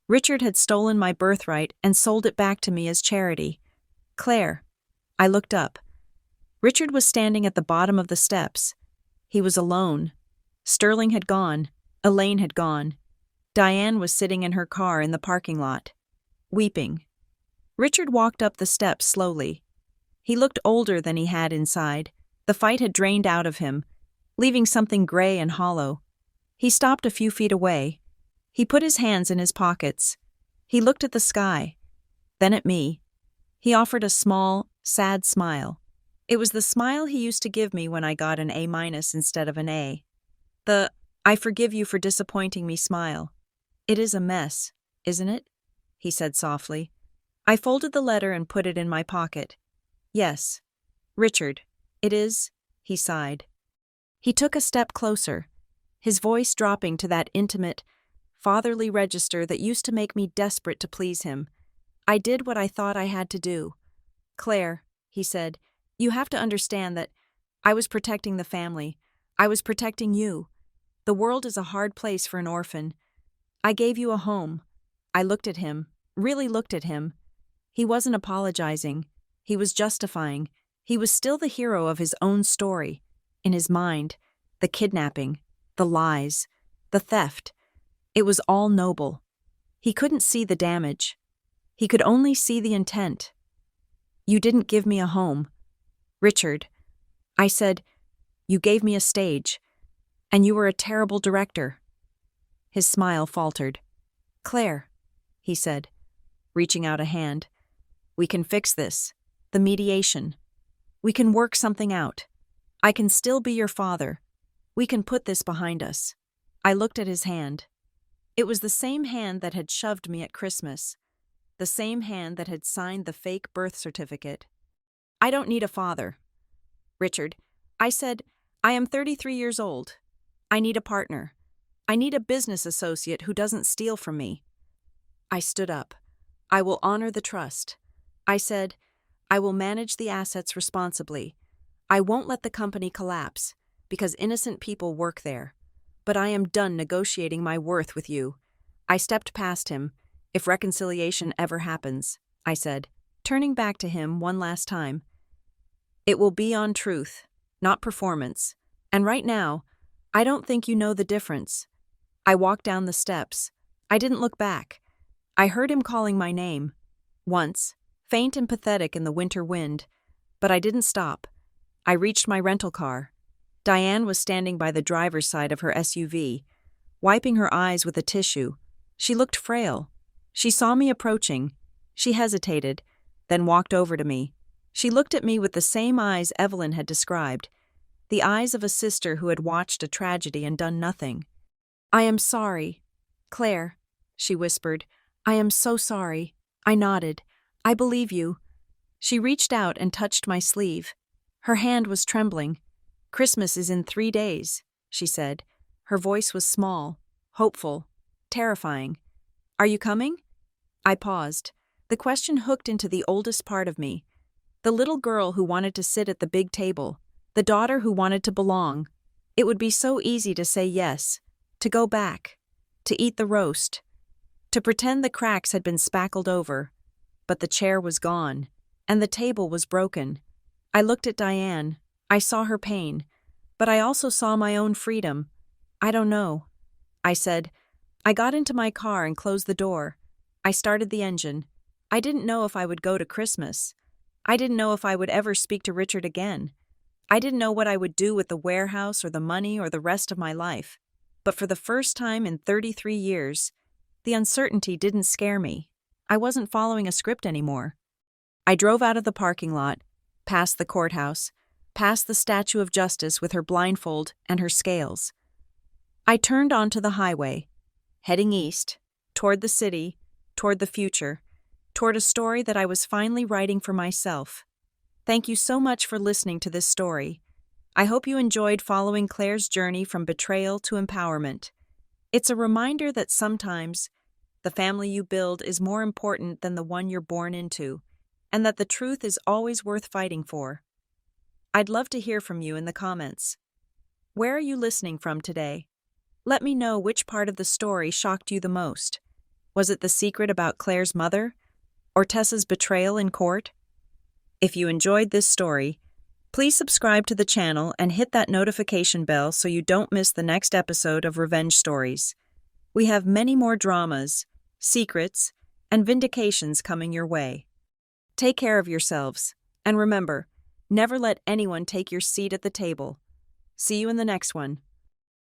Richard had stolen my birthright and sold it back to me as charity. Claire. I looked up. Richard was standing at the bottom of the steps. He was alone. Sterling had gone. Elaine had gone. Diane was sitting in her car in the parking lot, weeping. Richard walked up the steps slowly. He looked older than he had inside. The fight had drained out of him, leaving something gray and hollow. He stopped a few feet away. He put his hands in his pockets. He looked at the sky, then at me. He offered a small, sad smile. It was the smile he used to give me when I got an A- instead of an A. The, I forgive you for disappointing me smile. It is a mess, isn't it? He said softly. I folded the letter and put it in my pocket. Yes. Richard, it is, he sighed. He took a step closer, his voice dropping to that intimate, fatherly register that used to make me desperate to please him. I did what I thought I had to do. Claire, he said, you have to understand that I was protecting the family. I was protecting you. The world is a hard place for an orphan. I gave you a home. I looked at him, really looked at him. He wasn't apologizing. He was justifying. He was still the hero of his own story. In his mind, the kidnapping, the lies, the theft, it was all noble. He couldn't see the damage. He could only see the intent. "You didn't give me a home. Richard," I said, "you gave me a stage, and you were a terrible director." His smile faltered. "Claire," he said, reaching out a hand, "we can fix this. The mediation. We can work something out. I can still be your father. We can put this behind us." I looked at his hand. It was the same hand that had shoved me at Christmas, the same hand that had signed the fake birth certificate. "I don't need a father, Richard," I said. "I am 33 years old. I need a partner. I need a business associate who doesn't steal from me." I stood up. "I will honor the trust," I said. "I will manage the assets responsibly. I won't let the company collapse, because innocent people work there. But I am done negotiating my worth with you." I stepped past him. "If reconciliation ever happens," I said, turning back to him one last time, "it will be on truth, not performance. And right now, I don't think you know the difference." I walked down the steps. I didn't look back. I heard him calling my name. Once, faint and pathetic in the winter wind. But I didn't stop. I reached my rental car. Diane was standing by the driver's side of her SUV, wiping her eyes with a tissue. She looked frail. She saw me approaching. She hesitated, then walked over to me. She looked at me with the same eyes Evelyn had described, the eyes of a sister who had watched a tragedy and done nothing. "I am sorry, Claire," she whispered. "I am so sorry." I nodded. "I believe you." She reached out and touched my sleeve. Her hand was trembling. "Christmas is in 3 days," she said. Her voice was small, hopeful, terrifying. "Are you coming?" I paused. The question hooked into the oldest part of me. The little girl who wanted to sit at the big table. The daughter who wanted to belong. It would be so easy to say yes, to go back, to eat the roast, to pretend the cracks had been spackled over. But the chair was gone, and the table was broken. I looked at Diane. I saw her pain, but I also saw my own freedom. "I don't know," I said. I got into my car and closed the door. I started the engine. I didn't know if I would go to Christmas. I didn't know if I would ever speak to Richard again. I didn't know what I would do with the warehouse or the money or the rest of my life. But for the first time in 33 years, the uncertainty didn't scare me. I wasn't following a script anymore. I drove out of the parking lot, past the courthouse, past the Statue of Justice with her blindfold and her scales. I turned onto the highway, heading east, toward the city, toward the future, toward a story that I was finally writing for myself. Thank you so much for listening to this story. I hope you enjoyed following Claire's journey from betrayal to empowerment. It's a reminder that sometimes the family you build is more important than the one you're born into, and that the truth is always worth fighting for. I'd love to hear from you in the comments. Where are you listening from today? Let me know which part of the story shocked you the most. Was it the secret about Claire's mother? Or Tessa's betrayal in court? If you enjoyed this story, please subscribe to the channel and hit that notification bell so you don't miss the next episode of Revenge Stories. We have many more dramas, secrets, and vindications coming your way. Take care of yourselves, and remember, never let anyone take your seat at the table. See you in the next one.